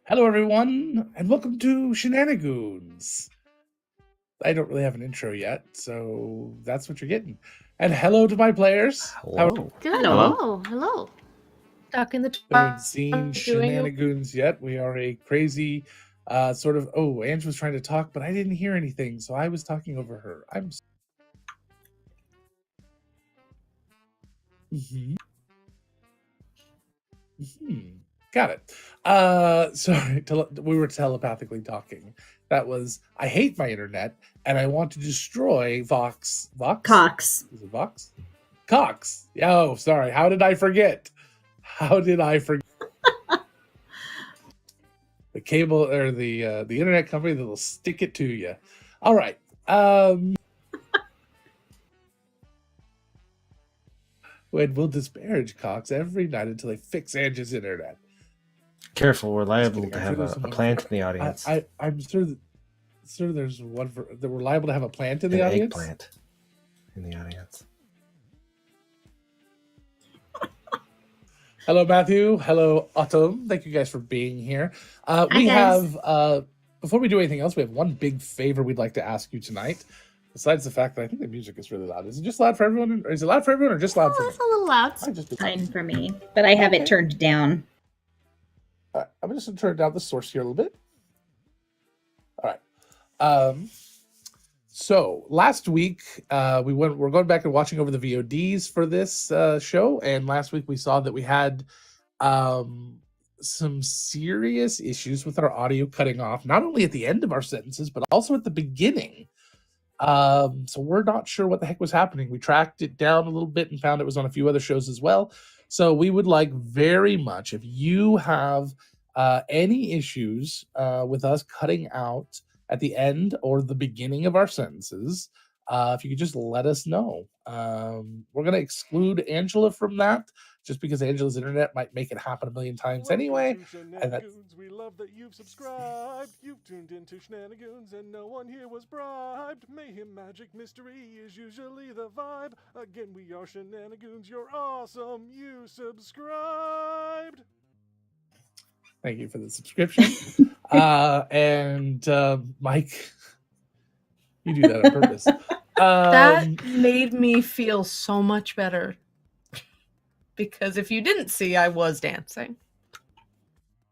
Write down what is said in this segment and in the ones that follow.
Hello, everyone, and welcome to Shenanigoons. I don't really have an intro yet, so that's what you're getting. And hello to my players. Hello. Good. Hello. Hello. Stuck in the Haven't seen Shenanigoons yet. We are a crazy sort of. Oh, Ange was trying to talk, but I didn't hear anything, so I was talking over her. I'm. Got it. Sorry, we were telepathically talking. That was, I hate my internet, and I want to destroy Vox. Cox. Is it Vox? Cox. Oh, sorry. How did I forget? The cable or the internet company that will stick it to you. All right. When we'll disparage Cox every night until they fix Ange's internet. Careful, we're liable to have a plant in the audience. I'm sure there's one that we're liable to have a plant in the audience. Eggplant in the audience. Hello, Matthew. Hello, Autumn. Thank you guys for being here. We have, before we do anything else, we have one big favor we'd like to ask you tonight. Besides the fact that I think the music is really loud. Is it just loud for everyone? Or is it loud for everyone or just loud for me? It's a little loud. Fine for me, but I have it turned down. All right, I'm just going to turn down the source here a little bit. All right. So last week we're going back and watching over the VODs for this show, and last week we saw that we had some serious issues with our audio cutting off, not only at the end of our sentences, but also at the beginning. So we're not sure what the heck was happening. We tracked it down a little bit and found it was on a few other shows as well. So we would like very much, if you have any issues with us cutting out at the end or the beginning of our sentences, if you could just let us know. We're going to exclude Angela from that, just because Angela's internet might make it happen a million times anyway. And we love that you've subscribed. You've tuned into Shenanigoons, and no one here was bribed. Mayhem, magic, mystery is usually the vibe. Again, we are Shenanigoons. You're awesome. You subscribed. Thank you for the subscription. And Mike, you do that on purpose. That made me feel so much better. Because if you didn't see, I was dancing.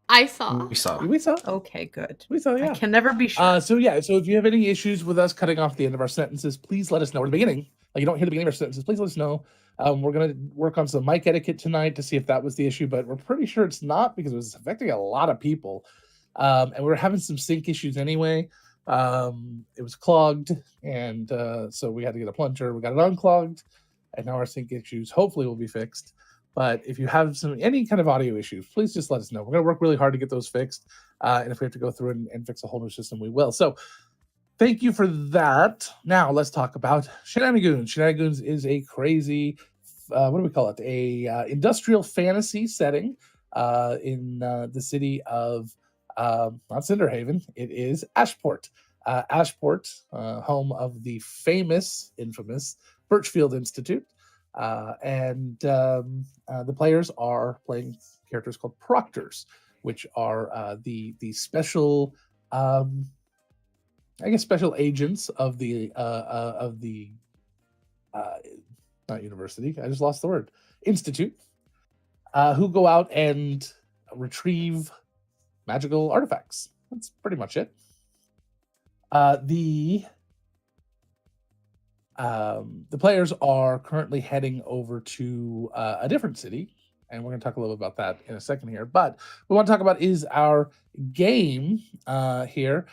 I saw. We saw. Okay, good. We saw, yeah. I can never be sure. So if you have any issues with us cutting off the end of our sentences, please let us know. At the beginning, like you don't hear the beginning of our sentences, please let us know. We're going to work on some mic etiquette tonight to see if that was the issue, but we're pretty sure it's not because it was affecting a lot of people. And we were having some sync issues anyway. It was clogged, and so we had to get a plunger. We got it unclogged, and now our sync issues hopefully will be fixed. But if you have any kind of audio issues, please just let us know. We're going to work really hard to get those fixed. And if we have to go through and fix a whole new system, we will. So thank you for that. Now let's talk about Shenanigoons. Shenanigoons is a crazy, what do we call it? A industrial fantasy setting in the city of, not Cinderhaven, it is Ashport. Ashport, home of the infamous Birchfield Institute. And the players are playing characters called proctors, which are the special, special agents of the not university. I just lost the word. Institute, who go out and retrieve magical artifacts. That's pretty much it. The players are currently heading over to a different city, and we're going to talk a little bit about that in a second here. But what we want to talk about is our game here,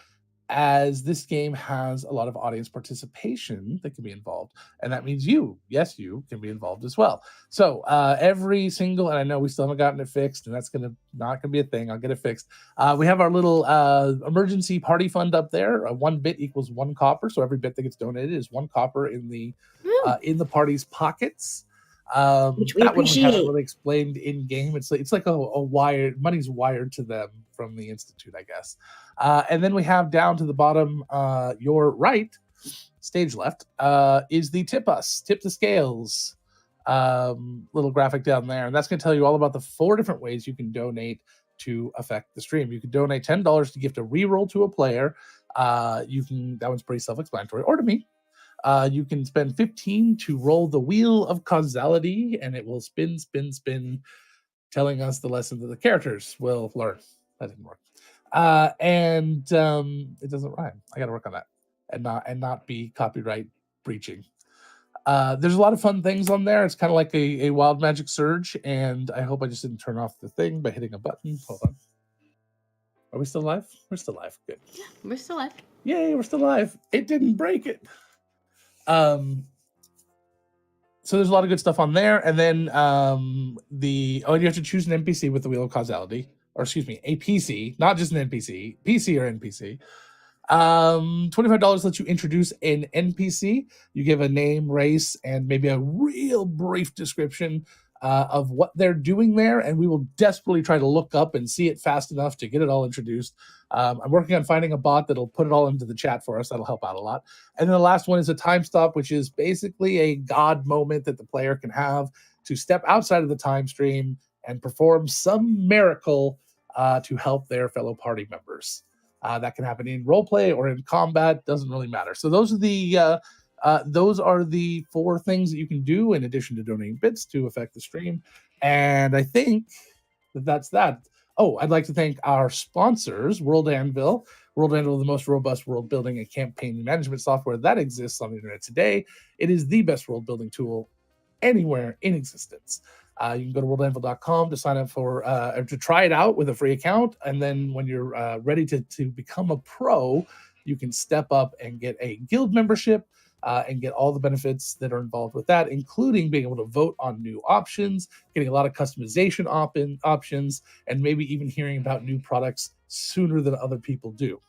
as this game has a lot of audience participation that can be involved. And that means you can be involved as well. So every single, and I know we still haven't gotten it fixed, and that's not going to be a thing. I'll get it fixed. We have our little emergency party fund up there. 1 bit equals 1 copper. So every bit that gets donated is 1 copper in the party's pockets. Which we that appreciate. one we haven't really explained in game. It's like a wire. Money's wired to them from the Institute, I guess. And then we have down to the bottom, your right, stage left, is the tip the scales little graphic down there. And that's going to tell you all about the 4 different ways you can donate to affect the stream. You can donate $10 to gift a reroll to a player. That one's pretty self-explanatory, or to me. You can spend 15 to roll the wheel of causality, and it will spin, telling us the lesson that the characters will learn. That didn't work. It doesn't rhyme. I got to work on that, and not be copyright breaching. There's a lot of fun things on there. It's kind of like a wild magic surge, and I hope I just didn't turn off the thing by hitting a button. Hold on. Are we still live? We're still live. Good. Yeah, we're still live. Yay, we're still live. It didn't break it. So there's a lot of good stuff on there, and then you have to choose an NPC with the wheel of causality, or excuse me, a PC, not just an NPC, PC or NPC. $25 lets you introduce an NPC. You give a name, race, and maybe a real brief description of what they're doing there, and we will desperately try to look up and see it fast enough to get it all introduced. I'm working on finding a bot that'll put it all into the chat for us. That'll help out a lot. And then the last one is a time stop, which is basically a God moment that the player can have to step outside of the time stream and perform some miracle to help their fellow party members. That can happen in roleplay or in combat, doesn't really matter. So those are the 4 things that you can do in addition to donating bits to affect the stream. And I think that's that. Oh, I'd like to thank our sponsors, World Anvil. World Anvil, the most robust world building and campaign management software that exists on the internet today. It is the best world building tool anywhere in existence. You can go to worldanvil.com to sign up to try it out with a free account. And then when you're ready to become a pro, you can step up and get a guild membership and get all the benefits that are involved with that, including being able to vote on new options, getting a lot of customization options, and maybe even hearing about new products sooner than other people do.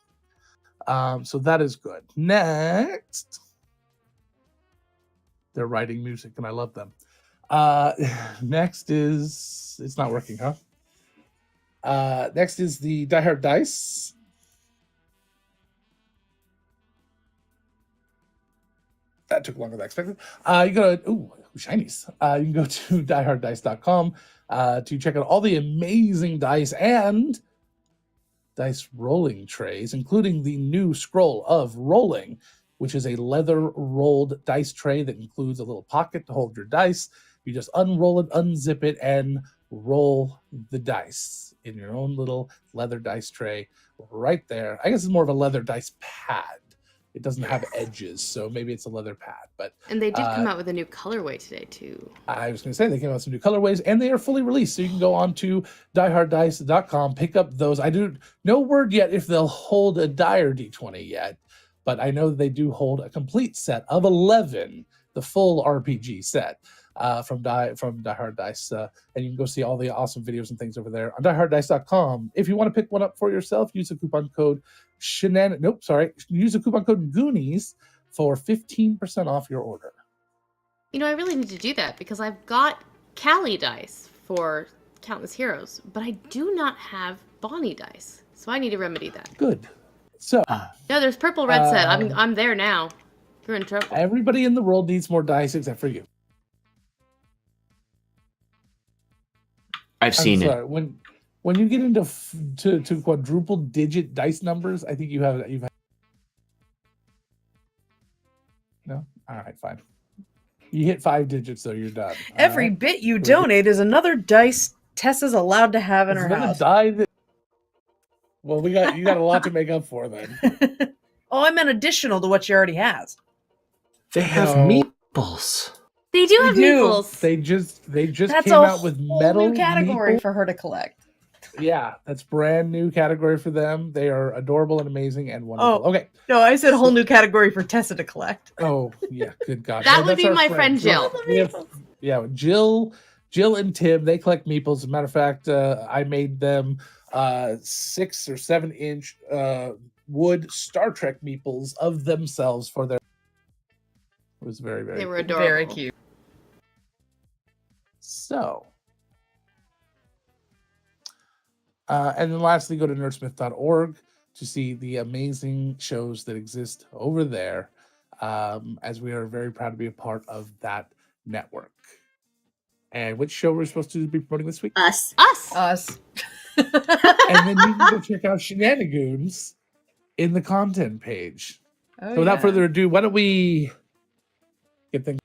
So that is good. Next, they're writing music, and I love them. Next is, it's not working, huh? Next is the Die Hard Dice. That took longer than I expected. You go to, shinies. You can go to dieharddice.com to check out all the amazing dice and dice rolling trays, including the new Scroll of Rolling, which is a leather rolled dice tray that includes a little pocket to hold your dice. You just unroll it, unzip it, and roll the dice in your own little leather dice tray right there. I guess it's more of a leather dice pad. It doesn't have edges, so maybe it's a leather pad. And they did come out with a new colorway today, too. I was going to say, they came out with some new colorways, and they are fully released, so you can go on to dieharddice.com, pick up those. I do no word yet if they'll hold a dire D20 yet, but I know they do hold a complete set of 11, the full RPG set. From Die Hard Dice, and you can go see all the awesome videos and things over there on dieharddice.com. If you want to pick one up for yourself, use the coupon code use the coupon code Goonies for 15% off your order. You know, I really need to do that because I've got Callie dice for Countless Heroes, but I do not have Bonnie dice, so I need to remedy that. Good. So no, there's purple red set. I'm there now. You're in trouble. Everybody in the world needs more dice except for you. I've seen it. When you get into to quadruple digit dice numbers, I think you've had no. All right, fine. You hit 5 digits, though, you're done. Every bit you donate is another dice Tessa's allowed to have in her house. Well, you got a lot to make up for then. Oh, I meant additional to what she already has. They have meeples. They do have meeples. They just That's came out with metal new category meeple. for her to collect. Yeah, that's brand new category for them. They are adorable and amazing and wonderful. Oh, okay. No, I said a whole new category for Tessa to collect. Oh, yeah, good God. That No, would that's be our my friend Jill. Jill and Tim, they collect meeples. As a matter of fact, I made them 6 or 7 inch wood Star Trek meeples of themselves for their. It was very, very. They were cool. adorable. Very cute. So, and then lastly, go to nerdsmith.org to see the amazing shows that exist over there, as we are very proud to be a part of that network. And which show we're supposed to be promoting this week? Us. Us. Us. And then you can go check out Shenanigoons in the content page. Oh, So without yeah. further ado, why don't we get things.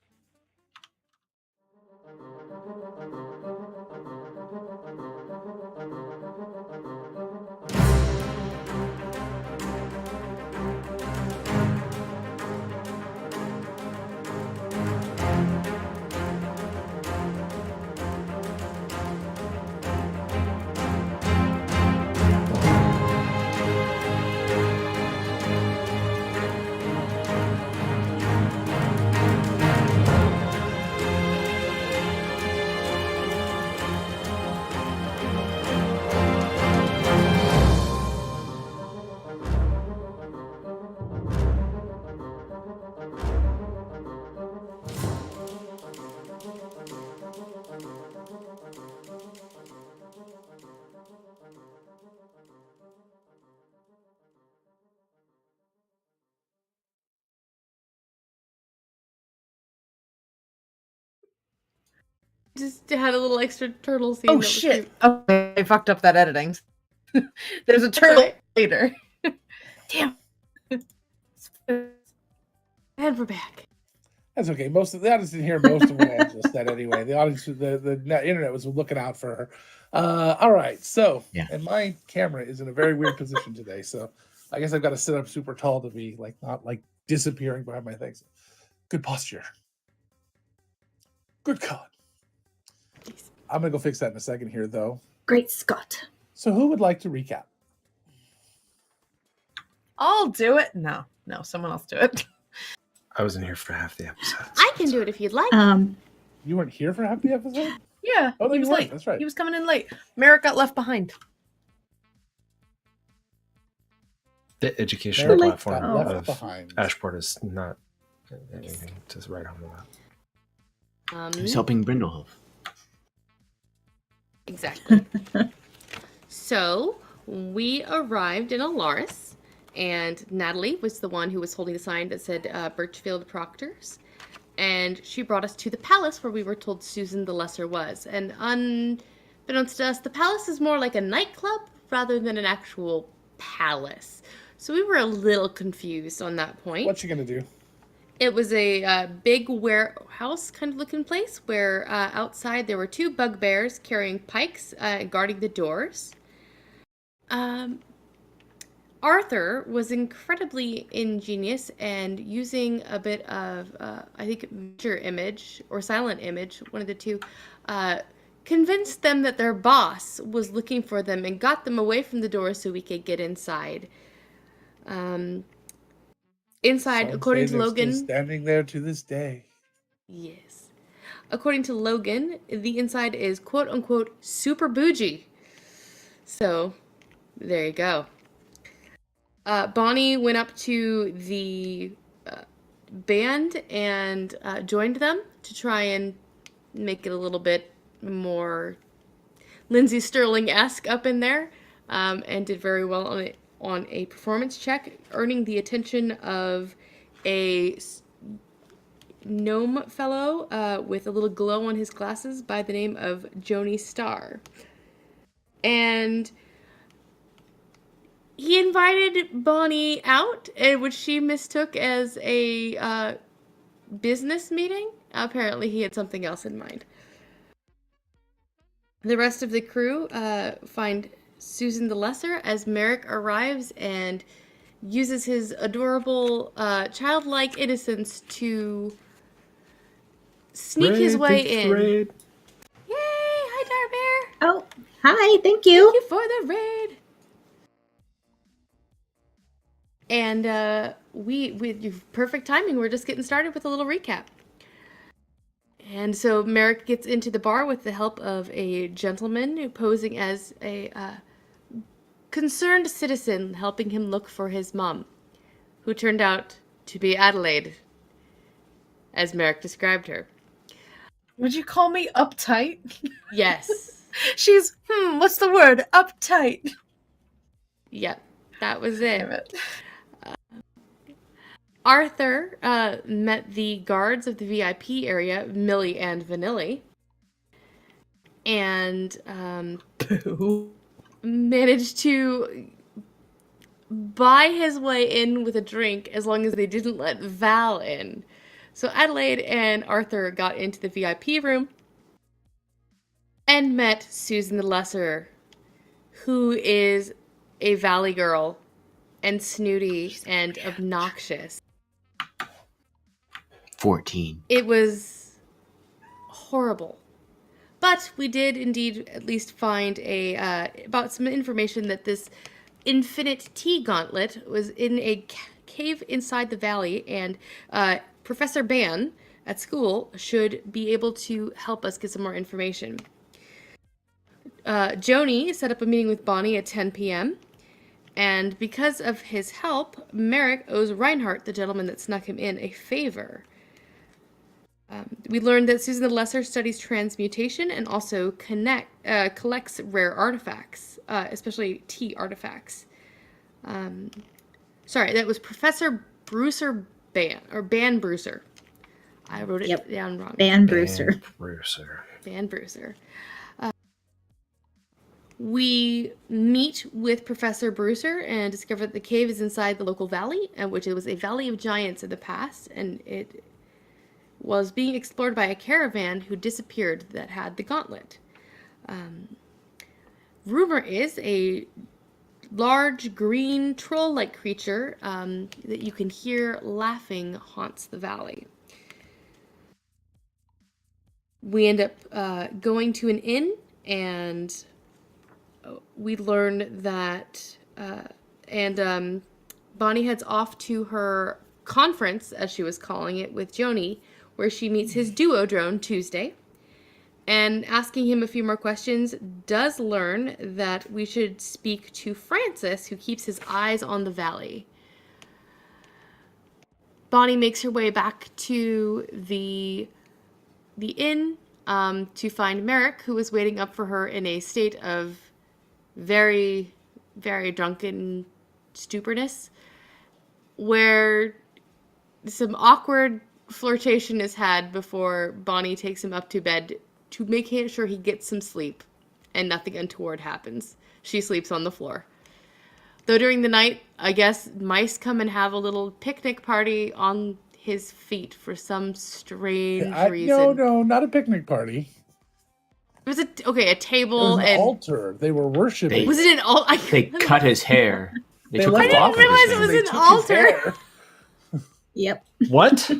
Just had a little extra turtle scene. Oh that was shit! cute. Okay, I fucked up that editing. There's a turtle alright. later. Damn. And we're back. That's okay. Most of the audience didn't hear most of what Angela said anyway. The audience, the internet was looking out for her. All right. So, Yeah. and my camera is in a very weird position today. So, I guess I've got to sit up super tall to be like not like disappearing behind my things. Good posture. Good God. I'm gonna go fix that in a second here, though. Great Scott. So, who would like to recap? I'll do it. No, someone else do it. I wasn't here for half the episode. I can do it if you'd like. You weren't here for half the episode. Yeah, Oh, no, he you was weren't. late. That's right. He was coming in late. Merrick got left behind. The educational Merrick platform got left of behind. Ashport is not anything to write home about. Who's helping Brindlehoff? Exactly. So we arrived in Alaris, and Natalie was the one who was holding the sign that said Birchfield Proctors, and she brought us to the palace where we were told Susan the Lesser was. And unbeknownst to us, the palace is more like a nightclub rather than an actual palace. So we were a little confused on that point. What you gonna do? It was a big warehouse kind of looking place where outside there were two bugbears carrying pikes guarding the doors. Arthur was incredibly ingenious and using a bit of, I think, mirror image or silent image, one of the two, convinced them that their boss was looking for them and got them away from the door so we could get inside. Inside, Some according say to they're Logan... still standing there to this day. Yes. According to Logan, the inside is quote-unquote super bougie. So, there you go. Bonnie went up to the band and joined them to try and make it a little bit more Lindsay Sterling-esque up in there, and did very well on a performance check, earning the attention of a gnome fellow with a little glow on his glasses by the name of Joni Starr. And he invited Bonnie out, which she mistook as a business meeting. Apparently he had something else in mind. The rest of the crew find Susan the Lesser as Merrick arrives and uses his adorable childlike innocence to sneak his way in. Yay! Hi, Darbear! Oh, hi. Thank you. Thank you for the raid. And with perfect timing, we're just getting started with a little recap. And so Merrick gets into the bar with the help of a gentleman posing as a concerned citizen, helping him look for his mom, who turned out to be Adelaide, as Merrick described her. Would you call me uptight? Yes. She's, what's the word? Uptight. Yep, that was it. Damn it. Arthur met the guards of the VIP area, Millie and Vanilli. And Boo. managed to buy his way in with a drink as long as they didn't let Val in. So Adelaide and Arthur got into the VIP room and met Susan the Lesser, who is a valley girl and snooty and obnoxious. 14. It was horrible. But we did indeed at least find about some information that this infinite tea gauntlet was in a cave inside the valley, and Professor Ban at school should be able to help us get some more information. Joni set up a meeting with Bonnie at 10 p.m., and because of his help, Merrick owes Reinhardt, the gentleman that snuck him in, a favor. We learned that Susan the Lesser studies transmutation and also collects rare artifacts, especially tea artifacts. Sorry, that was Professor Brucer Ban, or Ban Brucer. I wrote it down wrong. Ban Brewster. Ban Brucer. We meet with Professor Brucer and discover that the cave is inside the local valley, which it was a valley of giants in the past, and it was being explored by a caravan who disappeared that had the gauntlet. Rumor is a large green troll-like creature that you can hear laughing haunts the valley. We end up going to an inn, and we learn that Bonnie heads off to her conference, as she was calling it, with Joni, where she meets his duo drone Tuesday, and asking him a few more questions, does learn that we should speak to Francis, who keeps his eyes on the valley. Bonnie makes her way back to the inn to find Merrick, who is waiting up for her in a state of very, very drunken stupidness, where some awkward flirtation is had before Bonnie takes him up to bed to make sure he gets some sleep and nothing untoward happens. She sleeps on the floor. Though during the night, I guess mice come and have a little picnic party on his feet for some strange reason. No, not a picnic party. It was a table. It was an and altar. They were worshiping. Was it an altar? They cut his hair. They took left it off I didn't of his realize it hair. was They an took his altar. hair. Yep. What?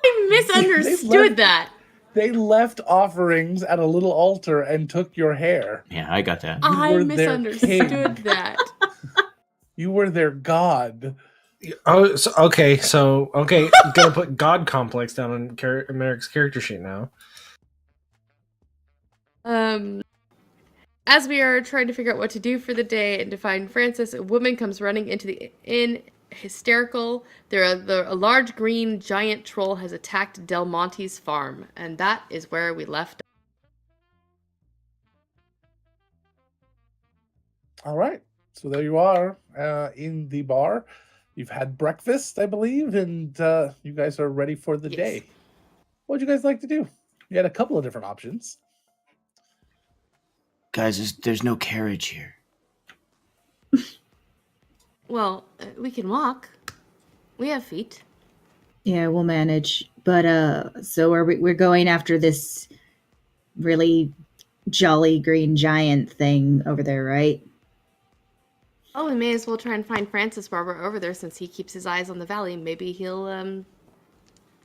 I misunderstood that. They left offerings at a little altar and took your hair. Yeah, I got that. I were their misunderstood king. that. You were their god. Oh, so, okay. I'm gonna put God complex down on Merrick's character sheet now. As we are trying to figure out what to do for the day and to find Francis, a woman comes running into the inn, hysterical. A large green giant troll has attacked Del Monte's farm, and that is where we left. All right. So there you are in the bar. You've had breakfast, I believe, and you guys are ready for the day. What would you guys like to do? You had a couple of different options. Guys, there's no carriage here. Well, we can walk. We have feet. Yeah, we'll manage. But so we're going after this really jolly green giant thing over there, right? Oh, we may as well try and find Francis while we're over there, since he keeps his eyes on the valley. Maybe he'll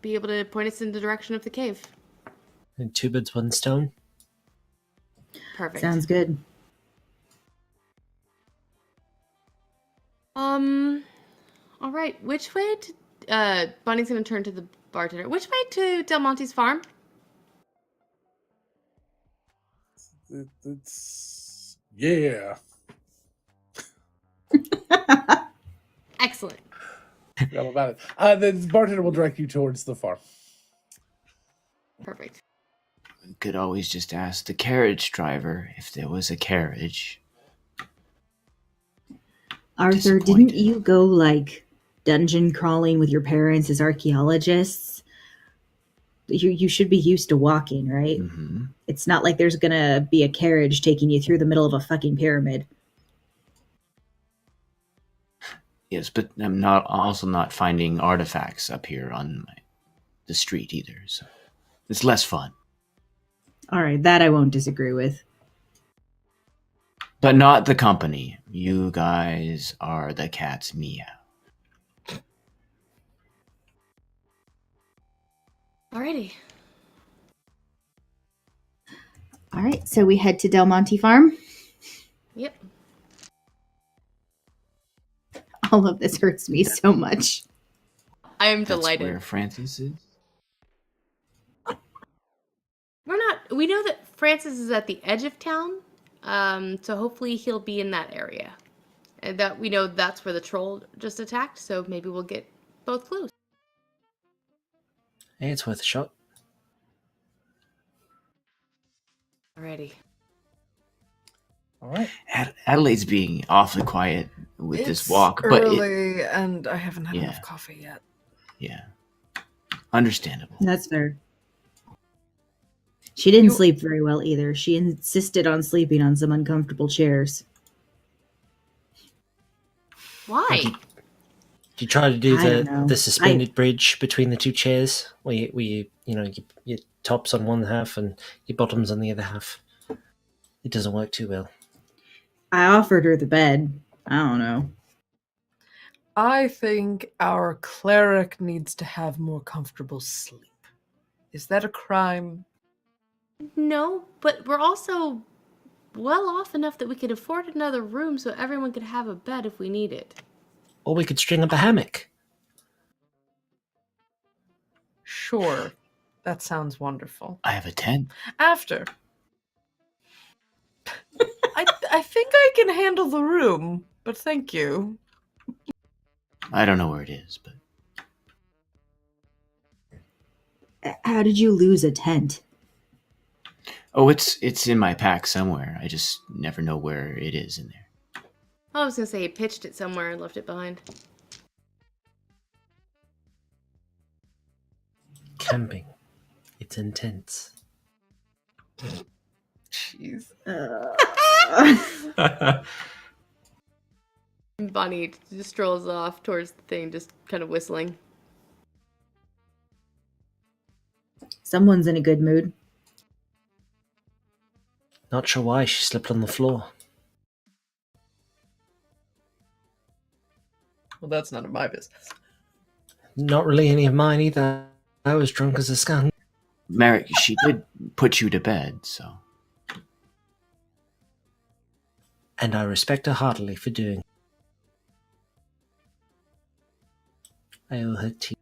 be able to point us in the direction of the cave. And two birds, one stone. Perfect. Sounds good. All right. Which way to... Bonnie's going to turn to the bartender. Which way to Del Monte's farm? It's yeah. Excellent. Forgot all about it. The bartender will direct you towards the farm. Perfect. We could always just ask the carriage driver if there was a carriage. Arthur, didn't you go like dungeon crawling with your parents as archaeologists? You should be used to walking, right? Hmm. It's not like there's gonna be a carriage taking you through the middle of a fucking pyramid. Yes, but I'm also not finding artifacts up here on the street either. So it's less fun. All right, that I won't disagree with. But not the company. You guys are the cat's meow. Alrighty. All right, so we head to Del Monte Farm. Yep. All of this hurts me so much. I am That's delighted. where Francis is. We know that Francis is at the edge of town, so hopefully he'll be in that area. And that we know that's where the troll just attacked, so maybe we'll get both clues. Hey, it's worth a shot. Alrighty. All right. Adelaide's being awfully quiet with this It's walk, but early, and I haven't had Yeah. enough coffee yet. yeah, understandable. That's fair. She didn't You- sleep very well either. She insisted on sleeping on some uncomfortable chairs. Why? Do you try to do I don't know. the suspended bridge between the two chairs, where your top's on one half and your bottom's on the other half? It doesn't work too well. I offered her the bed. I don't know. I think our cleric needs to have more comfortable sleep. Is that a crime? No, but we're also well off enough that we could afford another room so everyone could have a bed if we need it. Or we could string up a hammock. Sure. That sounds wonderful. I have a tent. After. I think I can handle the room, but thank you. I don't know where it is, but How did you lose a tent? it's in my pack somewhere. I just never know where it is in there. I was gonna say he pitched it somewhere and left it behind. Camping. It's intense. Jeez. Bonnie just strolls off towards the thing, just kind of whistling. Someone's in a good mood. Not sure why she slept on the floor. Well, that's none of my business. Not really any of mine either. I was drunk as a skunk. Merrick, she did put you to bed, so And I respect her heartily for doing. I owe her tea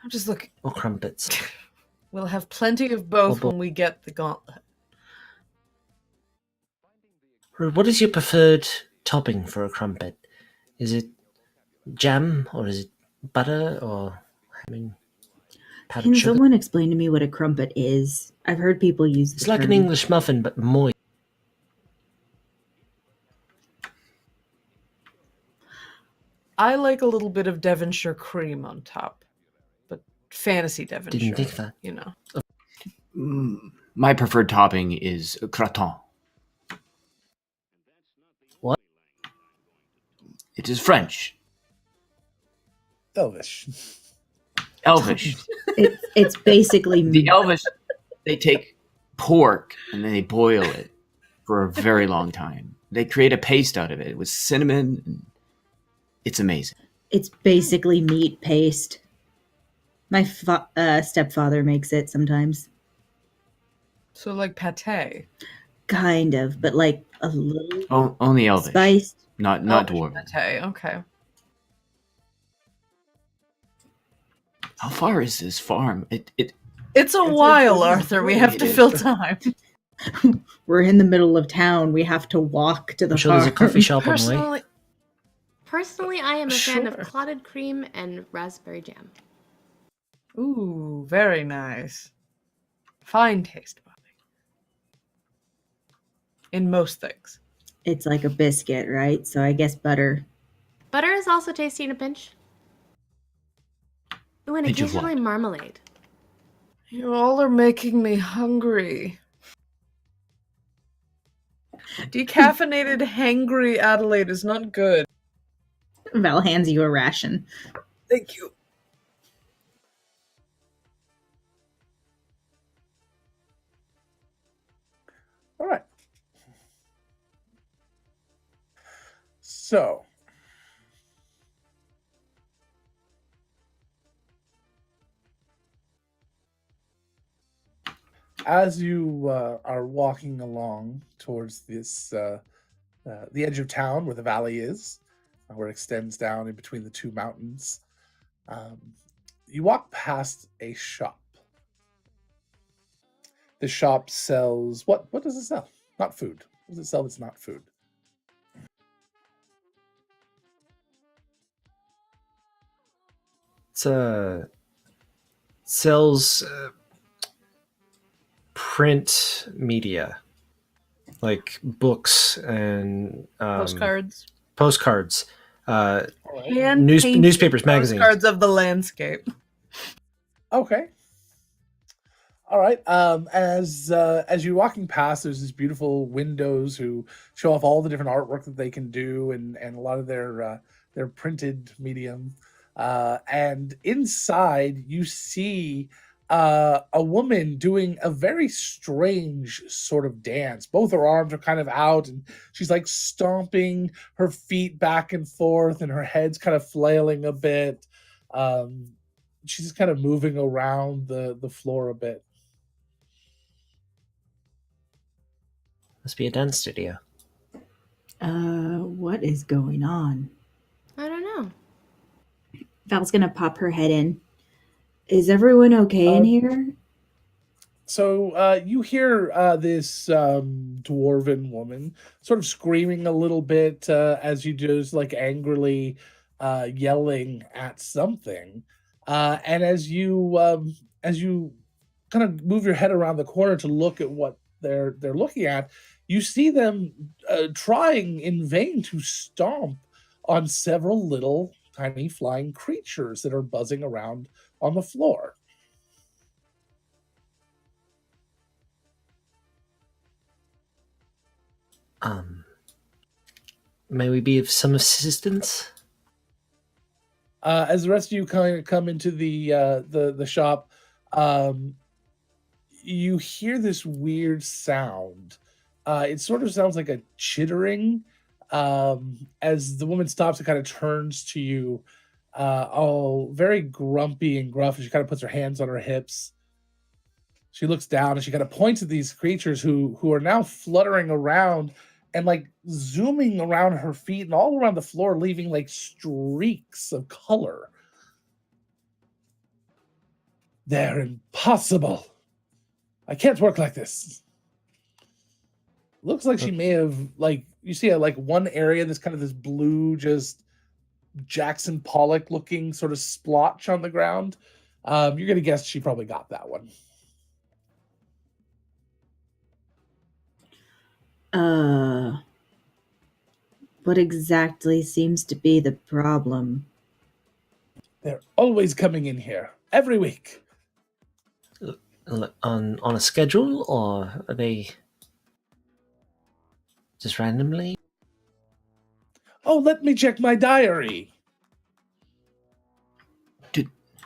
I'm just looking. or crumpets. We'll have plenty of both Oh, when we get the gauntlet. What is your preferred topping for a crumpet? Is it jam or is it butter or powdered Can sugar? someone explain to me what a crumpet is? I've heard people use the It's like an term. English muffin but moist. I like a little bit of Devonshire cream on top, but fantasy Devonshire. Didn't think that. You know. my preferred topping is gratin. What? It is French, Elvish. Elvish. It's basically The Elvish, they take pork and then they boil it for a very long time. They create a paste out of it with cinnamon. And it's amazing. It's basically meat paste. My stepfather makes it sometimes. So like pate. Kind of, but like a little Only Elvish, spiced. not Elvish dwarven. Pate. Okay. How far is this farm? It's a while, Arthur. We have to fill time. We're in the middle of town. We have to walk to the I'm sure farm. there's a coffee shop on the way. Personally, I am a fan of Sure. clotted cream and raspberry jam. Ooh, very nice. Fine taste, Bobby. In most things. It's like a biscuit, right? So I guess butter. Butter is also tasty in a pinch. Oh, and Pinch of occasionally what? marmalade. You all are making me hungry. Decaffeinated, hangry Adelaide is not good. Val hands you a ration. Thank you. All right. So, as you are walking along towards this the edge of town where the valley is, where it extends down in between the two mountains, you walk past a shop. The shop sells what? What does it sell? Not food. What does it sell that's not food? It's sells print media, like books and Postcards. postcards, All right. Hand-painted newspapers, magazines. Postcards of the landscape. Okay. All right. As you're walking past, there's these beautiful windows who show off all the different artwork that they can do, and a lot of their printed medium. And inside, you see a woman doing a very strange sort of dance. Both her arms are kind of out, and she's like stomping her feet back and forth, and her head's kind of flailing a bit. She's just kind of moving around the floor a bit. Must be a dance studio. What is going on? I don't know. Val's gonna pop her head in. Is everyone okay in here? So you hear this dwarven woman sort of screaming a little bit as you just like angrily yelling at something, and as you kind of move your head around the corner to look at what they're looking at, you see them trying in vain to stomp on several little tiny flying creatures that are buzzing around on the floor. May we be of some assistance? As the rest of you kind of come into the shop, you hear this weird sound. It sort of sounds like a chittering. As the woman stops and kind of turns to you, all very grumpy and gruff, and she kind of puts her hands on her hips. She looks down and she kind of points at these creatures who are now fluttering around and like zooming around her feet and all around the floor, leaving like streaks of color. They're impossible. I can't work like this. Looks like she may have, like, you see like one area, this kind of this blue, just Jackson Pollock looking sort of splotch on the ground. You're going to guess she probably got that one. What exactly seems to be the problem? They're always coming in here every week. On a schedule, or are they just randomly? Oh, let me check my diary.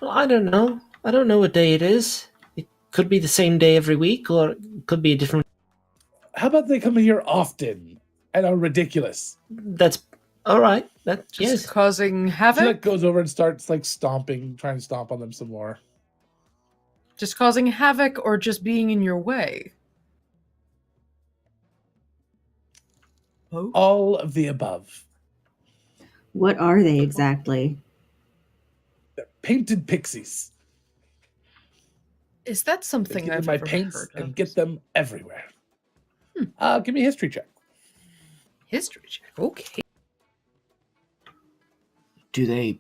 Well, I don't know. I don't know what day it is. It could be the same day every week, or it could be a different. How about they come here often and are ridiculous? That's all right. That Just yes. causing She havoc? like goes over and starts like stomping, trying to stomp on them some more. Just causing havoc or just being in your way? Oh. All of the above. What are they exactly? They're painted pixies. Is that They something get in I've my ever paints heard and of? get them everywhere. Give me a history check. History check. Okay. Do they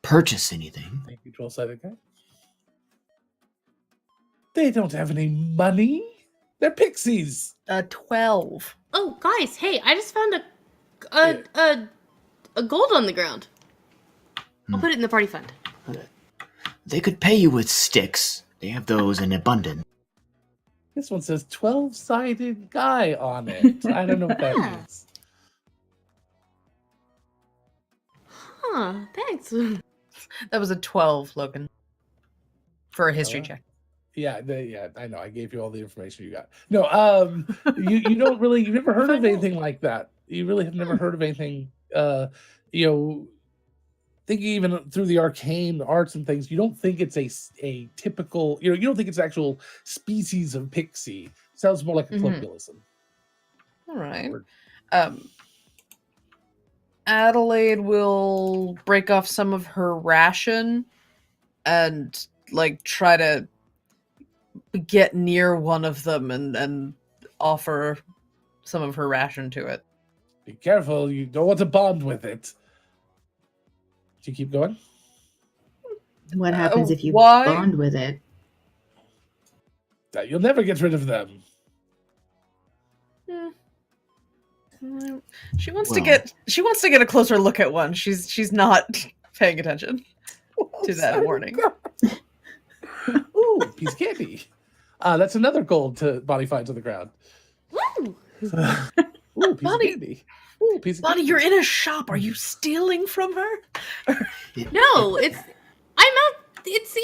purchase anything? Thank you, 12-sided guy. They don't have any money. They're pixies. 12. Oh, guys, hey, I just found a gold on the ground. I'll put it in the party fund. They could pay you with sticks. They have those in abundance. This one says 12-sided guy on it. I don't know what that Ah. means. Huh, thanks. That was a 12, Logan. For a history check. Yeah, I know. I gave you all the information you got. No, you don't really. You've never heard of anything like that. You really have never heard of anything. Thinking even through the arcane arts and things, you don't think it's a typical. You don't think it's actual species of pixie. It sounds more like a colloquialism. All right. Adelaide will break off some of her ration and like try to get near one of them and offer some of her ration to it. Be careful! You don't want to bond with it. Do you keep going? What happens if you why? bond with it? You'll never get rid of them. She wants to get a closer look at one. She's not paying attention to that warning. Ooh, piece of candy. That's another gold to Bonnie find to the ground. Woo! Ooh, piece Bonnie. of candy. Ooh, piece of Bonnie, candy. you're in a shop. Are you stealing from her? No, I'm out. It's in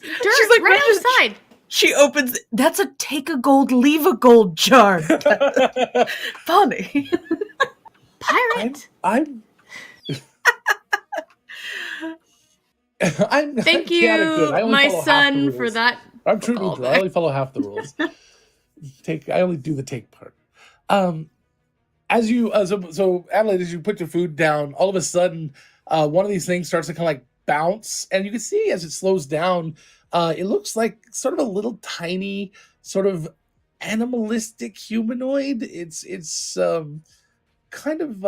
the dirt She's like, right "Just-" outside. She opens. That's a take a gold, leave a gold jar. Bonnie. Pirate. I'm Thank chaotic good. you, I only my follow half the son, for rules. that. I'm true call neutral. I back. only follow half the rules. I only do the take part. As you so Adelaide, as you put your food down, all of a sudden, one of these things starts to kind of like bounce, and you can see as it slows down, it looks like sort of a little tiny, sort of animalistic humanoid. It's kind of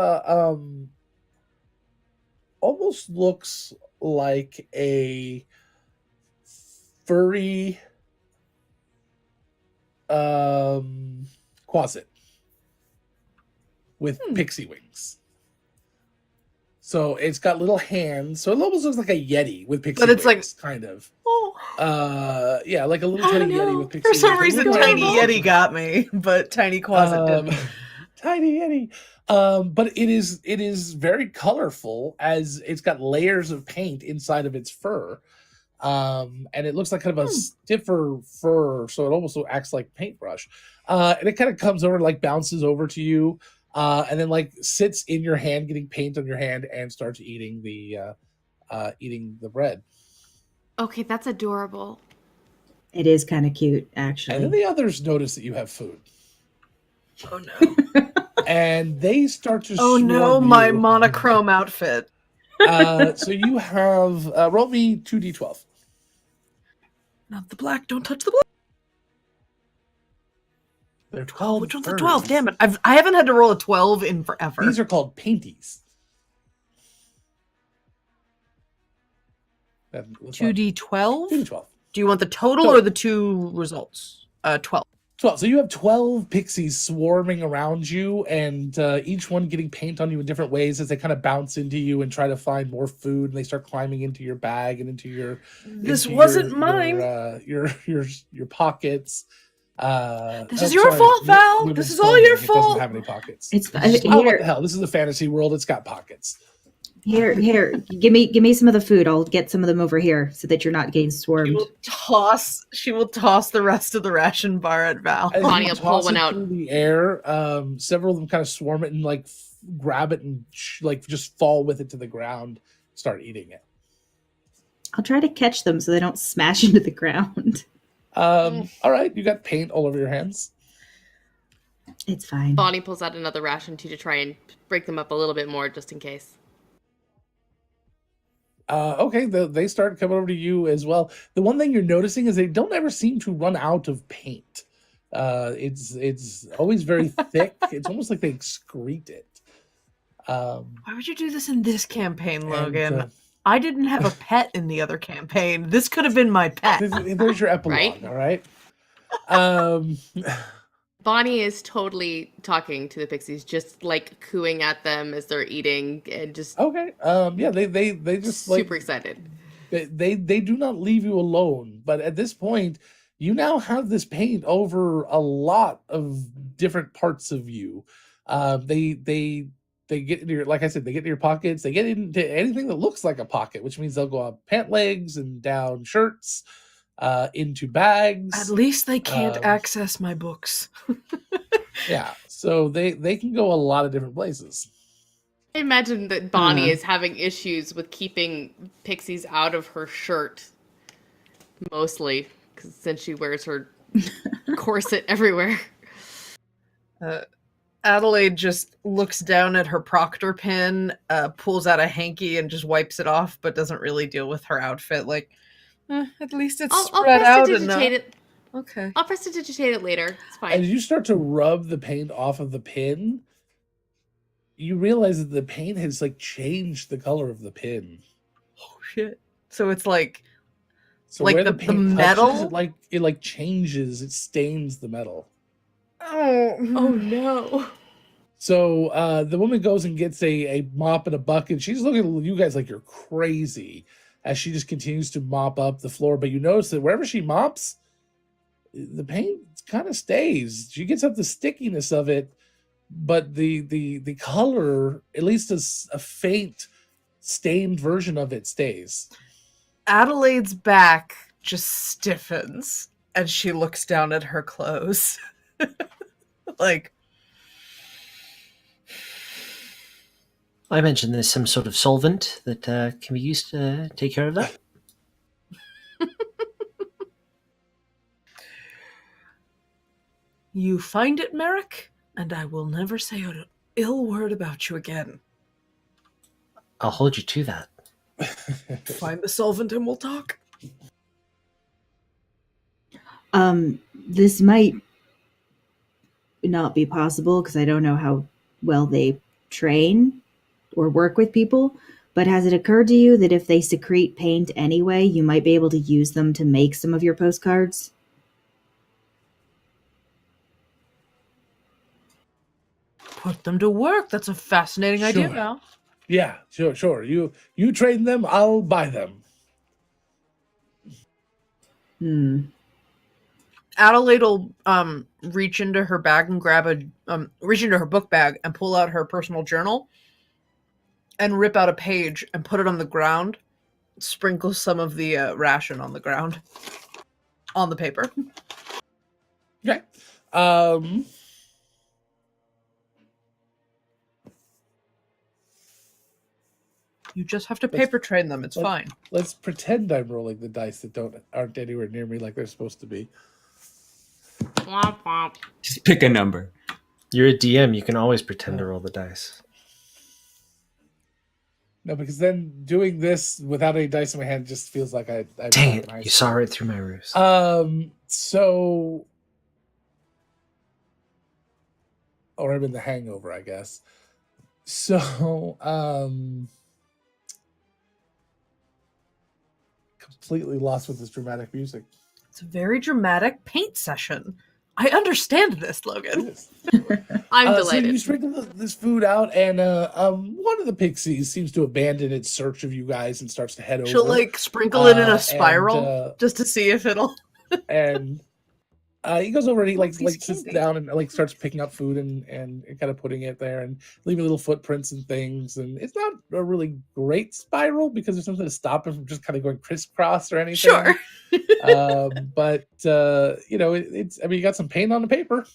almost looks like a furry Quasit with pixie wings. So it's got little hands. So it almost looks like a Yeti with pixie But it's wings, kind of. Oh, Yeah, like a little tiny Yeti with pixie for some wings. reason, A little Tiny tiny Yeti got me, but Tiny Quasit didn't. Tiny Yeti. But it is very colorful, as it's got layers of paint inside of its fur. And it looks like kind of a stiffer fur, so it almost acts like paintbrush. And it kind of comes over, like bounces over to you, and then like sits in your hand, getting paint on your hand, and starts eating the bread. Okay, that's adorable. It is kind of cute, And then actually. the others notice that you have food, Oh no! and they start to. Oh no! swarm My you. monochrome outfit. So you have roll me 2d12. Not the black. Don't touch the black. They're 12. Which one's the birds. 12? Damn it! I haven't had to roll a 12 in forever. These are called painties. 2d12. 2d12. Do you want the total or the two results? 12. 12. So you have 12 pixies swarming around you, and each one getting paint on you in different ways as they kind of bounce into you and try to find more food, and they start climbing into your bag and into your. This into wasn't your, mine. Your pockets. This is your fault, Val. This is all your It fault. doesn't have any pockets. It's Oh, what the here. hell? This is a fantasy world. It's got pockets. Here. Give me some of the food. I'll get some of them over here so that you're not getting She swarmed. will toss the rest of the ration bar at Val. As Bonnie you will pull toss one it out. through the air, several of them kind of swarm it and like grab it and like just fall with it to the ground, start eating it. I'll try to catch them so they don't smash into the ground. All right, you got paint all over your hands. It's fine. Bonnie pulls out another ration too to try and break them up a little bit more, just in case. Okay, they start coming over to you as well. The one thing you're noticing is they don't ever seem to run out of paint. It's always very thick. It's almost like they excrete it. Why would you do this in this campaign, Logan? And, I didn't have a pet in the other campaign. This could have been my pet. there's your epilogue, Right? all right? Bonnie is totally talking to the pixies, just like cooing at them as they're eating, and just Okay. Yeah, they just like super excited. They do not leave you alone. But at this point, you now have this paint over a lot of different parts of you. They get into your, like I said, they get into your pockets. They get into anything that looks like a pocket, which means they'll go up pant legs and down shirts, into bags. At least they can't Um, access my books. Yeah, so they can go a lot of different places. I imagine that Bonnie Uh. is having issues with keeping Pixies out of her shirt, mostly, since she wears her corset everywhere. Adelaide just looks down at her proctor pin, pulls out a hanky and just wipes it off, but doesn't really deal with her outfit. Like, at least it's I'll spread out prestidigitate enough. it. Okay. I'll prestidigitate it later. It's As fine. you start to rub the paint off of the pin, you realize that the paint has like changed the color of the pin. Oh shit. So it's like So Like where the metal? it like changes, it stains the metal. oh no. So the woman goes and gets a mop and a bucket. She's looking at you guys like you're crazy as she just continues to mop up the floor. But you notice that wherever she mops, the paint kind of stays. She gets up the stickiness of it, but the color, at least a faint stained version of it, stays. Adelaide's back just stiffens and she looks down at her clothes. Like, I mentioned there's some sort of solvent that can be used to take care of that. you find it, Merrick, and I will never say an ill word about you again. I'll hold you to that. Find the solvent and we'll talk. This might not be possible because I don't know how well they train or work with people, but has it occurred to you that if they secrete paint anyway, you might be able to use them to make some of your postcards? Put them to work. That's a fascinating idea Sure. now. Yeah, sure. You train them, I'll buy them. Adelaide will reach into her bag and reach into her book bag and pull out her personal journal and rip out a page and put it on the ground. Sprinkle some of the ration on the ground, on the paper. Okay. You just have to paper train them. It's fine. Let's pretend I'm rolling the dice that aren't anywhere near me like they're supposed to be. Womp womp. Just pick a number. You're a DM. You can always pretend to roll the dice. No, because then doing this without any dice in my hand just feels like I'm Dang it! fucking You saw right through my ruse. So, or I'm in the Hangover, I guess. So, completely lost with this dramatic music. It's a very dramatic paint session. I understand this, Logan. Yes. I'm So delighted. you sprinkle this food out, and one of the pixies seems to abandon its search of you guys and starts to head over. She'll like sprinkle it in a and, spiral just to see if it'll. and he goes over and he like Piece of sits candy. down and like starts picking up food and kind of putting it there and leaving little footprints and things. And it's not a really great spiral because there's something to stop him from just kind of going crisscross or anything. Sure. But you know, it's I mean, you got some paint on the paper.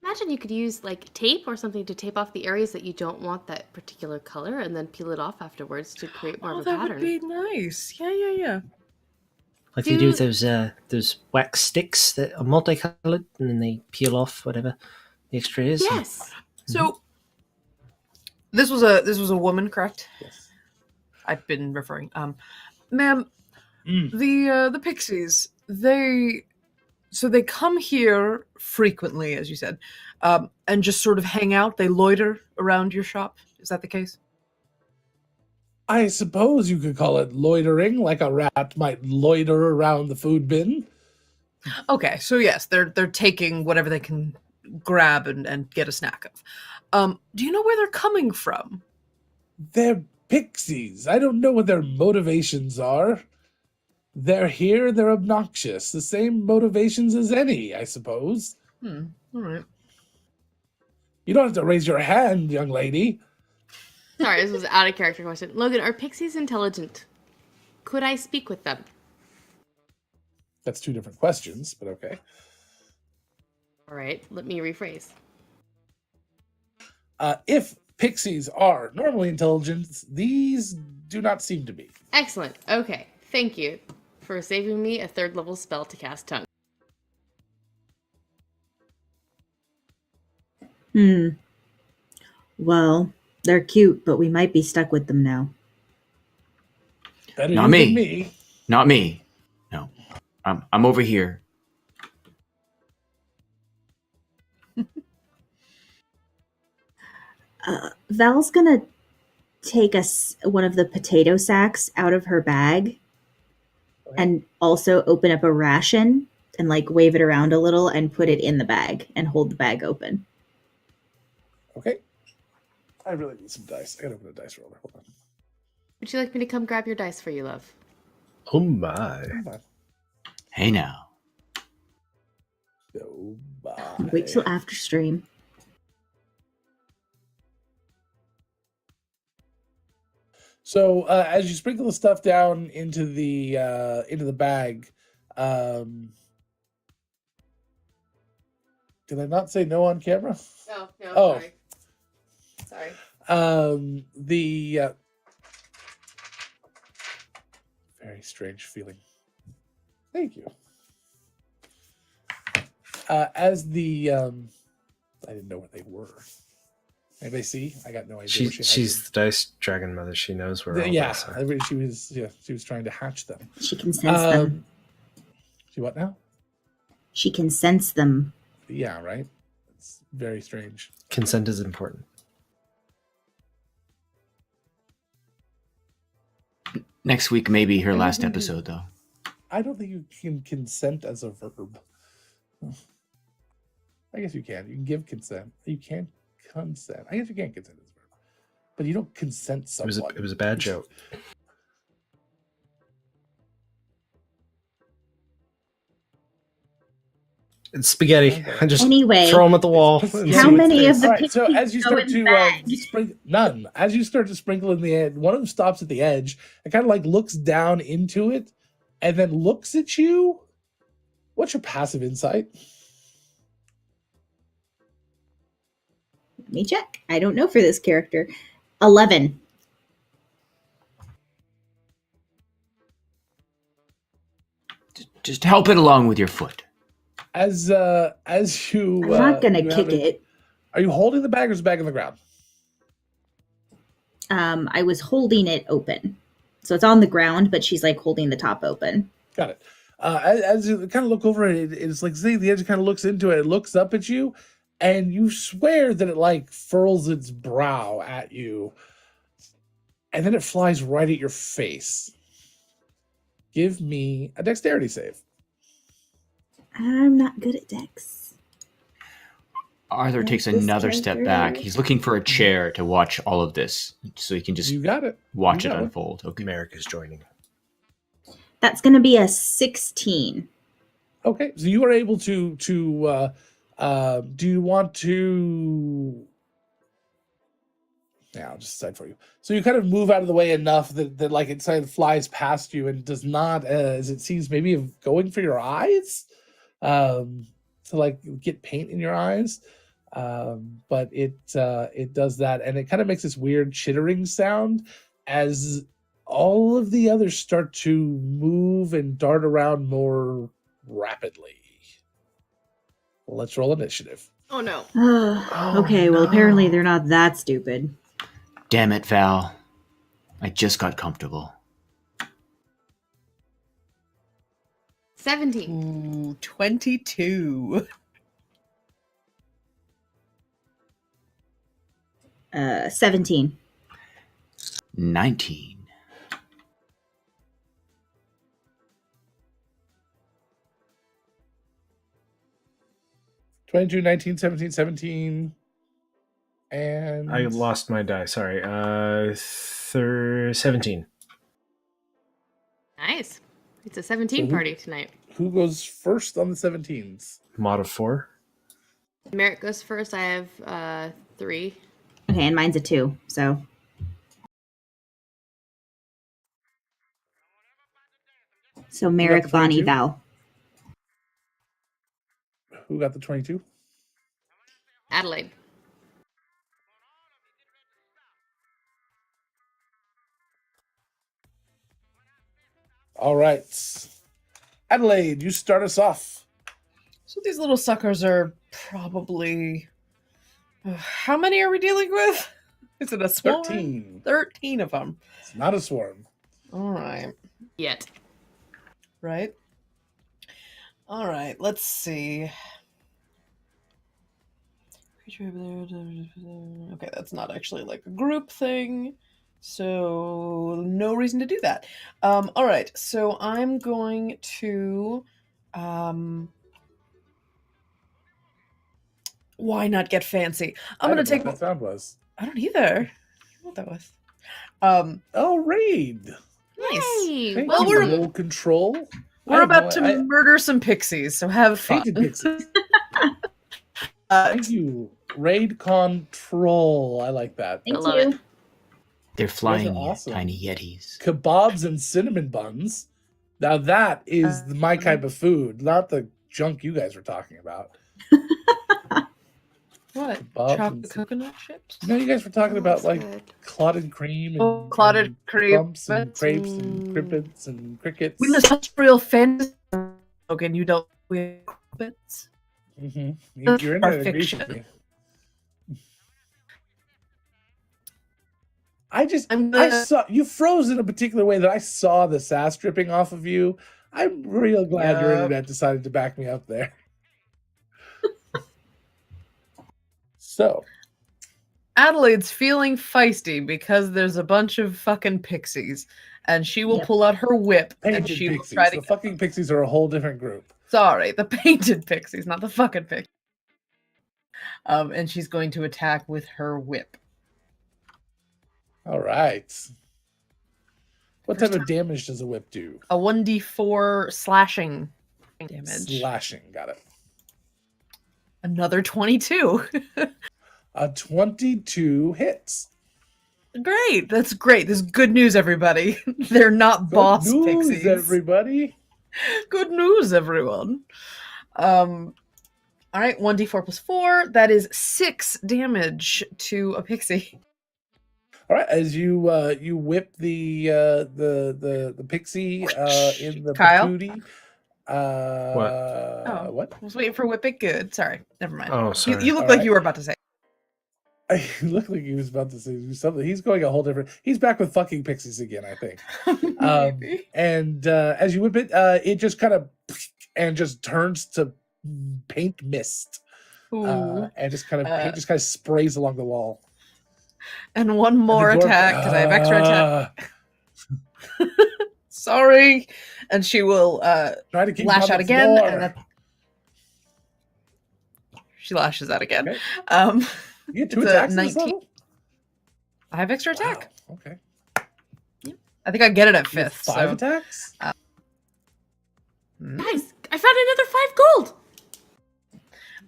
Imagine you could use like tape or something to tape off the areas that you don't want that particular color and then peel it off afterwards to create more Oh, of a that pattern. would be nice. Yeah. Like they do with do- those wax sticks that are multicolored, and then they peel off whatever the extra is. Yes. So this was a woman, correct? Yes. I've been referring. Ma'am, Mm. the pixies, they come here frequently, as you said, and just sort of hang out. They loiter around your shop. Is that the case? I suppose you could call it loitering, like a rat might loiter around the food bin. Okay, so yes, they're taking whatever they can grab and get a snack of. Do you know where they're coming from? They're pixies. I don't know what their motivations are. They're here, they're obnoxious. The same motivations as any, I suppose. All right. You don't have to raise your hand, young lady. Sorry, this was out of character question. Logan, are pixies intelligent? Could I speak with them? That's two different questions, but okay. All right, let me rephrase. If pixies are normally intelligent, these do not seem to be. Excellent. Okay, thank you for saving me a 3rd level spell to cast tongue. Well, they're cute, but we might be stuck with them now. Better Not you me. than me. Not me. No. I'm over here. Val's gonna take one of the potato sacks out of her bag and also open up a ration and like wave it around a little and put it in the bag and hold the bag open. Okay. I really need some dice. I gotta open a dice roller. Hold on. Would you like me to come grab your dice for you, love? Oh my. Hold on. Hey now. Oh, bye. Wait till after stream. So as you sprinkle the stuff down into the bag, did I not say no on camera? No, Oh. Sorry. The very strange feeling. Thank you. As the I didn't know what they were. Anybody see? I got no idea. She's the dice dragon mother. She knows where all yeah. dice are. She was trying to hatch them. She can sense them. She what now? She can sense them. Yeah, right. It's very strange. Consent is important. Next week may be her last episode, though. I don't think you can consent as a verb. I guess you can. You can give consent. You can't consent. I guess you can't consent as a verb, but you don't consent someone. It was a bad joke. It's spaghetti. I just Anyway, throw them at the wall. and how see what many of sticks. the All right, so pixies as you go start in the to bag? sprinkle, none. As you start to sprinkle in the edge, one of them stops at the edge and kind of like looks down into it, and then looks at you. What's your passive insight? Let me check. I don't know for this character. 11. Just help it along with your foot. As you, I'm not gonna you kick have it. Are you holding the bag or is the bag on the ground? I was holding it open. So it's on the ground, but she's like holding the top open. Got it. As you kind of look over it, it's like seeing the edge kind of looks into it. It looks up at you, and you swear that it like furls its brow at you, and then it flies right at your face. Give me a dexterity save. I'm not good at dex. Arthur Like takes this another step character. back. He's looking for a chair to watch all of this, so he can just You got it. watch You it got it. unfold. Okay. America's joining. That's going to be a 16. Okay, so you are able to. Do you want to? Yeah, I'll just decide for you. So you kind of move out of the way enough that like it kind of flies past you and does not, as it seems, maybe of going for your eyes, to like get paint in your eyes. But it does that, and it kind of makes this weird chittering sound as all of the others start to move and dart around more rapidly. Let's roll initiative. Oh no. Okay, well, apparently they're not that stupid. Damn it, Val. I just got comfortable. 17. Ooh, 22. 17. 19. Twenty-two, 19, 17, and I lost my die. Sorry. 17. Nice. It's a 17 So party tonight. Who goes first on the 17s? Mod of 4. Merrick goes first. I have 3. Okay, and mine's a 2. So Merrick, the Bonnie, 22? Val. Who got the 22? Adelaide. All right. Adelaide, you start us off. So these little suckers are probably. How many are we dealing with? Is it a swarm? 13. 13 of them. It's not a swarm. All right. Yet. Right. All right. Let's see. Okay, that's not actually like a group thing. So no reason to do that. All right. So I'm going to. Why not get fancy? I'm I gonna don't know take. what that sound was. I don't either. I don't know what that was. Oh, raid. Nice. Yay! Thank Well, you, we're- roll control. We're about to murder some pixies, so have fun. Painted pixies. Thank you. Raid control. I like that. Thank love you. it. They're flying awesome. tiny yetis. Kebabs and cinnamon buns. Now that is my type of food, not the junk you guys were talking about. What? Kebabs Chocolate and coconut chips? No, you guys were talking Oh, about that's like good. clotted cream and, Oh, clotted and cream. crumps and crepes and crippets and crickets. We such real fantasy. Okay, you don't. We crickets. Mm-hmm. That's Your our internet agrees with fiction. me. I I'm I gonna- saw you froze in a particular way that I saw the sass dripping off of you. I'm real glad your Yep. internet decided to back me up there. So, Adelaide's feeling feisty because there's a bunch of fucking pixies, and she will Yep. pull out her whip and painted she will pixies. try to. The fucking pixies are a whole different group. Sorry, the painted pixies, not the fucking pixies. And she's going to attack with her whip. All right. What type of damage does a whip do? A 1d4 slashing damage. Slashing. Got it. Another 22. A 22 hits. Great. That's great. This is good news, everybody. They're not boss Good news, pixies. everybody. Good news, everyone. All right, 1d4 plus 4. That is 6 damage to a pixie. All right, as you you whip the pixie in the Kyle? patootie. What? I was waiting for whip it good. Sorry, never mind. Oh, sorry. You look All like right. you were about to say. I looked like he was about to say something. He's going a whole different. He's back with fucking pixies again, I think. Maybe. And as you whip it, it just kind of and just turns to paint mist, Ooh. and just kind of paint just kind of sprays along the wall. And one And more the dwarf- attack because I have extra attack. Sorry. And she will Try to keep lash on out the again. floor. And that... She lashes out again. Okay. Um, You get 2 it's a attacks in this 19. level? I have extra attack. Wow, okay. I think I get it at You have 5th. 5 So. attacks? Guys, I found another 5 gold.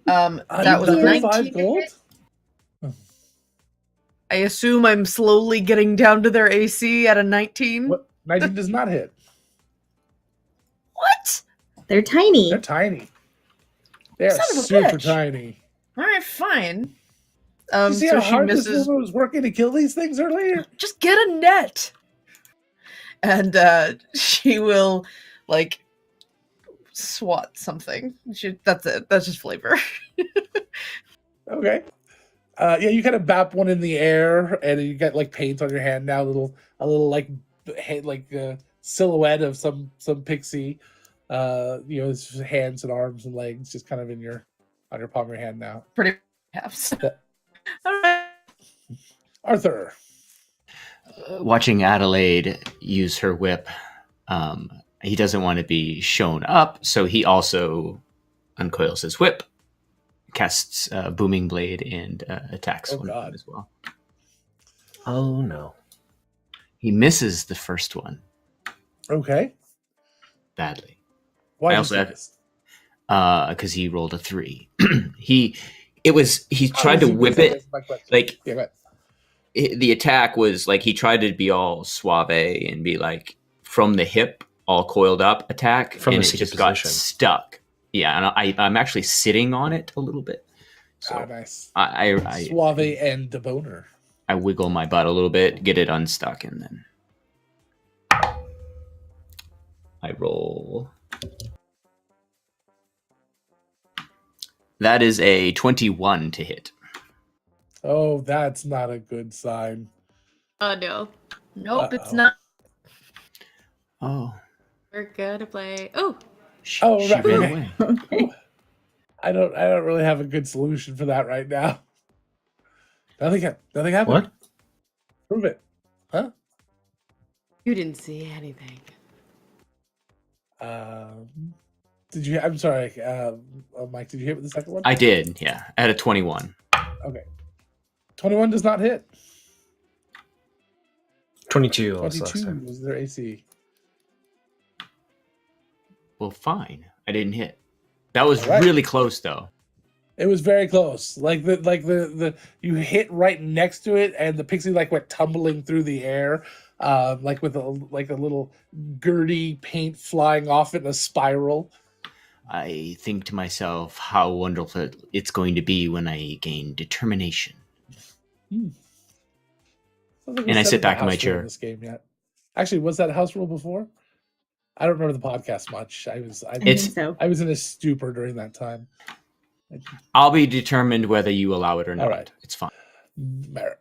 That was a Another 19. 5 gold? I assume I'm slowly getting down to their AC at a 19. What? 19 does not hit. What? They're tiny. They're tiny. They are Son of a super bitch. tiny. All right, fine. You see So how she hard this misses. woman was working to kill these things earlier? Just get a net. And she will like swat something. That's it. That's just flavor. Okay. Yeah, you kind of bap one in the air, and you got like paint on your hand now. A little like silhouette of some pixie. It's just hands and arms and legs, just kind of on your palm of your hand now. Pretty perhaps. Yeah. All right. Arthur. Watching Adelaide use her whip, he doesn't want to be shown up, so he also uncoils his whip, casts Booming Blade, and attacks Oh, one of God. them as well. Oh no. He misses the first one Okay. badly. Why I did also you have- miss? Because he rolled a 3. he tried to You whip missed, it. that's my question. Like Yeah, go ahead. the attack was like he tried to be all suave and be like from the hip, all coiled up attack, From and the it seated just got position. stuck. Yeah, and I'm actually sitting on it a little bit. So Nice. I Suave and the boner. I wiggle my butt a little bit, get it unstuck, and then I roll. That is a 21 to hit. Oh, that's not a good sign. Oh no. Nope, it's Uh-oh. not. Oh. We're gonna play. Oh, She Right. ran Okay. away. Okay. I don't really have a good solution for that right now. Nothing happened. What? Prove it. Huh? you didn't see anything. Did you? I'm sorry, Mike. Did you hit with the second one? I did, yeah. I had a 21. Okay. 21 does not hit. 22 last 22 time. was their AC. Well, fine. I didn't hit. That was All right. really close, though. It was very close. Like the you hit right next to it, and the pixie like went tumbling through the air, like with a little Gertie paint flying off in a spiral. I think to myself how wonderful it's going to be when I gain determination. Sounds like we And I set sit up back a in my house rule chair. This game yet? Actually, was that house rule before? I don't remember the podcast much. I I It's- think so. was in a stupor during that time. I'll be determined whether you allow it or not. All right. It's fine. Merrick.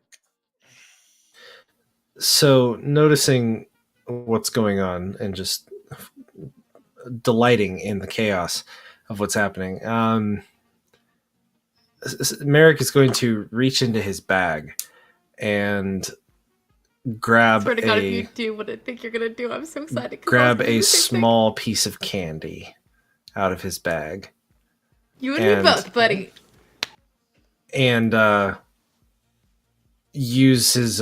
So, noticing what's going on and just delighting in the chaos of what's happening, Merrick is going to reach into his bag and grab Swear to God, if you a do what I think you're gonna do, I'm so excited. 'cause I grab was gonna a do the same thing. small piece of candy out of his bag You and me and- both, buddy. and use his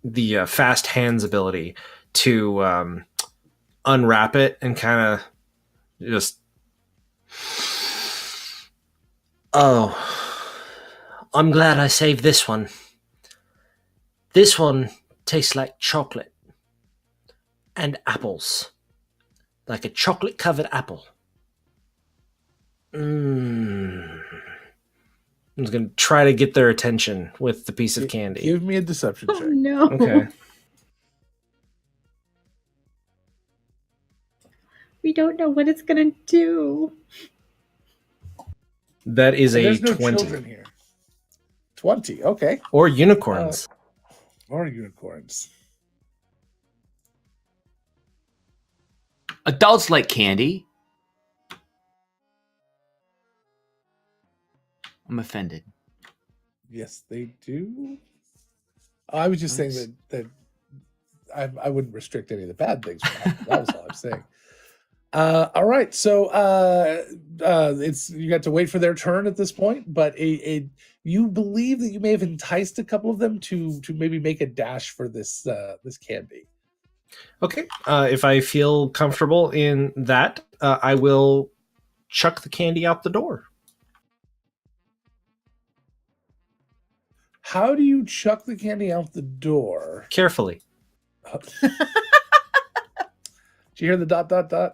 the fast hands ability to unwrap it and kind of just I'm glad I saved this one. This one tastes like chocolate and apples. Like a chocolate covered apple. I'm just going to try to get their attention with the piece of candy. Give me a deception Oh check. no. Okay. We don't know what it's gonna do. That is And a there's no 20. children here. 20. Okay. Or unicorns. Or unicorns. Adults like candy. I'm offended. Yes, they do. I was just saying that I wouldn't restrict any of the bad things. That was all I'm saying. All right, so it's you got to wait for their turn at this point, but you believe that you may have enticed a couple of them to maybe make a dash for this candy. Okay. If I feel comfortable in that, I will chuck the candy out the door. How do you chuck the candy out the door? Carefully. Did you hear the ...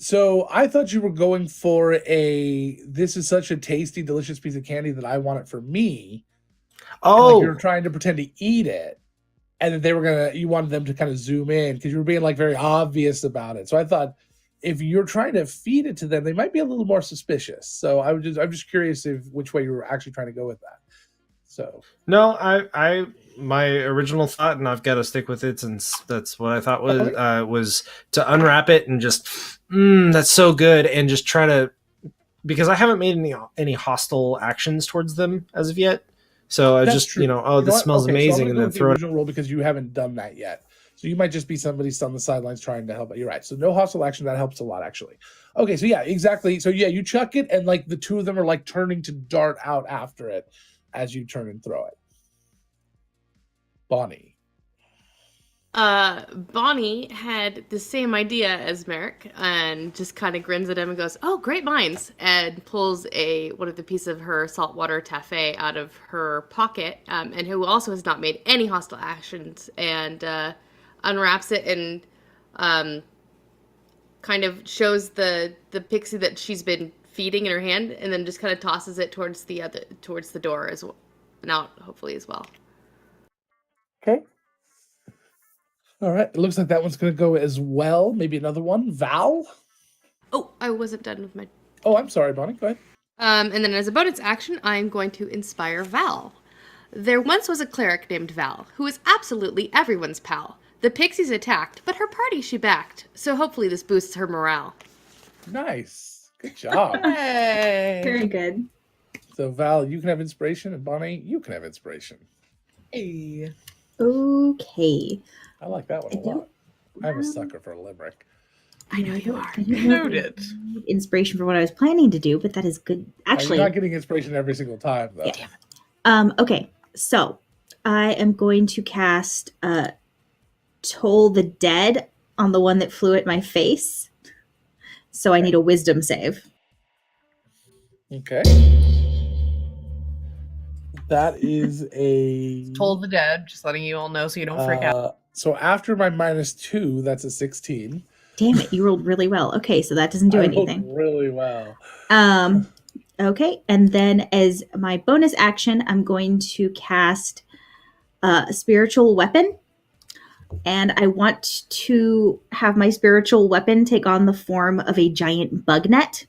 So I thought you were going for this is such a tasty, delicious piece of candy that I want it for me. And, like, you were trying to pretend to eat it, and that you wanted them to kind of zoom in because you were being like very obvious about it. So I thought if you're trying to feed it to them, they might be a little more suspicious. So I'm just curious which way you were actually trying to go with that. So No, I my original thought, and I've got to stick with it since that's what I thought was to unwrap it and just that's so good, and just try to, because I haven't made any hostile actions towards them as of yet. So I that's just true. this You know what? smells Okay, so I'm amazing, gonna and go then with the throw it. original roll because you haven't done that yet. So you might just be somebody on the sidelines trying to help out. You're right. So no hostile action. That helps a lot, actually. Okay, so yeah, exactly. So yeah, you chuck it, and like the two of them are like turning to dart out after it as you turn and throw it. Bonnie. Bonnie had the same idea as Merrick and just kind of grins at him and goes, "Oh, great minds!" and pulls one of the pieces of her saltwater taffy out of her pocket, and who also has not made any hostile actions, and unwraps it and kind of shows the pixie that she's been feeding in her hand, and then just kind of tosses it towards the door as well, and out hopefully as well. Okay. All right. It looks like that one's going to go as well. Maybe another one. Val? Oh, I wasn't done with my. Oh, I'm sorry, Bonnie. Go ahead. And then as a bonus action, I'm going to inspire Val. There once was a cleric named Val, who was absolutely everyone's pal. The pixies attacked, but her party she backed, so hopefully this boosts her morale. Nice. Good job. Hey. Very good. So, Val, you can have inspiration, and Bonnie, you can have inspiration. Hey. Okay. I like that one a lot. I'm a sucker for a limerick. I know you are. I don't have Noted. inspiration for what I was planning to do, but that is good. Actually, You're not getting inspiration every single time, though. Yeah. Okay, so I am going to cast Toll the Dead on the one that flew at my face. So I need a wisdom save. Okay. That is a... Toll the Dead, just letting you all know so you don't freak out. So after my -2, that's a 16. Damn it, you rolled really well. Okay, so that doesn't do I rolled anything. really well. Okay, and then as my bonus action, I'm going to cast a spiritual weapon. And I want to have my spiritual weapon take on the form of a giant bug net.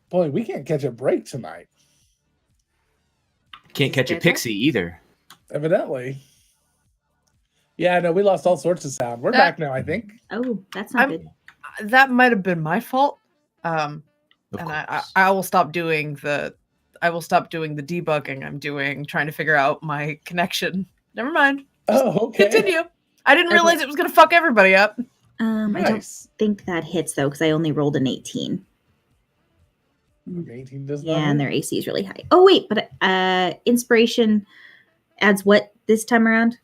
Boy, we can't catch a break tonight, Can't catch a Better? pixie either. evidently. Yeah, no, we lost all sorts of sound. We're back now, I think. Oh, that's not good. That might have been my fault. Of And course. I will stop doing the debugging. Trying to figure out my connection. Never mind. Oh, okay. Continue. I didn't realize it was gonna fuck everybody up. I don't Nice. think that hits though, because I only rolled an 18. 18 does not Yeah, and hit. their AC is really high. Oh wait, but inspiration adds what this time around?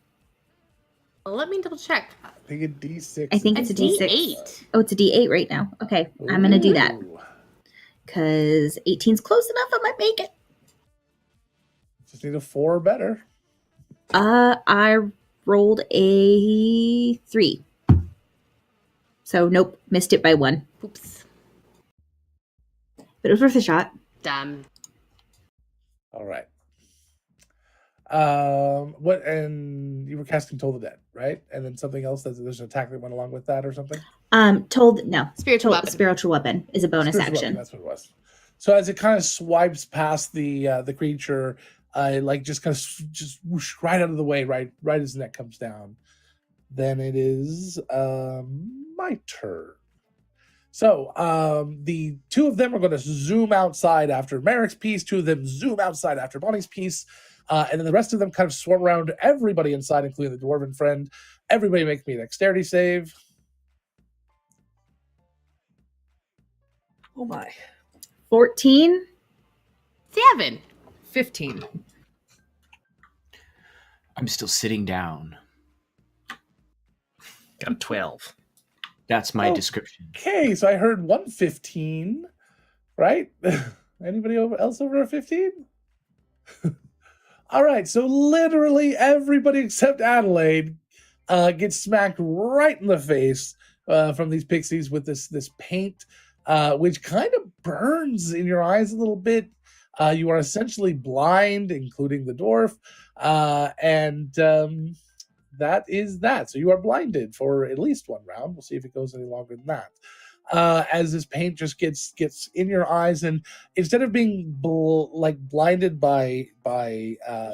Let me double check. I think a D6. I think It's it's a D6. D8. Oh, it's a D8 right now. Okay, I'm gonna do that Ooh. because 18's close enough. I might make it. Just need a 4 or better. I rolled a 3. So nope, missed it by 1. Oops. But it was worth a shot. Damn. All right. What? And you were casting Toll the Dead, right? And then something else. There's an attack that went along with that, or something. Spiritual weapon. Spiritual weapon is a bonus Spiritual action. weapon, that's what it was. So as it kind of swipes past the creature, like just kind of just whoosh right out of the way, right as his neck comes down. Then it is my turn. So the two of them are going to zoom outside after Merrick's piece. 2 of them zoom outside after Bonnie's piece. And then the rest of them kind of swarm around everybody inside, including the dwarven friend. Everybody make me a dexterity save. Oh my. 14. 7. 15. I'm still sitting down. Got a 12. That's my Oh. description. Okay, so I heard 115, right? Anybody else over a 15? All right, so literally everybody except Adelaide gets smacked right in the face from these pixies with this paint, which kind of burns in your eyes a little bit. You are essentially blind, including the dwarf, and that is that. So you are blinded for at least 1 round. We'll see if it goes any longer than that. as this paint just gets in your eyes, and instead of being blinded by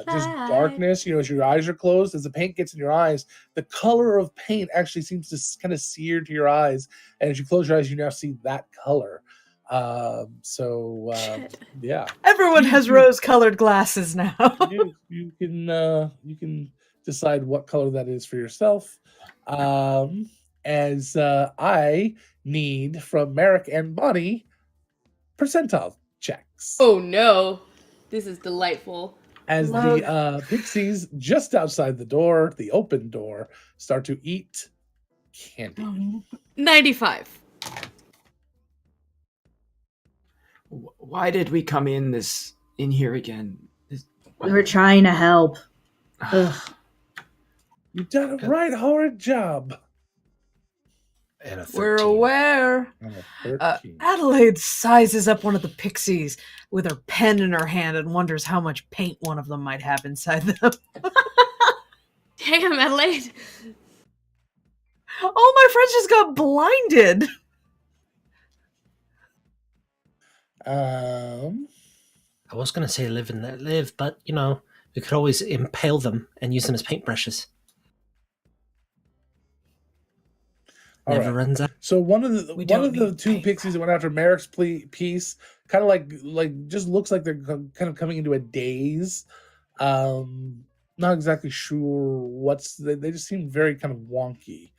just Light. darkness, as your eyes are closed, as the paint gets in your eyes, the color of paint actually seems to kind of sear to your eyes, and as you close your eyes, you now see that color. Yeah, Everyone has rose-colored glasses now. you can decide what color that is for yourself. As I need from Merrick and Bonnie percentile checks. Oh no, this is delightful. As the pixies just outside the door, the open door, start to eat candy. 95. Why did we come in here again? We were trying to help. Ugh. You've done a right horrid job. And a We're 13. aware. And a 13. Adelaide sizes up one of the pixies with her pen in her hand and wonders how much paint one of them might have inside them. Damn, Adelaide. All my friends just got blinded. I was going to say live and let live, but, we could always impale them and use them as paintbrushes. All Never right. runs out. So one of the don't need two paint. pixies that went after Merrick's piece kind of like just looks like they're kind of coming into a daze. Not exactly sure they just seem very kind of wonky.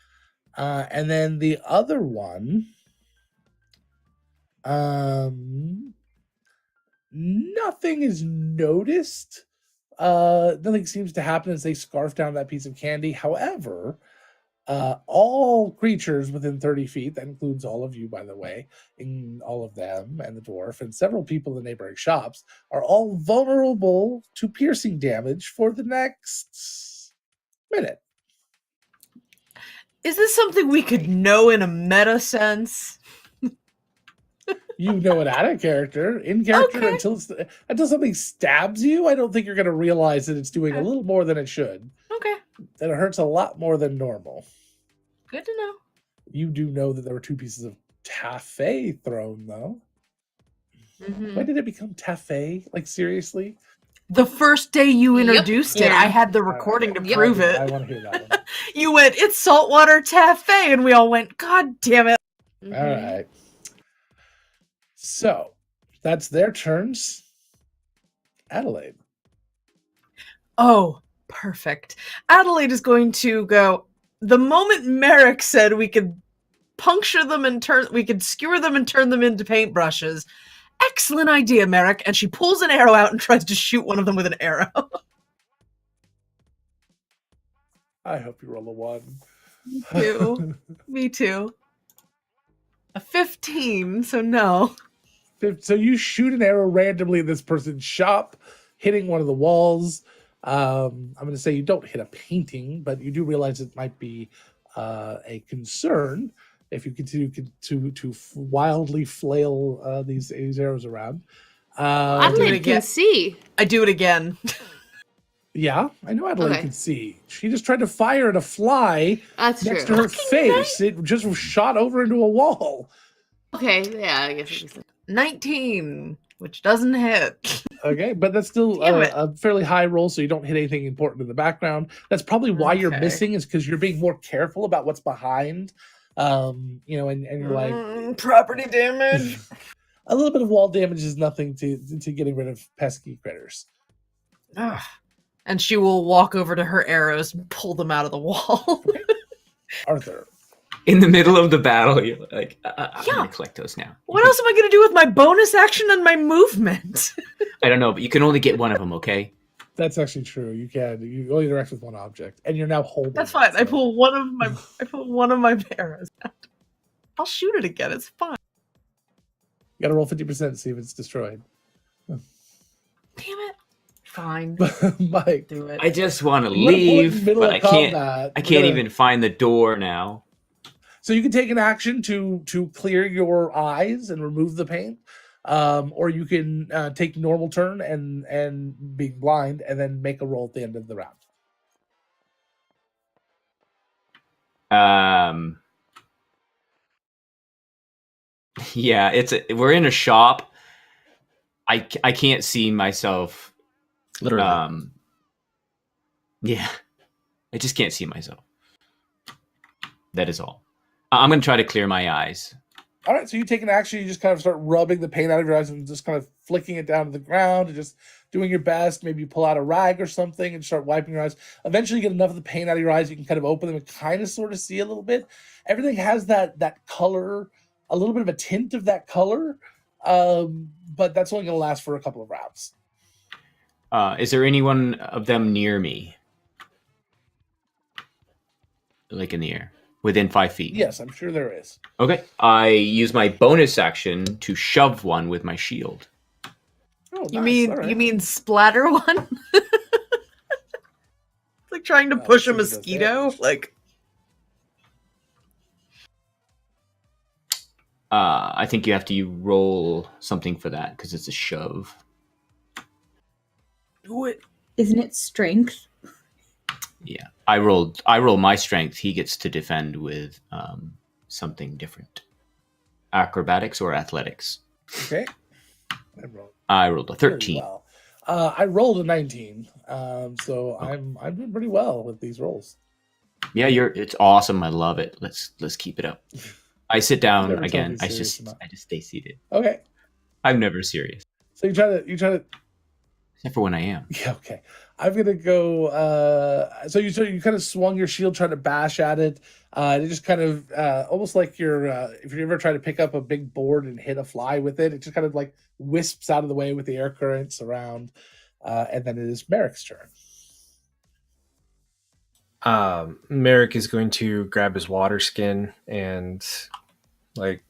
And then the other one, nothing is noticed. Nothing seems to happen as they scarf down that piece of candy. However, all creatures within 30 feet, that includes all of you, by the way, in all of them and the dwarf and several people in the neighboring shops, are all vulnerable to piercing damage for the next minute. Is this something we could know in a meta sense? You know it out of character. In character, Okay. until something stabs you, I don't think you're going to realize that it's doing a little more than it should. Okay. That it hurts a lot more than normal. Good to know. You do know that there were 2 pieces of taffy thrown, though. Mm-hmm. When did it become taffy? Like, seriously? The first day you Yep. introduced it, Yeah. I had the recording to Yep. prove I it. want to hear that one. You went, it's saltwater taffy, and we all went, God damn it. Mm-hmm. All right. So, that's their turns. Adelaide. Oh, perfect. Adelaide is going to go. The moment Merrick said we could puncture them and we could skewer them and turn them into paintbrushes. Excellent idea, Merrick. And she pulls an arrow out and tries to shoot one of them with an arrow. I hope you roll a 1. Me too. Me too. A 15, so no. So you shoot an arrow randomly in this person's shop, hitting one of the walls. I'm going to say you don't hit a painting, but you do realize it might be a concern if you continue to wildly flail these arrows around. Adelaide can see. I do it again. Yeah, I know Adelaide Okay. can see. She just tried to fire at a fly That's next true. to her face. It just shot over into a wall. Okay, yeah, I guess it makes sense. 19, which doesn't hit. Okay, but that's still Damn it. a fairly high roll, so you don't hit anything important in the background. That's probably why you're Okay. missing, is because you're being more careful about what's behind. And you're like, Property damage. a little bit of wall damage is nothing to getting rid of pesky critters. Ugh. And she will walk over to her arrows and pull them out of the wall. Arthur. In the middle of the battle, you're like, I'm Yeah. going to collect those now. What else am I going to do with my bonus action and my movement? I don't know, but you can only get one of them, okay? That's actually true. You only interact with one object, and you're now holding. That's it, fine. I so- pull one of my arrows out. I'll shoot it again. It's fine. You got to roll 50% to see if it's destroyed. Damn it. Fine. Mike, Do it. I just want to you wanna pull it in leave, the middle but of I can't. combat. I We're can't gonna- even find the door now. So you can take an action to clear your eyes and remove the paint, or you can take normal turn and being blind, and then make a roll at the end of the round. Yeah, we're in a shop. I can't see myself. Literally. Yeah, I just can't see myself. That is all. I'm going to try to clear my eyes. All right, so you take an action. You just kind of start rubbing the paint out of your eyes and just kind of flicking it down to the ground and just doing your best. Maybe you pull out a rag or something and start wiping your eyes. Eventually, you get enough of the paint out of your eyes. You can kind of open them and kind of sort of see a little bit. Everything has that color, a little bit of a tint of that color, but that's only going to last for a couple of rounds. Is there anyone of them near me? Like in the air? Within 5 feet? Yes, I'm sure there is. Okay. I use my bonus action to shove one with my shield. Oh, You nice. mean All right. you mean splatter one? Like trying to No, push a it does mosquito? damage. Like I think you have to roll something for that because it's a shove. do it. Isn't it strength? Yeah, I roll my strength. He gets to defend with something different. Acrobatics or athletics. Okay. I rolled a 13. Well. I rolled a 19, so I'm doing pretty well with these rolls. Yeah, it's awesome. I love it. Let's keep it up. I sit down Never again. told me I serious just enough. stay seated. Okay, I'm never serious, so you try to. except for when I am. Yeah, okay. I'm gonna go. So you kind of swung your shield, trying to bash at it. And it just kind of almost like if you ever try to pick up a big board and hit a fly with it, it just kind of like wisps out of the way with the air currents around. And then it is Merrick's turn. Merrick is going to grab his water skin and like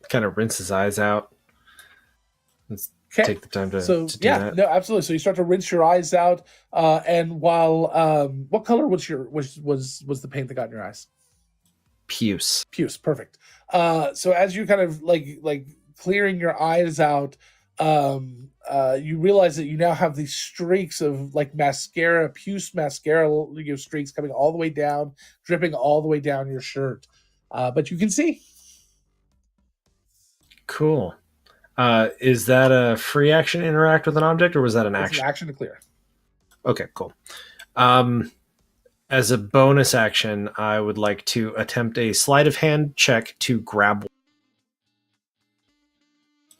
kind of rinse his eyes out. Let's Okay. take the time to So do yeah, that. no, absolutely. So you start to rinse your eyes out, and while what color was the paint that got in your eyes? Puce. Puce, perfect. So as you kind of like clearing your eyes out, you realize that you now have these streaks of like mascara, puce mascara, streaks coming all the way down, dripping all the way down your shirt. But you can see. Cool. Is that a free action interact with an object, or was that an It's action? an action to clear. Okay, cool. As a bonus action, I would like to attempt a sleight of hand check to grab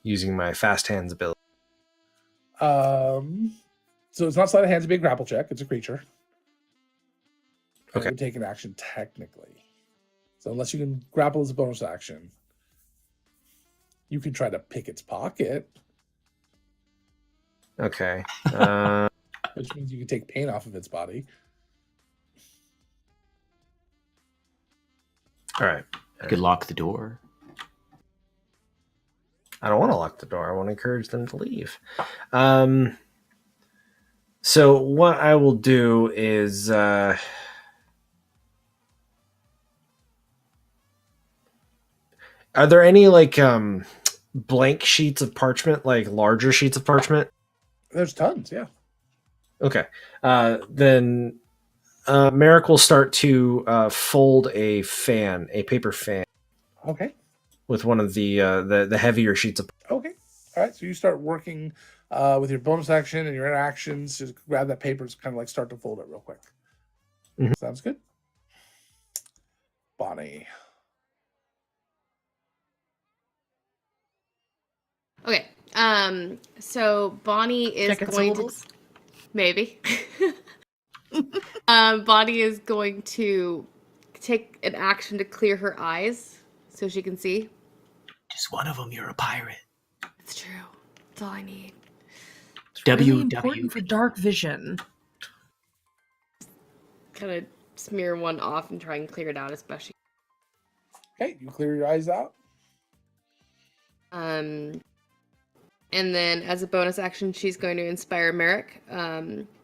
using my fast hands ability. So it's not sleight of hand to be a grapple check. It's a creature. Okay. It would take an action technically. So unless you can grapple as a bonus action, you can try to pick its pocket, Okay. which means you can take paint off of its body. All right. You could lock the door. I don't want to lock the door. I want to encourage them to leave. So what I will do is are there any like blank sheets of parchment, like larger sheets of parchment? There's tons, yeah. Okay. Then Merrick will start to fold a paper fan Okay. with one of the heavier sheets of. Okay. All right. So you start working with your bonus action and your interactions. Just grab that paper and kind of like start to fold it real quick. Mhm. Sounds good. Bonnie. Okay. So Bonnie is Checking going to syllables? maybe. Bonnie is going to take an action to clear her eyes so she can see. Just one of them. You're a pirate. It's true. That's all I need. It's really W. important for dark vision. Kind of smear one off and try and clear it out as best she Okay. You clear your eyes out. And then, as a bonus action, she's going to inspire Merrick.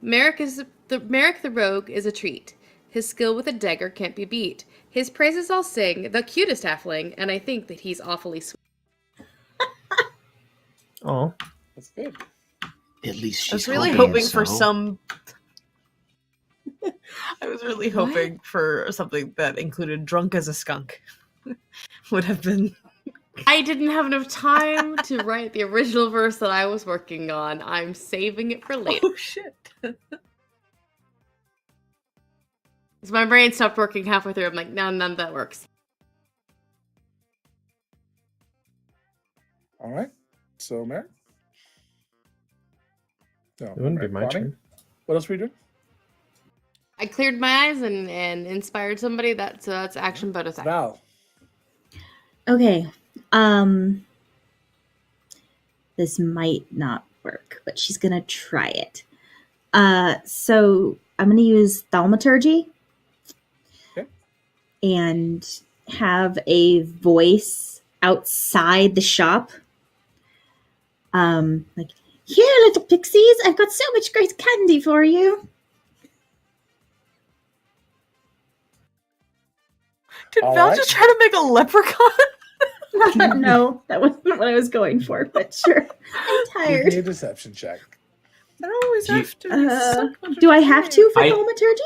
Merrick the rogue is a treat. His skill with a dagger can't be beat. His praises I'll sing, the cutest halfling, and I think that he's awfully sweet. Oh, That's good. At least I was she's really hoping hoping for so. some. I was really hoping for something that included drunk as a skunk. Would have been I didn't have enough time to write the original verse that I was working on. I'm saving it for later. Oh shit. So my brain stopped working halfway through. I'm like, no, none of that works. All right. So, Merrick? No, It wouldn't be my Bonnie? turn. What else were you doing? I cleared my eyes and inspired somebody. That's action bonus action. Val. Okay. This might not work, but she's gonna try it. So I'm gonna use thaumaturgy. Okay. And have a voice outside the shop. Like, here, little pixies, I've got so much great candy for you. Did All Val right. just try to make a leprechaun? No, that wasn't what I was going for, but sure. I'm Give me tired. a deception check. I always Do you- have to. be so Do I have to for I- thaumaturgy?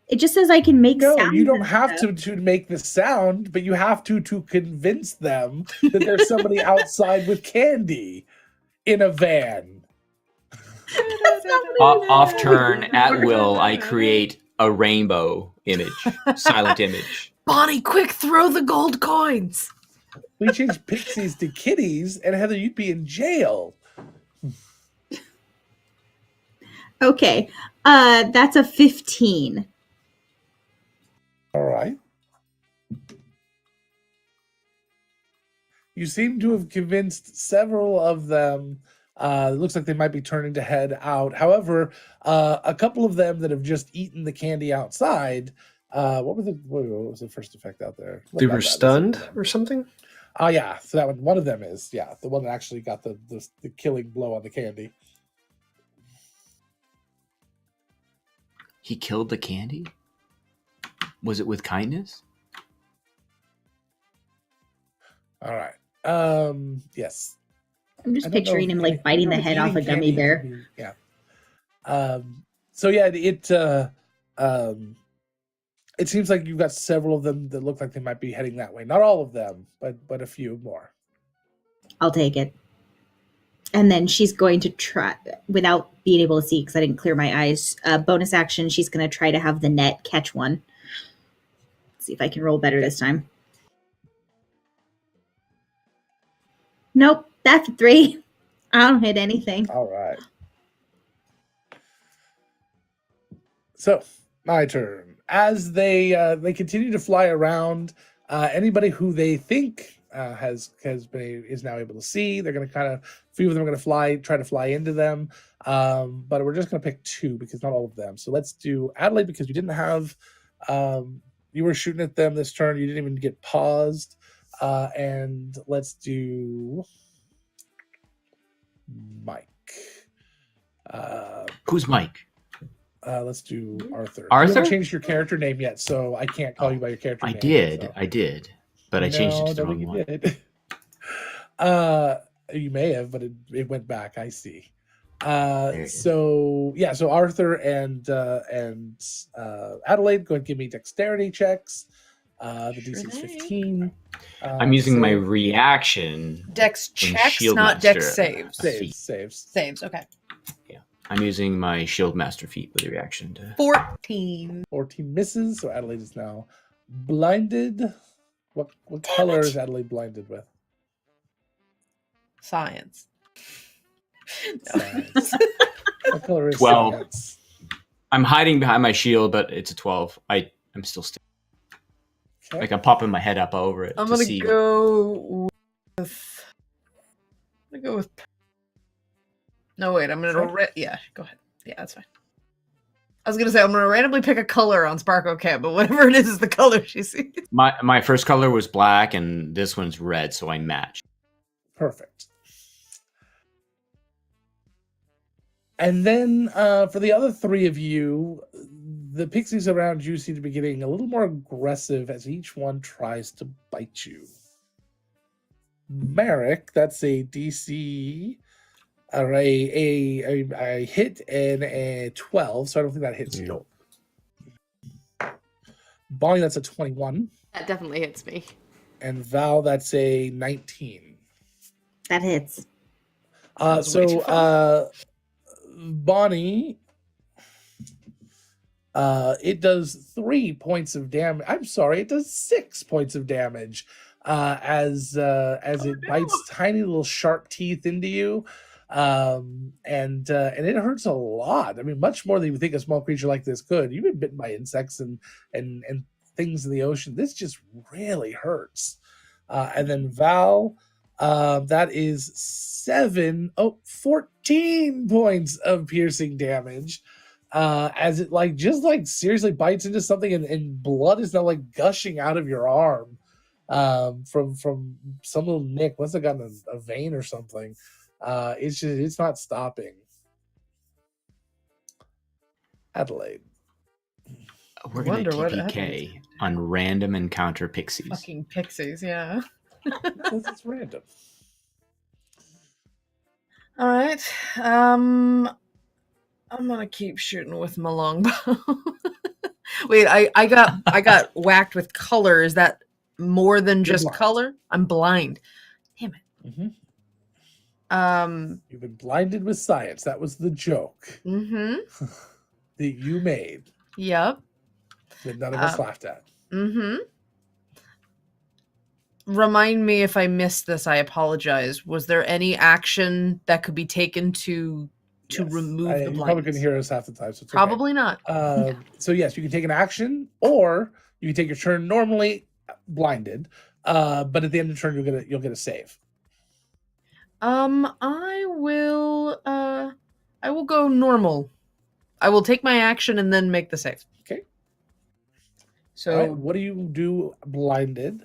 It just says I can make No, sounds. you don't and have stuff. to make the sound, but you have to convince them that there's somebody outside with candy in a van. That's not what I Off meant. turn, at will, I create a rainbow image, silent image. Bonnie, quick, throw the gold coins. We changed pixies to kitties, and Heather, you'd be in jail. Okay. That's a 15. All right. You seem to have convinced several of them. It looks like they might be turning to head out. However, a couple of them that have just eaten the candy outside. What was the first effect out there? They were stunned or something? Oh, yeah. So that one of them is, the one that actually got the killing blow on the candy. He killed the candy? Was it with kindness? All right. Yes. I'm just I don't know picturing if him any- like biting I the don't know head if off a eating gummy candy bear. can be- yeah. So yeah, it seems like you've got several of them that look like they might be heading that way. Not all of them, but a few more. I'll take it. And then she's going to try, without being able to see because I didn't clear my eyes, bonus action, she's going to try to have the net catch one. See if I can roll better this time. Nope, that's a 3. I don't hit anything. All right. So my turn. As they continue to fly around, anybody who they think is now able to see, they're going to a few of them are going to try to fly into them. But we're just going to pick 2 because not all of them. So let's do Adelaide because you didn't have, you were shooting at them this turn. You didn't even get paused. And let's do Mike. Who's Mike? Let's do Arthur. You Arthur? haven't changed your character name yet, so I can't call you by your character I name. did, so. but I changed it to the No, wrong you one. did. You may have, but it went back. I see. There it is. So Arthur and Adelaide, go ahead and give me dexterity checks. The DC is Sure. 15. I'm using my so- Dex reaction. checks, Shield not Master. Dex saves. saves. Saves, okay. I'm using my Shield Master feat with a reaction to. 14. 14 misses, so Adelaide is now blinded. What color is Adelaide blinded with? Science. Science. What color is 12. science? I'm hiding behind my shield, but it's a 12. I'm still Okay. like I'm popping my head up over it I'm to gonna see. go with. I'm gonna go with. No, wait. I'm gonna. Sure. Yeah, go ahead. Yeah, that's fine. I was gonna say I'm gonna randomly pick a color on Sparkle Cat, but whatever it is the color she sees. My first color was black, and this one's red, so I match. Perfect. And then for the other 3 of you, the pixies around you seem to be getting a little more aggressive as each one tries to bite you. Merrick, that's a DC, or a hit and a 12, so I don't think that hits you. Nope. Bonnie, that's a 21. That definitely hits me. And Val, that's a 19. That hits. That was way too Bonnie, it does 3 points of damage. I'm sorry, it does 6 points of damage as it bites tiny little sharp teeth into you, and it hurts a lot. I mean, much more than you would think a small creature like this could. You've been bitten by insects and things in the ocean. This just really hurts. And then Val, that is 14 points of piercing damage. As it just seriously bites into something, and blood is now like gushing out of your arm from some little nick. Must have gotten a vein or something. It's not stopping. Adelaide. We're going to Wonder what TPK on random encounter pixies. Fucking pixies, yeah. Because it's random. All right. I'm gonna keep shooting with my longbow. Wait, I got whacked with color. Is that more than You're just blind. color? I'm blind. Damn it. Mm-hmm. You've been blinded with science. That was the joke Mm-hmm. that you made Yep. that none of us laughed at. Mm-hmm. Remind me if I missed this. I apologize. Was there any action that could be taken to Yes. remove the You blindness? probably couldn't hear us half the time. So it's okay. Probably not. So yes, you can take an action, or you can take your turn normally blinded. But at the end of the turn, you'll get a save. I will go normal. I will take my action and then make the save. Okay. So All right, what do you do blinded?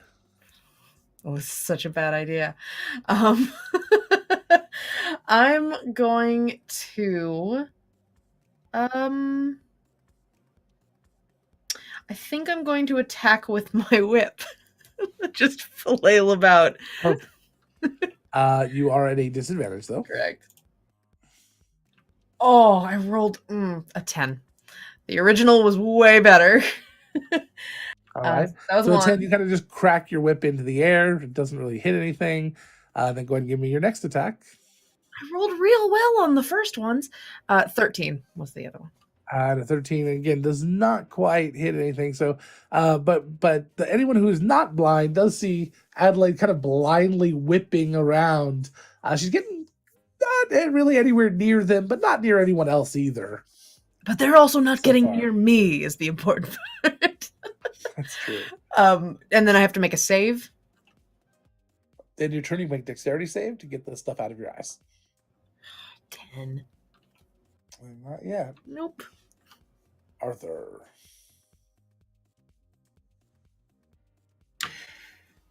oh, it's such a bad idea. I'm going to I think I'm going to attack with my whip. Just flail about. Perfect. You are at a disadvantage though. Correct. Oh, I rolled a 10. The original was way better. All right. That was So one. 10, you kind of just crack your whip into the air. It doesn't really hit anything. Then go ahead and give me your next attack. I rolled real well on the first ones. 13 was the other one. And a 13 again does not quite hit anything. So, anyone who is not blind does see Adelaide kind of blindly whipping around. She's getting not really anywhere near them, but not near anyone else either. But they're also not So getting far. near me is the important part. That's true. And then I have to make a save. Then your turn, you make dexterity save to get the stuff out of your eyes. 10. Not yet. Nope. Arthur.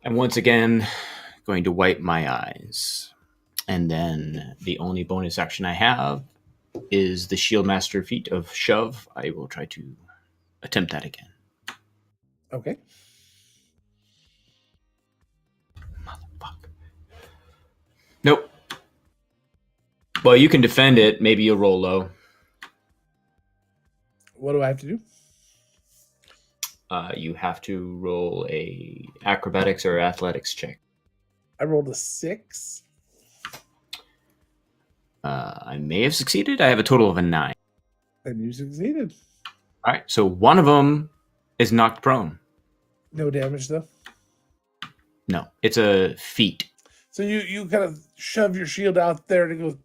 And once again, going to wipe my eyes. And then the only bonus action I have is the Shieldmaster feat of Shove. I will try to attempt that again. Okay. Motherfucker. Nope. Well, you can defend it. Maybe you'll roll low. What do I have to do? You have to roll a acrobatics or athletics check. I rolled a 6. I may have succeeded. I have a total of a 9. And you succeeded. All right, so one of them is knocked prone. No damage though. No, it's a feat. So you kind of shove your shield out there and it goes,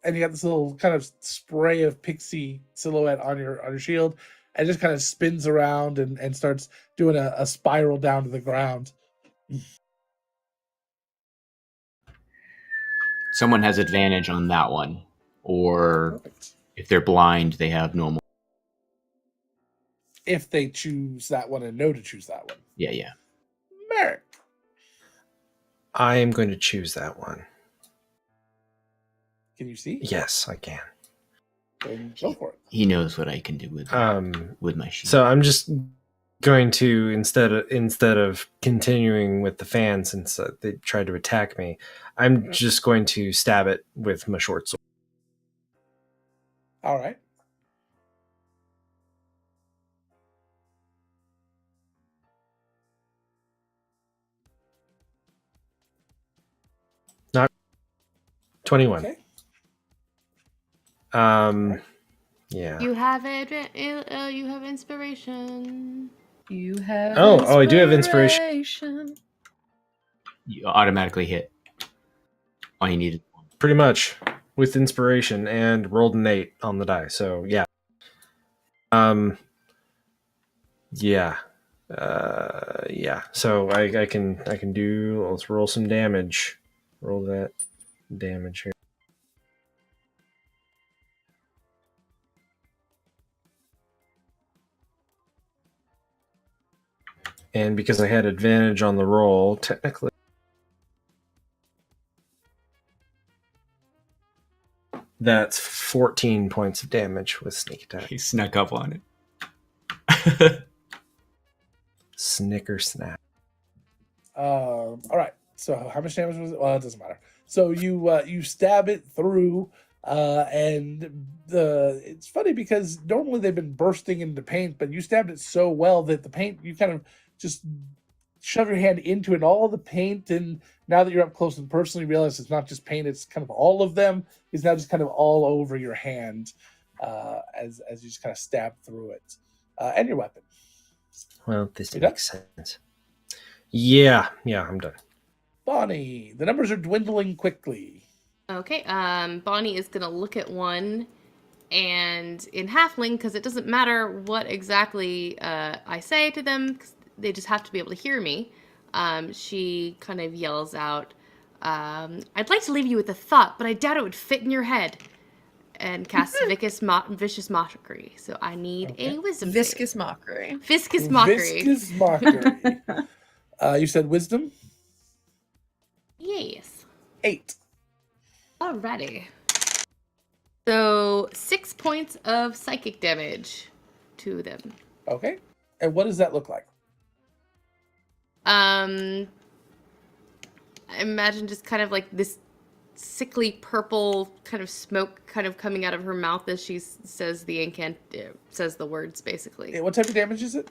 and you got this little kind of spray of pixie silhouette on your shield, and it just kind of spins around and starts doing a spiral down to the ground. Someone has advantage on that one, or Perfect. if they're blind, they have normal. If they choose that one and know to choose that one. Yeah. Merrick. I am going to choose that one. Can you see? Yes, I can. Then go for it. He knows what I can do with my shield. So I'm just going to instead of continuing with the fan since they tried to attack me, I'm just going to stab it with my short sword. All right. 21. Okay. Yeah. You have you have inspiration. You have Oh, I do have inspiration. inspiration. You automatically hit. All you needed. Pretty much with inspiration and rolled an 8 on the die. So yeah. Yeah. Yeah. So I can do. Let's roll some damage. Roll that damage here. And because I had advantage on the roll, technically, that's 14 points of damage with sneak attack. He snuck up on it. Snicker snap. All right. So how much damage was it? Well, it doesn't matter. So you stab it through, and it's funny because normally they've been bursting into paint, but you stabbed it so well that the paint, you kind of just shove your hand into it, and all the paint, and now that you're up close and personal, you realize it's not just paint, it's kind of all of them is now just kind of all over your hand, as you just kind of stab through it, and your weapon. Well, this You makes sense. Yeah, I'm done. Bonnie, the numbers are dwindling quickly. Okay, Bonnie is gonna look at one, and in halfling, because it doesn't matter what exactly I say to them, 'cause they just have to be able to hear me. She kind of yells out, "I'd like to leave you with a thought, but I doubt it would fit in your head." And casts vicious mockery. So I need a wisdom save. Viscous mockery. Viscous mockery. Viscous mockery. You said wisdom? Yes. 8. Alrighty. So 6 points of psychic damage to them. Okay. And what does that look like? I imagine just kind of like this sickly purple kind of smoke kind of coming out of her mouth as she says says the words basically. What type of damage is it?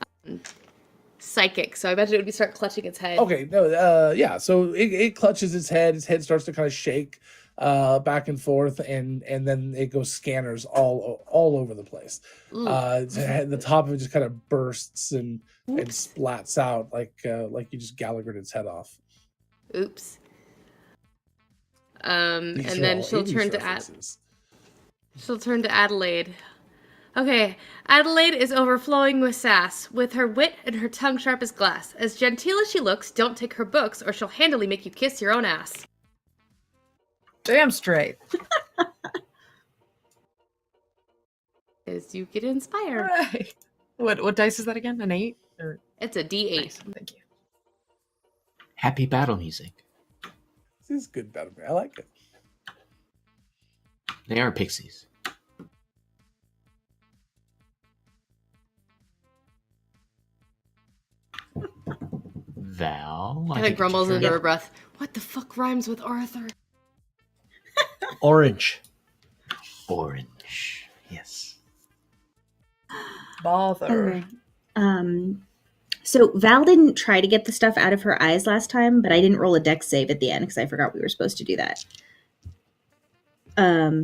Psychic. So I imagine it would be start clutching its head. Okay, no, yeah. So it clutches its head starts to kind of shake back and forth, and then it goes scanners all over the place. The top of it just kind of bursts and splats out like you just Gallaghered its head off. Oops. And then she'll turn to Adelaide. Okay, Adelaide is overflowing with sass, with her wit and her tongue sharp as glass. As genteel as she looks, don't take her books, or she'll handily make you kiss your own ass. Damn straight. As you get inspired. Right. What dice is that again? An 8? Or... It's a D8. Nice. Thank you. Happy battle music. This is good battle. I like it. They are pixies. Val. Kind of grumbles under her breath. What the fuck rhymes with Arthur? Orange. Orange. Yes. Bother. Okay. So Val didn't try to get the stuff out of her eyes last time, but I didn't roll a dex save at the end because I forgot we were supposed to do that.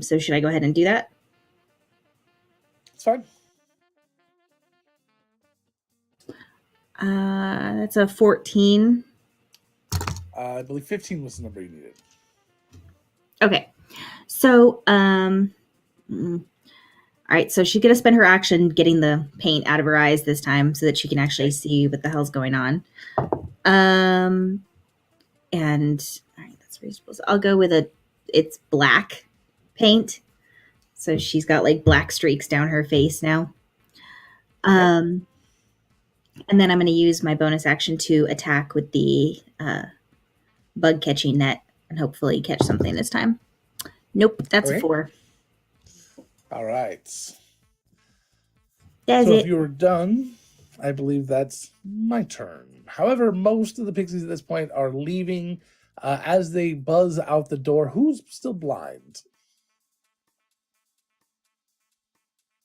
So should I go ahead and do that? It's fine. That's a 14. I believe 15 was the number you needed. Okay. So, all right, so she's going to spend her action getting the paint out of her eyes this time so that she can actually see what the hell's going on. And, all right, that's reasonable. So I'll go with it's black paint. So she's got like black streaks down her face now. And then I'm going to use my bonus action to attack with the bug catching net and hopefully catch something this time. Nope, that's a 4. All right. That's So it. if you were done, I believe that's my turn. However, most of the pixies at this point are leaving as they buzz out the door. Who's still blind?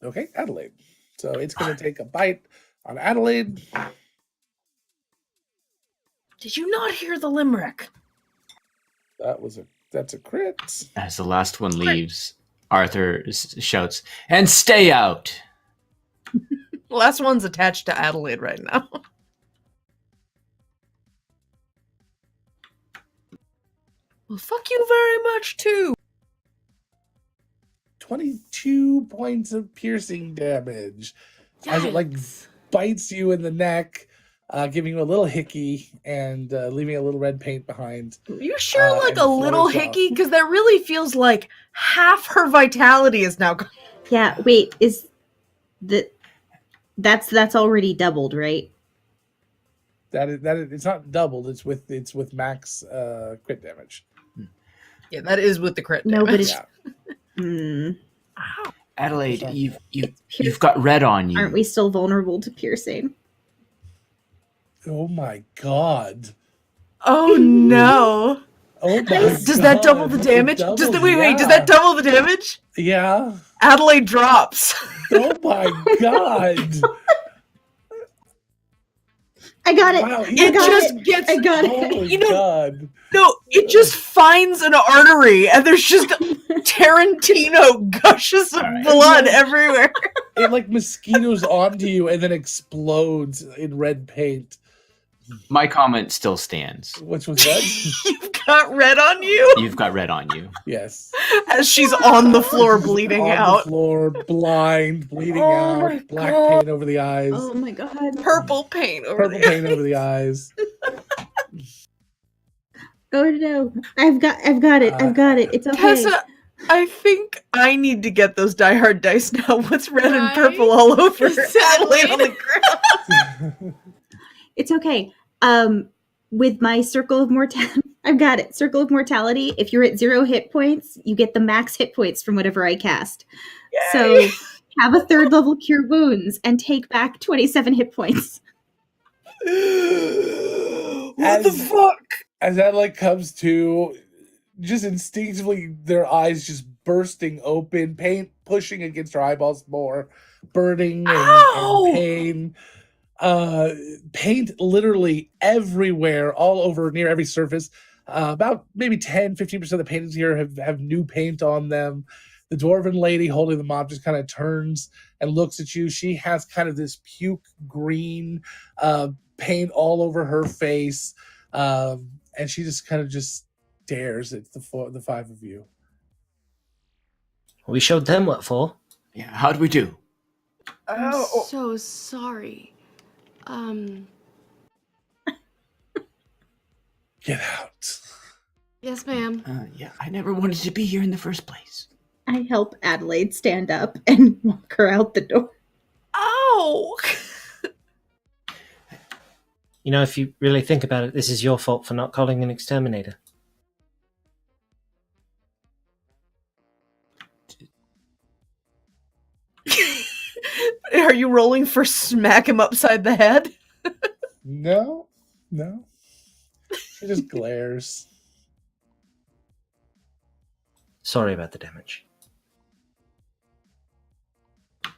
Okay, Adelaide. So it's going to take a bite on Adelaide. Did you not hear the limerick? That was a That's a crit. As the last one leaves, Arthur shouts, "And stay out!" The last one's attached to Adelaide right now. Well, fuck you very much, too. 22 points of piercing damage as it like Yikes. bites you in the neck, giving you a little hickey and leaving a little red paint behind. You sure like and a little floors off. hickey? Because that really feels like half her vitality is now gone. Yeah, wait, is that's already doubled, right? That is it's not doubled. It's with max crit damage. Yeah, that is with the crit No, but damage. it's Yeah. Ow. Adelaide, Sorry. you've got red on you. aren't we still vulnerable to piercing? Oh my god. Oh no. Oh my Does that double the God. damage? It Does doubles, wait, does yeah. that double the damage? Yeah. Adelaide drops. Oh my god. I got it. Wow, It got just it. gets I got it. Oh my You know- god. no, it just finds an artery and there's just Tarantino gushes of Alright. blood everywhere. It like mosquitoes onto you and then explodes in red paint. My comment still stands. Which was what? You've got red on you You've got red on you. Yes. as she's on the floor bleeding On out. the floor, blind, bleeding Oh my out, black God. paint over the eyes, Oh my god. Purple paint over purple the paint over the eyes. Oh no. I've got it. I've got it. It's okay. Tessa, I think I need to get those Die Hard dice now. What's red and Right? purple all over Exactly. Adelaide on the ground? It's okay. With my circle of mortality, I've got it. Circle of mortality. If you're at 0 hit points, you get the max hit points from whatever I cast. So have a 3rd level cure wounds and take back 27 hit points. What the As- fuck? As that like comes to, just instinctively, their eyes just bursting open, paint pushing against her eyeballs more, burning Ow! and pain. Paint literally everywhere, all over, near every surface. About maybe 10-15% of the paintings here have new paint on them. The dwarven lady holding the mop just kind of turns and looks at you. She has kind of this puke green paint all over her face. And she just kind of just stares at the 5 of you. We showed them what for. Yeah, how'd we do? I'm Oh. so sorry. Get out. Yes, ma'am. Yeah, I never wanted to be here in the first place. I help Adelaide stand up and walk her out the door. Ow! You know, if you really think about it, this is your fault for not calling an exterminator. Are you rolling for smack him upside the head? No. She just glares. Sorry about the damage.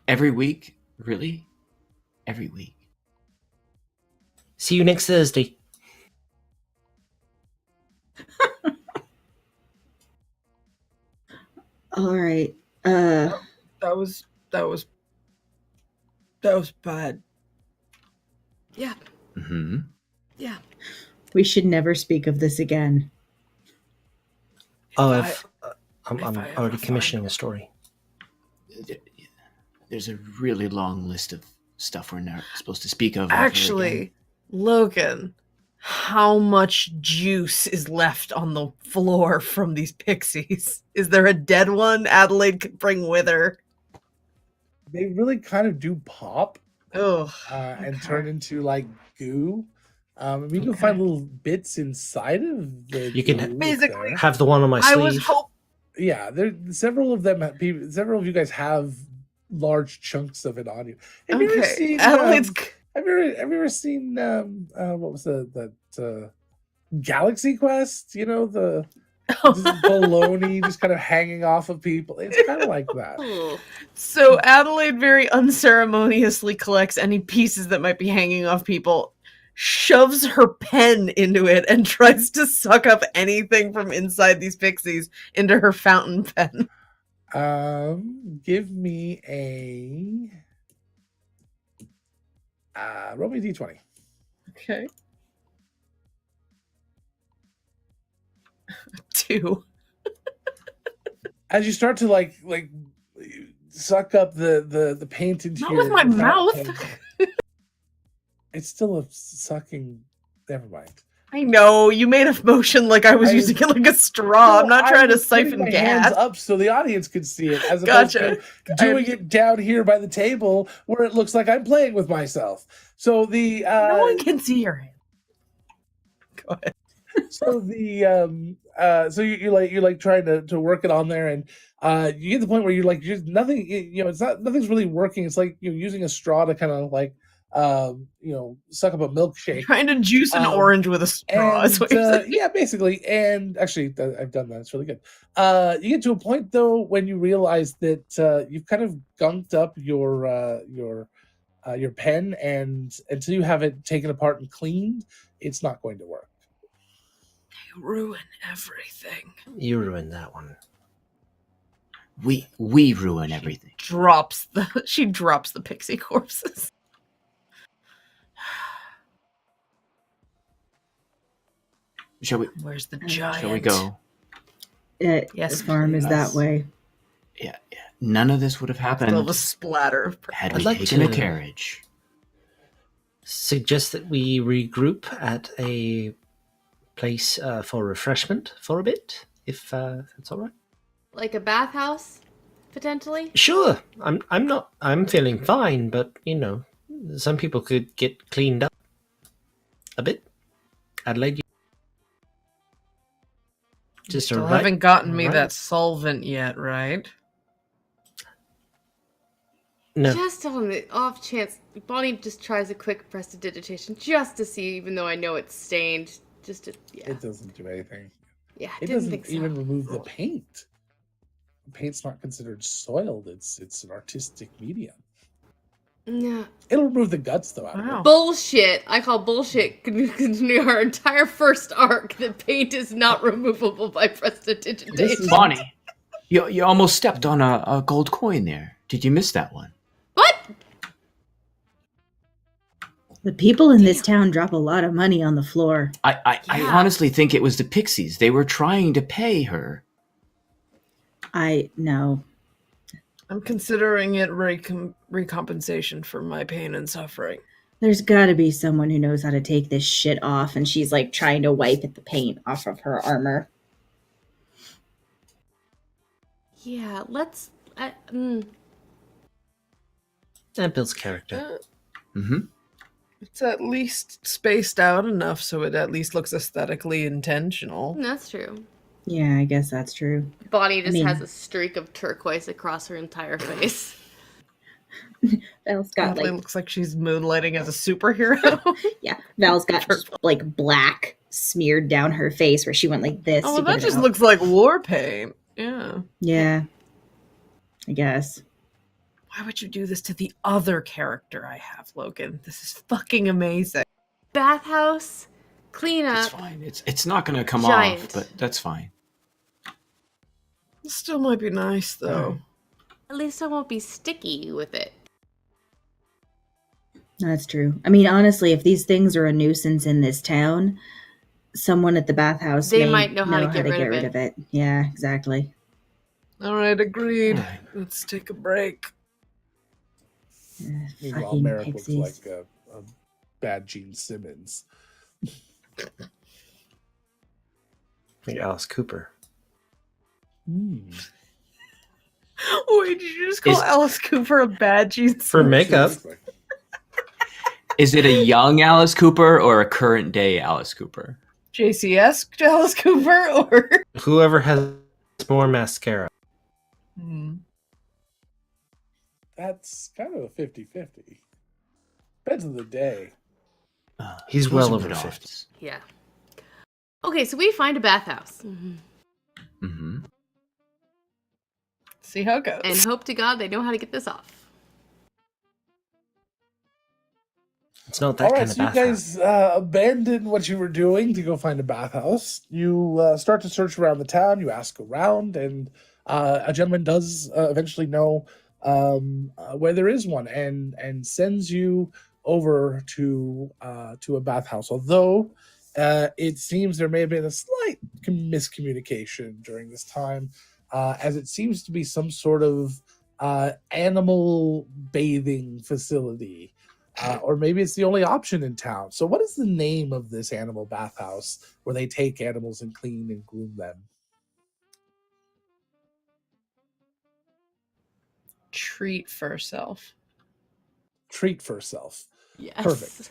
Every week? Really? Every week. See you next Thursday. All right. That was bad. Yeah. Mm-hmm. Yeah. We should never speak of this again. Oh, If I'm if I ever already find commissioning them. a story. There's a really long list of stuff we're not supposed to speak of. ever again. Actually, Logan, how much juice is left on the floor from these pixies? Is there a dead one Adelaide could bring with her? They really kind of do pop Ugh. and Okay. turn into like goo. You can Okay. find little bits inside of the. You can goo if basically- they're- Have the one on my I sleeve. was hoping. Yeah, there several of them. Several of you guys have large chunks of it on you. Have you ever Okay, seen? Adelaide's. Have you ever seen what was that Galaxy Quest? You know, the just baloney just kind of hanging off of people. It's kind of like that. Ugh. So Adelaide very unceremoniously collects any pieces that might be hanging off people, shoves her pen into it and tries to suck up anything from inside these pixies into her fountain pen. Give me a roll me a d20. Okay. 2. As you start to like suck up the paint into Not your with my fountain mouth. pen, it's still a sucking. Never mind. I know, you made a motion like I was I- using it like a straw. I'm not trying to was putting siphon my hands gas. up so the audience could see it, as opposed Gotcha. to doing it down here by the table where it looks like I'm playing with myself. So the No one can see your hand. Go ahead. so the so you're like trying to work it on there, and you get to the point where you're like just nothing, it's not, nothing's really working. It's like you're using a straw to kind of like suck up a milkshake. Trying to juice an orange with a straw. Is what you're saying. Yeah, basically. And actually, I've done that. It's really good. You get to a point though when you realize that you've kind of gunked up your pen, and until you have it taken apart and cleaned, it's not going to work. You ruin everything. You ruined that one. We ruin everything. She drops the pixie corpses. Shall we? Where's the giant? Shall we go? Yes, The farm is that please. way. Yeah. None of this would have happened Still a splatter of had I'd we like taken to- a carriage. Suggest that we regroup at a place for refreshment for a bit, if that's all right. Like a bathhouse, potentially? Sure. I'm feeling fine, but some people could get cleaned up a bit. Adelaide, just Still a haven't gotten me right. that solvent yet, right? No. Just on the off chance, Bonnie just tries a quick prestidigitation just to see, even though I know it's stained. Just to, yeah. It doesn't do anything. Yeah, It didn't doesn't think so. even remove the paint. The paint's not considered soiled. It's an artistic medium. No. It'll remove the guts though. Out of it. Wow. Bullshit. I call bullshit continuing our entire first arc that paint is not removable by This prestidigitation. is- Bonnie, you almost stepped on a gold coin there. Did you miss that one? What? The people in this town drop a lot of money on the floor. I Yeah. honestly think it was the pixies. They were trying to pay her. I know. I'm considering it recompensation for my pain and suffering. There's got to be someone who knows how to take this shit off, and she's like trying to wipe at the paint off of her armor. Yeah, let's. That builds character. Mm-hmm. It's at least spaced out enough so it at least looks aesthetically intentional. That's true. Yeah, I guess that's true. Bonnie just mean- has a streak of turquoise across her entire face. Val's got It like looks like she's moonlighting as a superhero. yeah, Val's got like black smeared down her face where she went like this. Oh, to well, get that it just out. looks like war paint. Yeah. Yeah, I guess. Why would you do this to the other character I have, Logan? This is fucking amazing. Bathhouse, clean It's up. fine. It's not going to come Giant. off, but that's fine. It still might be nice, though. At least I won't be sticky with it. That's true. I mean, honestly, if these things are a nuisance in this town, someone at the bathhouse They may might know how to get rid of it. Yeah, exactly. All right, agreed. All right. Let's take a break. Meanwhile, Fucking Merrick pixies. looks like a bad Gene Simmons. Like Alice Cooper. Hmm. Wait, did you just call Is- Alice Cooper a bad Jesus? For makeup. Looks like- Is it a young Alice Cooper or a current day Alice Cooper? JCS Alice Cooper or Whoever has more mascara. That's kind of a 50-50. Depends on the day. He's Those well are over good 50. odds. Yeah. Okay, so we find a bathhouse. Mm-hmm. see how it goes. And hope to God they know how to get this off. It's not that All right, kind of so you bathhouse. guys abandon what you were doing to go find a bathhouse. You start to search around the town. You ask around, and a gentleman does eventually know where there is one, and sends you over to a bathhouse. Although it seems there may have been a slight miscommunication during this time, as it seems to be some sort of animal bathing facility. Or maybe it's the only option in town. So, what is the name of this animal bathhouse where they take animals and clean and groom them? Treat for self. Treat for Self. Yes. Perfect.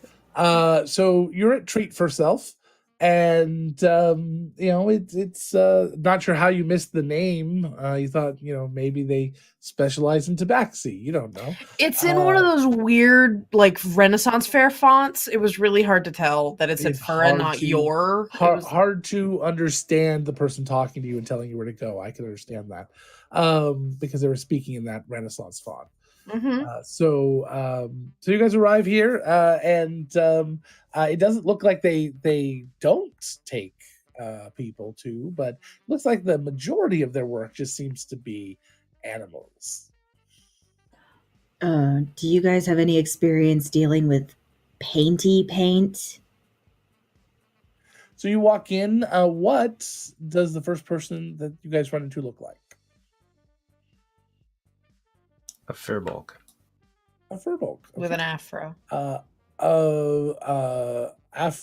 So you're at Treat for Self, and it's not sure how you missed the name. You thought maybe they specialize in tabaxi. You don't know. It's in one of those weird, like, Renaissance fair fonts. It was really hard to tell that it said It's fur and hard not to- your. It Hard, was- hard to understand the person talking to you and telling you where to go. I can understand that because they were speaking in that Renaissance font. Mhm. So you guys arrive here, and it doesn't look like they don't take people too, but it looks like the majority of their work just seems to be animals. Do you guys have any experience dealing with painty paint? So you walk in. What does the first person that you guys run into look like? A Firbolg. A furbolg. With an afro.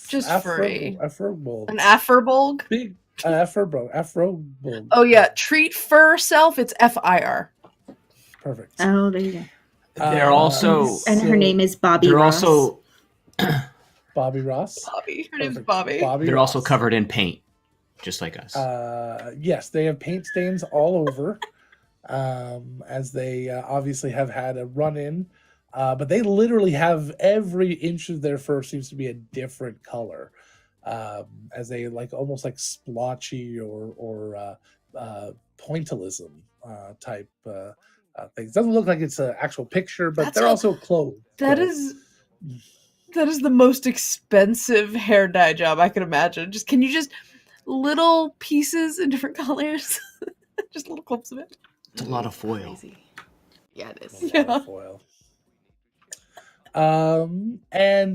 Just free. A furbolg. An afferbolg? Big Afrobolg. Oh, yeah. Treat for self, it's FIR. Perfect. Oh, there you go. They're also And her so name is Bobby they're Ross. also Bobby Ross. Bobby. Her name's Perfect. Bobby. they're also Ross. covered in paint, just like us. Yes, they have paint stains all over, as they obviously have had a run-in. But they literally have every inch of their fur seems to be a different color, as they almost like splotchy or pointillism type things. Doesn't look like it's an actual picture, but That's they're a- also clothed. That so- is the most expensive hair dye job I could imagine. Can you just little pieces in different colors? Just little clips of it. It's a lot of foil. Crazy. Yeah, it is. Yeah. Foil. And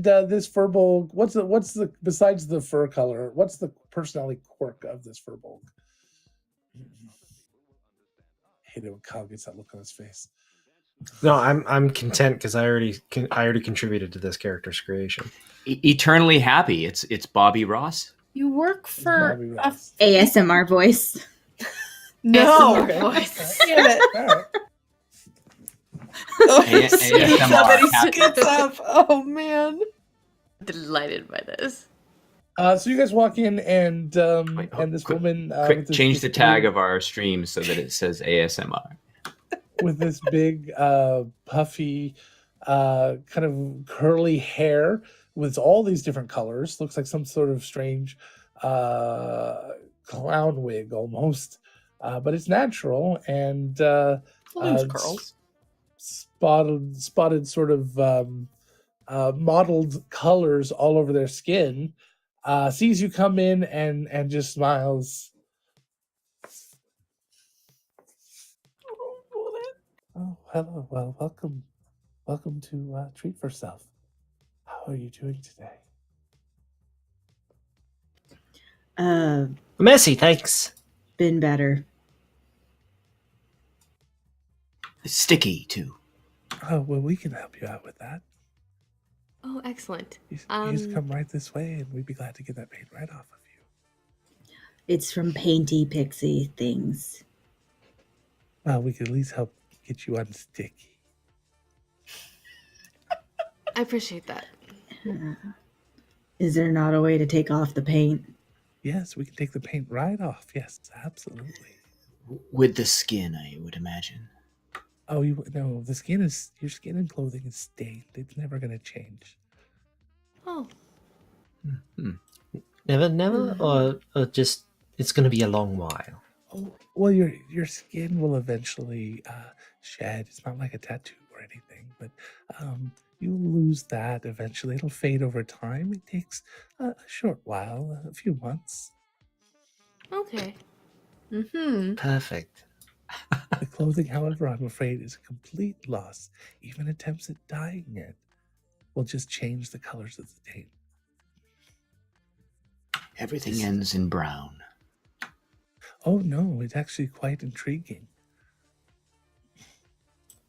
this furbolg, what's the besides the fur color, what's the personality quirk of this furbolg? Hate it when Kyle gets that look on his face. No, I'm content because I already contributed to this character's creation. Eternally happy. It's Bobby Ross. You work for Bobby a Ross. ASMR voice. no. Okay. Voice. Damn it. All right. Oh, A- he scoots up and he ASMR. scoots up. Oh man. Delighted by this. So you guys walk in, and Wait, and this quick- woman Quick, with this- change this the tag big- of our stream so that it says ASMR. with this big puffy kind of curly hair with all these different colors. Looks like some sort of strange clown wig almost, but it's natural, and Loose curls. spotted sort of mottled colors all over their skin. Sees you come in and just smiles. Oh, hello. Well, welcome to Treat for Self. How are you doing today? Messy, thanks. Been better. Sticky too. Oh, well, we can help you out with that. Oh, excellent. You just come right this way, and we'd be glad to get that paint right off of you. It's from painty pixie things. Well, we could at least help get you unsticky. I appreciate that. Is there not a way to take off the paint? Yes, we can take the paint right off. Yes, absolutely. With the skin, I would imagine. Oh, no, your skin and clothing is stained. It's never going to change. Oh, Never, or just it's gonna be a long while. Oh, well, your skin will eventually shed. It's not like a tattoo or anything, but You'll lose that eventually. It'll fade over time. It takes a short while, a few months. Okay. Mm-hmm. Perfect. The clothing, however, I'm afraid is a complete loss. Even attempts at dyeing it will just change the colors of the tape. Everything ends in brown. Oh no, it's actually quite intriguing.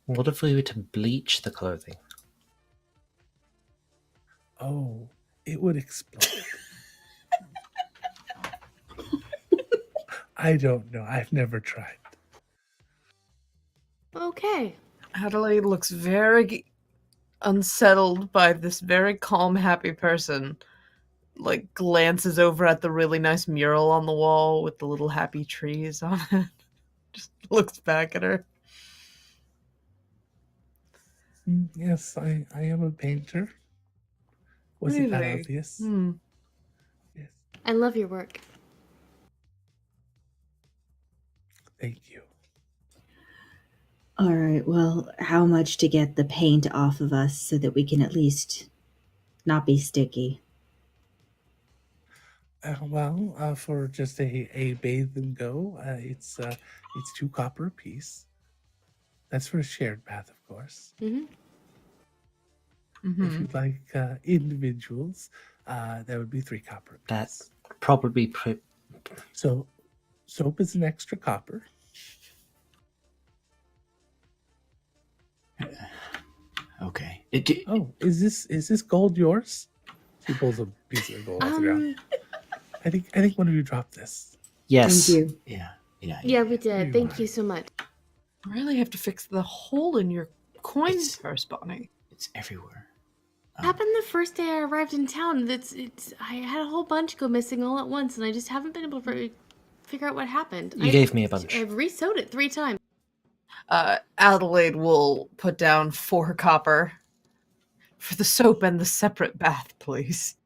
What if we were to bleach the clothing? Oh, it would explode. I don't know. I've never tried. Okay. Adelaide looks very unsettled by this very calm, happy person. Like, glances over at the really nice mural on the wall with the little happy trees on it. Just looks back at her. Yes, I am a painter. Was it that Really? obvious? Hmm. Yes. I love your work. Thank you. All right, well, how much to get the paint off of us so that we can at least not be sticky? For just a bathe and go, it's 2 copper a piece. That's for a shared bath, of course. Mm-hmm. If Mm-hmm. you'd like individuals, that would be 3 copper a That piece. probably So soap is an extra copper. Okay. Oh, is this gold yours? She pulls a piece of gold off the ground. I think one of you dropped this. yes. Thank you. Yeah, we did. You Thank are. you so much. Really have to fix the hole in your coin It's- purse, Bonnie. It's everywhere. It happened the first day I arrived in town. I had a whole bunch go missing all at once, and I just haven't been able to figure out what happened. You gave me a bunch. I've re-sewed it 3 times. Adelaide will put down 4 copper for the soap and the separate bath, please.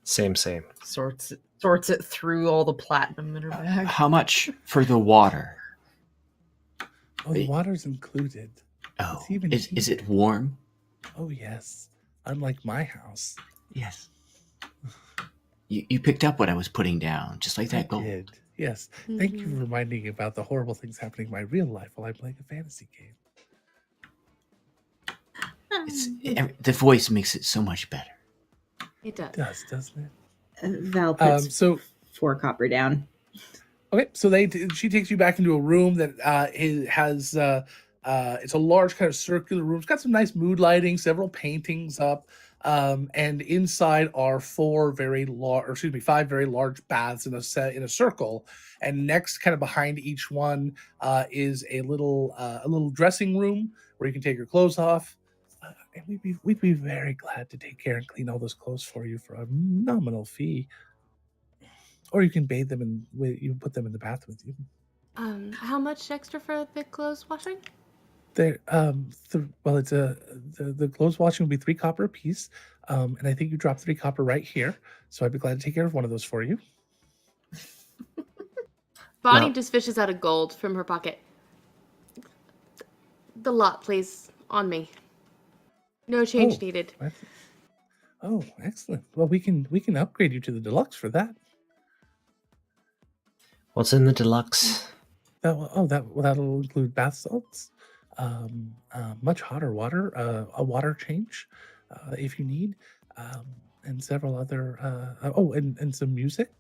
Same. Sorts it through all the platinum in her bag. How much for the water? Oh, the water's included. Oh, It's even is it warm? Oh yes, unlike my house. Yes. You picked up what I was putting down, just like that I gold. did. Yes. Thank you Mhm. for reminding me about the horrible things happening in my real life while I'm playing a fantasy game. The voice makes it so much better. It does. It does, doesn't it? Val puts So 4 copper down. okay, so she takes you back into a room that has it's a large kind of circular room. It's got some nice mood lighting, several paintings up, and inside are 5 very large baths in a circle. And next, kind of behind each one, is a little dressing room where you can take your clothes off. And we'd be very glad to take care and clean all those clothes for you for a nominal fee. Or you can bathe them and you put them in the bath with you. How much extra for the clothes washing? The clothes washing will be 3 copper a piece, and I think you dropped 3 copper right here. So I'd be glad to take care of one of those for you. Bonnie Well- just fishes out of gold from her pocket. The lot, please, on me. No change needed. Oh, excellent. Well, we can upgrade you to the deluxe for that. What's in the deluxe? That'll include bath salts, much hotter water, a water change, if you need, and several other. And some music.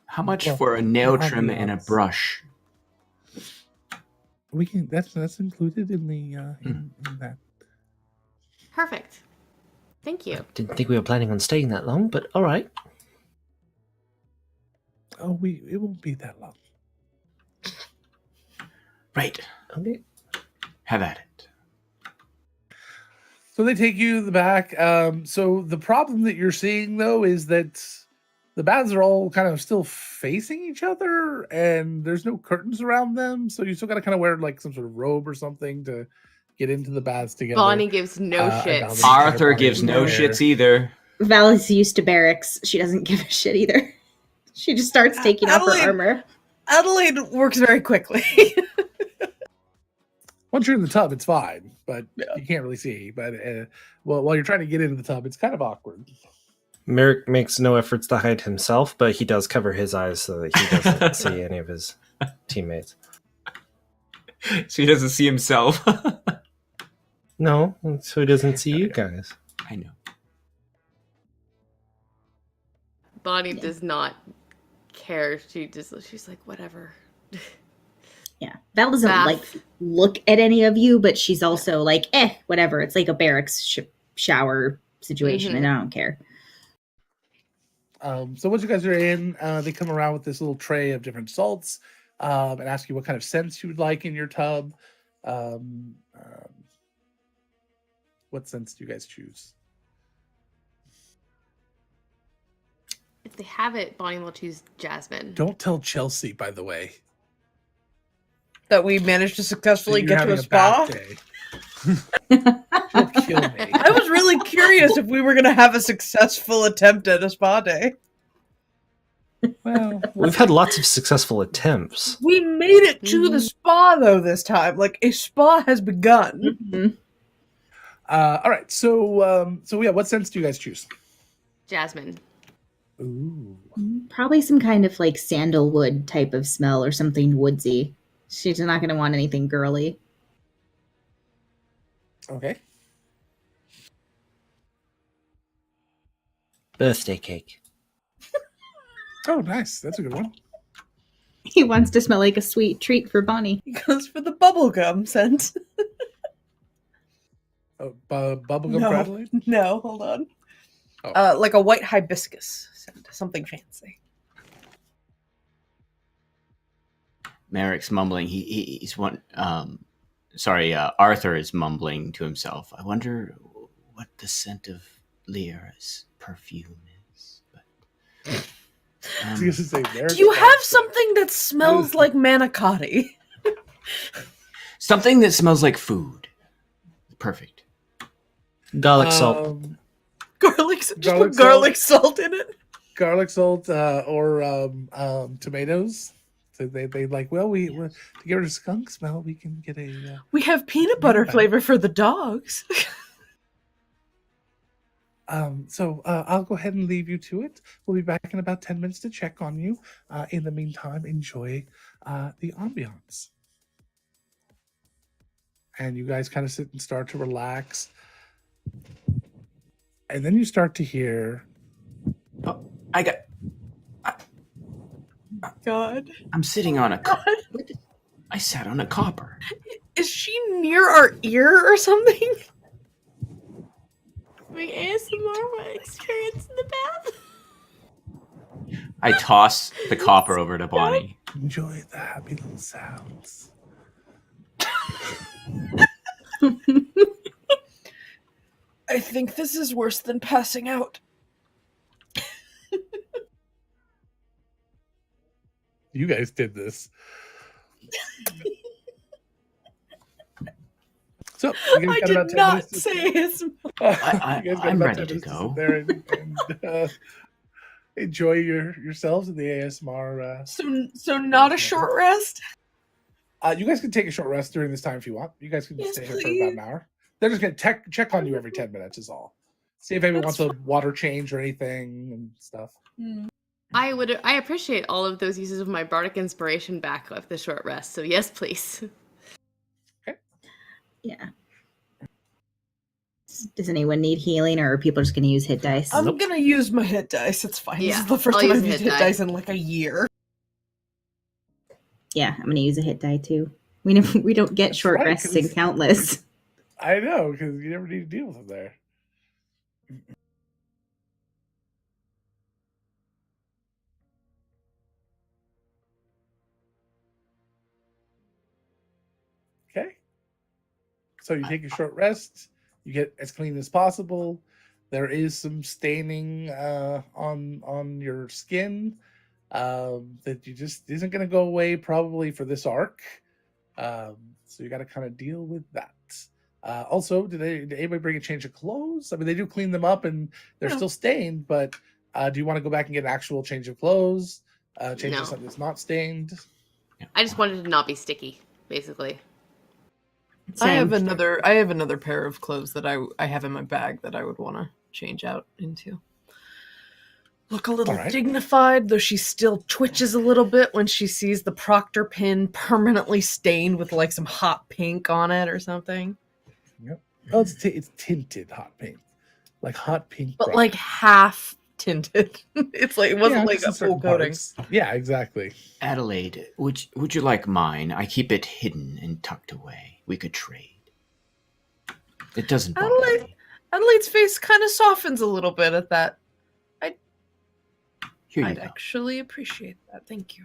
How much Well, for a nail I'll trim be and a honest. brush? We can. That's included in the in that. Perfect. Thank you. Didn't think we were planning on staying that long, but all right. Oh, it won't be that long. Right. Okay. Have at it. So they take you to the back. So the problem that you're seeing though is that the baths are all kind of still facing each other, and there's no curtains around them. So you still got to kind of wear like some sort of robe or something to get into the baths together. Bonnie gives no I shits. validate- Arthur gives no There. shits either. Val is used to barracks. She doesn't give a shit either. She just starts taking off her Adelaide- armor. Adelaide works very quickly. Once you're in the tub, it's fine, but you can't really see. But while you're trying to get into the tub, it's kind of awkward. Merrick makes no efforts to hide himself, but he does cover his eyes so that he doesn't see any of his teammates. So he doesn't see himself. No, so he doesn't see you guys. I know. Bonnie does not care. She's like, whatever. Yeah. Val doesn't Bath. like look at any of you, but she's also like, whatever. It's like a barracks shower situation, and I don't care. So once you guys are in, they come around with this little tray of different salts and ask you what kind of scents you would like in your tub. What scents do you guys choose? If they have it, Bonnie will choose jasmine. Don't tell Chelsea, by the way. That we managed to successfully You're get to having a spa. bath day. She'll kill me. I was really curious if we were going to have a successful attempt at a spa day. Well, We've had lots of successful attempts. We made it to the spa, though, this time. Like, a spa has begun. Mm-hmm. All right. So yeah, what scents do you guys choose? Jasmine. Ooh. Probably some kind of like sandalwood type of smell or something woodsy. She's not going to want anything girly. Okay. Birthday cake. Oh, nice. That's a good one. He wants to smell like a sweet treat for Bonnie. He goes for the bubblegum scent. Oh, bubblegum Pradley? No, hold on. Oh. Like a white hibiscus scent. Something fancy. Merrick's mumbling. He's one. Arthur is mumbling to himself. I wonder what the scent of Lyra's perfume is. But, I was gonna say, Do you have something that smells like manicotti? something that smells like food. Perfect. Garlic salt. Garlic, just Garlic put garlic salt in it. Garlic salt or tomatoes. So they like, well, to get rid of skunk smell, we can get a. We have peanut butter Yeah. flavor for the dogs. So I'll go ahead and leave you to it. We'll be back in about 10 minutes to check on you. In the meantime, enjoy the ambiance. And you guys kind of sit and start to relax. And then you start to hear. Oh, I got. God. I'm sitting on a. I sat on a copper. Is she near our ear or something? My ASMR experience in the bath. I toss the copper over to Bonnie. Enjoy the happy little sounds. I think this is worse than passing out. You guys did this. So you guys I got about did 10 not minutes to- say his. You guys got I'm about ready 10 to minutes go. sit there and enjoy yourselves in the ASMR. So not a short rest? You guys can take a short rest during this time if you want. You guys can Yes, stay here for please. about an hour. They're just gonna check on you every 10 minutes is all. See if anyone That's wants a water change or anything and stuff. I appreciate all of those uses of my bardic inspiration back of the short rest. So yes, please. Yeah. Does anyone need healing, or are people just going to use hit dice? I'm gonna use my hit dice. It's fine. Yeah, This is the first I'll time use I've the used hit hit die. dice in like a year. Yeah, I'm going to use a hit die too. We don't get That's short right, rests 'cause- in Countless. I know, because you never need to deal with them there. Okay. So you take a short rest. You get as clean as possible. There is some staining on your skin that you just isn't going to go away probably for this arc. So you got to kind of deal with that. Also, did anybody bring a change of clothes? I mean, they do clean them up and they're No. still stained, but do you want to go back and get an actual change of clothes? Change No. to something that's not stained? I just wanted to not be sticky, basically. I have Same. another pair of clothes that I have in my bag that I would want to change out into. Look a little All right. dignified, though she still twitches a little bit when she sees the proctor pin permanently stained with like some hot pink on it or something. Yep. Oh, it's tinted hot pink, like hot pink, But bright. like half tinted. It wasn't like just a in certain full coating. parts. Yeah, exactly. Adelaide, would you like mine? I keep it hidden and tucked away. We could trade. It doesn't bother me. Adelaide's face kind of softens a little bit at that. Here you I'd go. actually appreciate that. Thank you.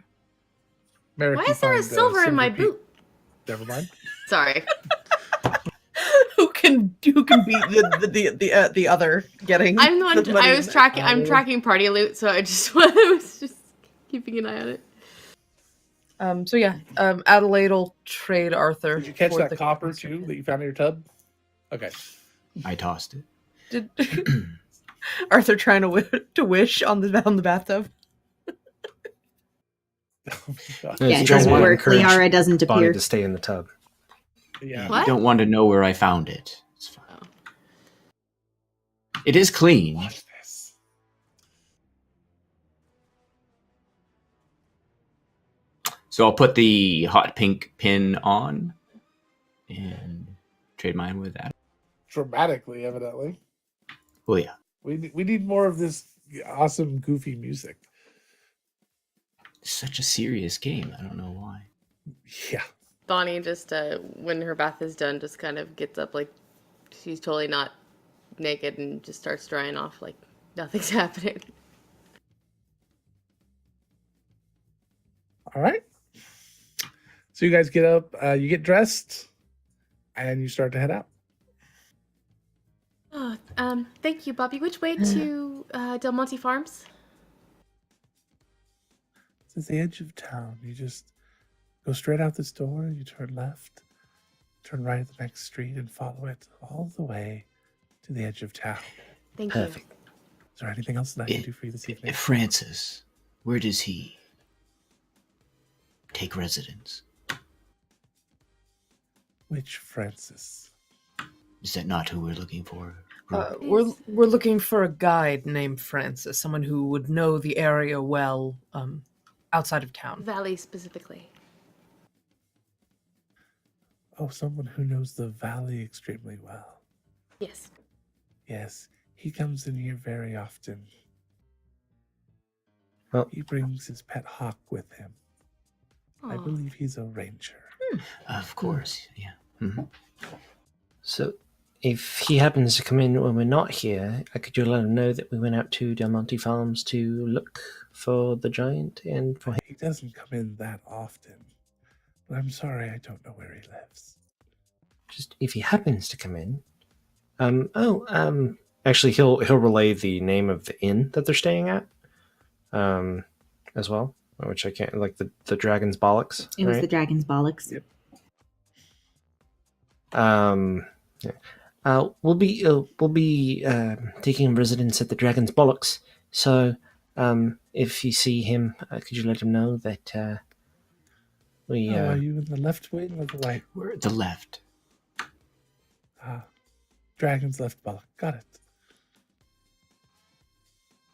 Merrick, Why you is there a find, silver in my pe- boot? Never mind. Sorry. Who can beat the other getting? I'm the one. the money I in was it? tracking. I'm tracking party loot, so I was just keeping an eye on it. So yeah, Adelaide will trade Arthur. Did you catch for that the copper too that you found in your tub? Okay. I tossed it. Did Arthur trying to wish on the bathtub? Oh my God. Yeah, It's it trying doesn't to work. encourage Liara doesn't Bonnie appear. to stay in the tub. Yeah. What? You don't want to know where I found it. It's fine. Oh. It is clean. Watch this. So I'll put the hot pink pin on and trade mine with that. Dramatically, evidently. Oh yeah. We need more of this awesome, goofy music. It's such a serious game. I don't know why. Yeah. Bonnie just, when her bath is done, just kind of gets up like she's totally not naked and just starts drying off like nothing's happening. All right. So you guys get up, you get dressed, and you start to head out. Oh, thank you, Bobby. Which way to Del Monte Farms? It's at the edge of town. You just go straight out this door, you turn left, turn right at the next street, and follow it all the way to the edge of town. Thank Perfect. Is there anything else that I can do for you this evening? Francis, where does he take residence? Which Francis? Is that not who we're looking for? We're looking for a guide named Francis, someone who would know the area well, outside of you. town. Valley specifically. Oh, someone who knows the valley extremely well. Yes. Yes, he comes in here very often. Well- He brings his pet hawk with him. I Aw. believe he's a ranger. Of course, yeah. Mhm. So, if he happens to come in when we're not here, could you let him know that we went out to Del Monte Farms to look for the giant and for him? He doesn't come in that often. But I'm sorry, I don't know where he lives. Just if he happens to come in. Actually, he'll relay the name of the inn that they're staying at, as well, which I can't like the Dragon's Bollocks. It was right? the Dragon's Bollocks. Yep. Yeah. We'll be taking residence at the Dragon's Bollocks. So, if you see him, could you let him know that we? Are you in the left wing or the right? We're at the left. Ah, Dragon's left bollock. Got it.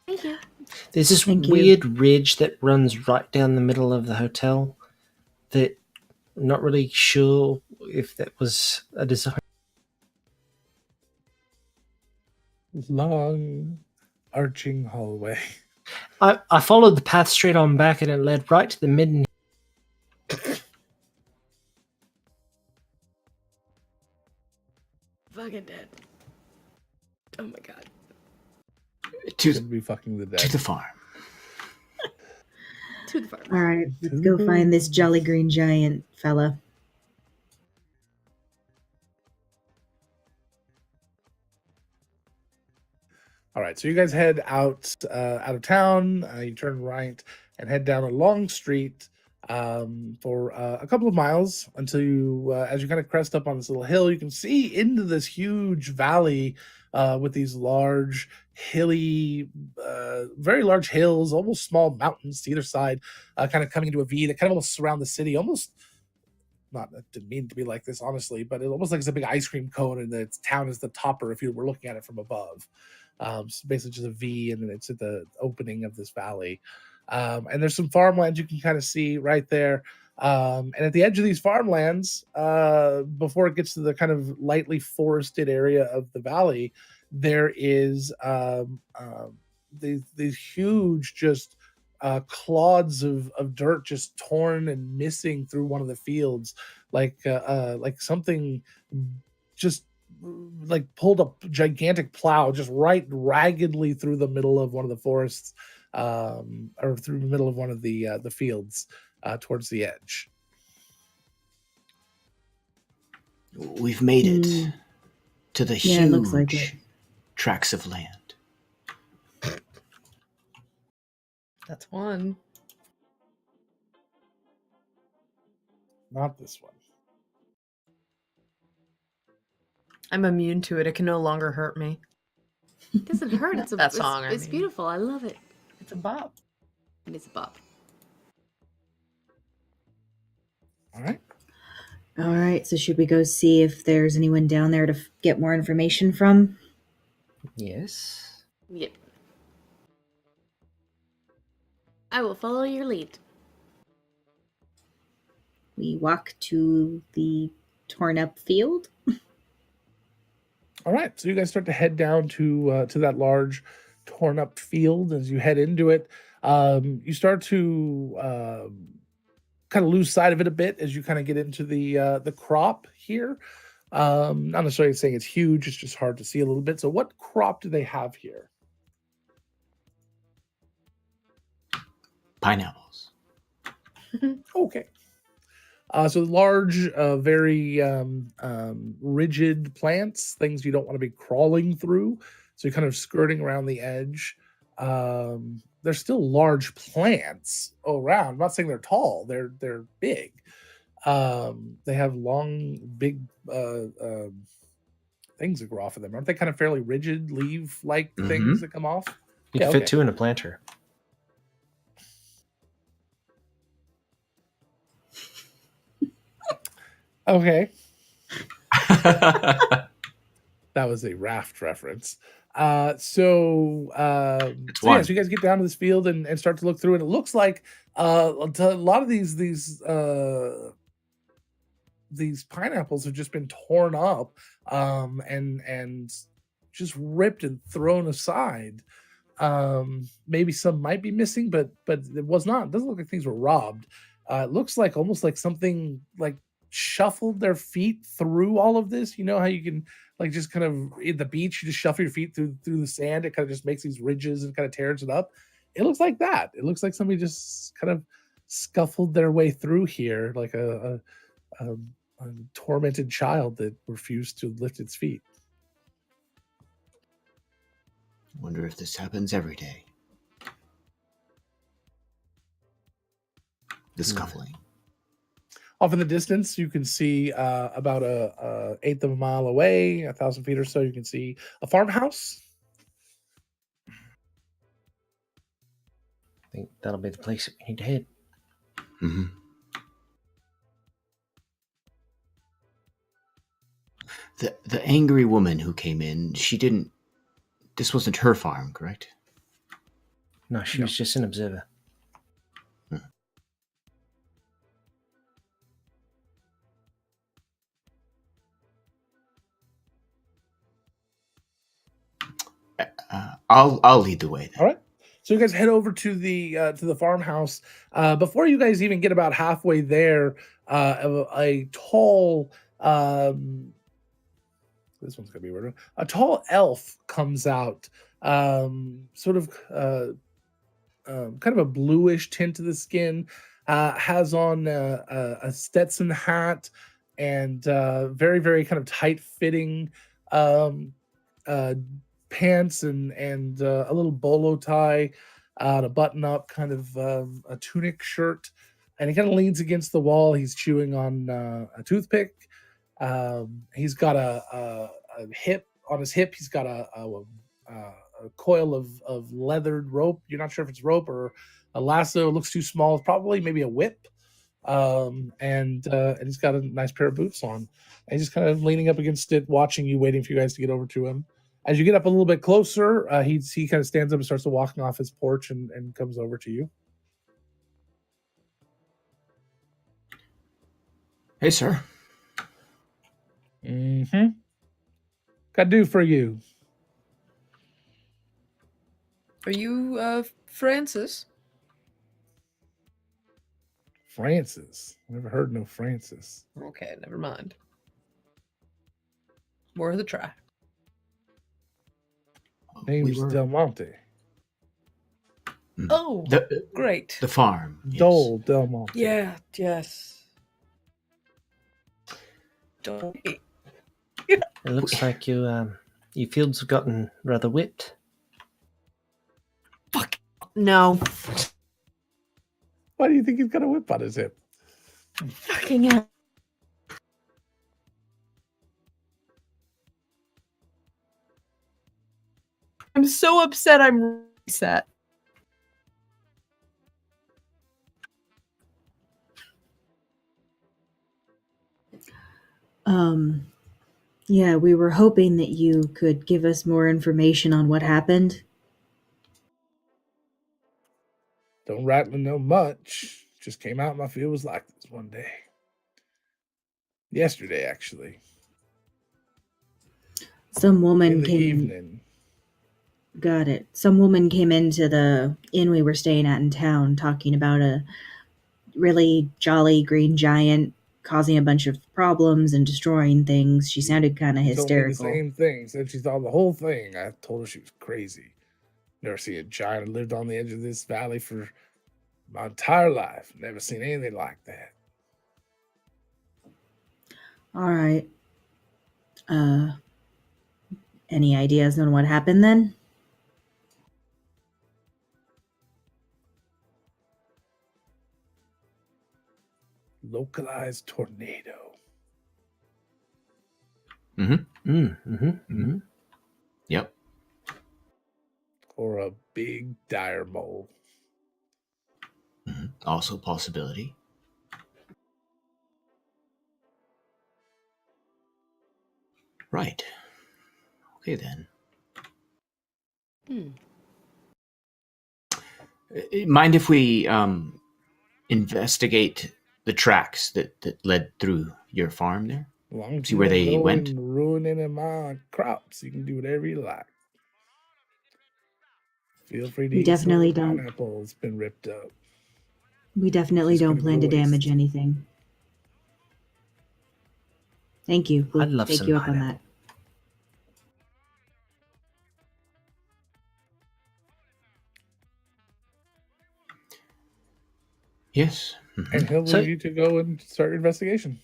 Thank you. There's this Thank you. weird ridge that runs right down the middle of the hotel. That I'm not really sure if that was a design. Long, arching hallway. I followed the path straight on back, and it led right to the midden. Fucking dead. Oh my god. To Should be fucking the dead. to the farm. To the farm. All right, let's go find this jolly green giant fella. All right, so you guys head out of town. You turn right and head down a long street for a couple of miles until you, as you kind of crest up on this little hill, you can see into this huge valley with these large, hilly, very large hills, almost small mountains to either side, kind of coming into a V that kind of almost surround the city, almost not it didn't mean to be like this, honestly, but it almost like it's a big ice cream cone, and the town is the topper if you were looking at it from above. So basically just a V, and then it's at the opening of this valley. And there's some farmlands you can kind of see right there. And at the edge of these farmlands, before it gets to the kind of lightly forested area of the valley, there is these huge just clods of dirt just torn and missing through one of the fields, like something just like pulled a gigantic plow just right raggedly through the middle of one of the forests, or through the middle of one of the fields towards the edge. We've made it to the Yeah, it looks like huge it. tracts of land. That's one. Not this one. I'm immune to it. It can no longer hurt me. It doesn't hurt. It's That song, I It's mean. beautiful. I love it. It's a bop. It is a bop. All right. All right, so should we go see if there's anyone down there to get more information from? Yes. Yep. I will follow your lead. We walk to the torn up field. All right, so you guys start to head down to that large, torn up field. As you head into it, you start to kind of lose sight of it a bit as you kind of get into the crop here. Not necessarily saying it's huge; it's just hard to see a little bit. So, what crop do they have here? Pineapples. Okay. So large, very rigid plants, things you don't want to be crawling through. So you're kind of skirting around the edge. They're still large plants around. I'm not saying they're tall. They're big. They have long, big things that grow off of them. Aren't they kind of fairly rigid, leaf-like things that come off? You Yeah, can fit okay. two in a planter. Okay. That was a raft reference. So one. you guys get down to this field and start to look through it. It looks like a lot of these pineapples have just been torn up and just ripped and thrown aside. Maybe some might be missing, but it was not. It doesn't look like things were robbed. It looks like almost like something like shuffled their feet through all of this. You know how you can like just kind of at the beach, you just shuffle your feet through the sand. It kind of just makes these ridges and kind of tears it up. It looks like that. It looks like somebody just kind of scuffled their way through here, like a tormented child that refused to lift its feet. Wonder if this happens every day. The scuffling. Off in the distance, you can see about a eighth of a mile away, 1,000 feet or so, you can see a farmhouse. I think that'll be the place that we need to head. Mm-hmm. The angry woman who came in, this wasn't her farm, correct? No, she was just an observer. I'll lead the way then. All right. So you guys head over to the farmhouse. Before you guys even get about halfway there, a tall this one's gonna be weird. A tall elf comes out, sort of kind of a bluish tint to the skin. Has on a Stetson hat and very very kind of tight fitting pants and a little bolo tie, a button up kind of a tunic shirt, and he kind of leans against the wall. He's chewing on a toothpick. He's got a hip on his hip. He's got a coil of leathered rope. You're not sure if it's rope or a lasso. It looks too small. It's probably maybe a whip. and he's got a nice pair of boots on. And he's just kind of leaning up against it, watching you, waiting for you guys to get over to him. As you get up a little bit closer, he kind of stands up and starts walking off his porch and comes over to you. Hey, sir. Mm-hmm. Got do for you. Are you Francis? Francis. Never heard no Francis. Okay, never mind. More of the try. Name's Del Monte. Oh, great. The farm. Yes. Dole Del Monte. Yeah, yes. Don't. It looks like your fields have gotten rather whipped. Fuck. No. Why do you think he's got a whip on his hip? Fucking hell. I'm so upset I'm reset. Yeah, we were hoping that you could give us more information on what happened. Don't rattle know much. Just came out my field was like this one day. Yesterday, actually. Some woman In the came. evening. Got it. Some woman came into the inn we were staying at in town talking about a really jolly green giant causing a bunch of problems and destroying things. She sounded kind of hysterical. Told me the same thing. Said she thought the whole thing. I told her she was crazy. Never seen a giant. I lived on the edge of this valley for my entire life. Never seen anything like that. All right. Any ideas on what happened then? Localized tornado. Yep. Or a big dire mole. Also a possibility. Right. Okay, then. Mind if we investigate the tracks that led through your farm there? Long as See you where don't they go went? and ruin any of my crops. You can do whatever you like. Feel free to We eat some of definitely the don't. pineapple that's been ripped up. We definitely Just don't gonna plan go to damage waste. anything. Thank you. We'll I'd love take some you up pineapple. on that. Yes. And he'll So- leave you to go and start your investigation.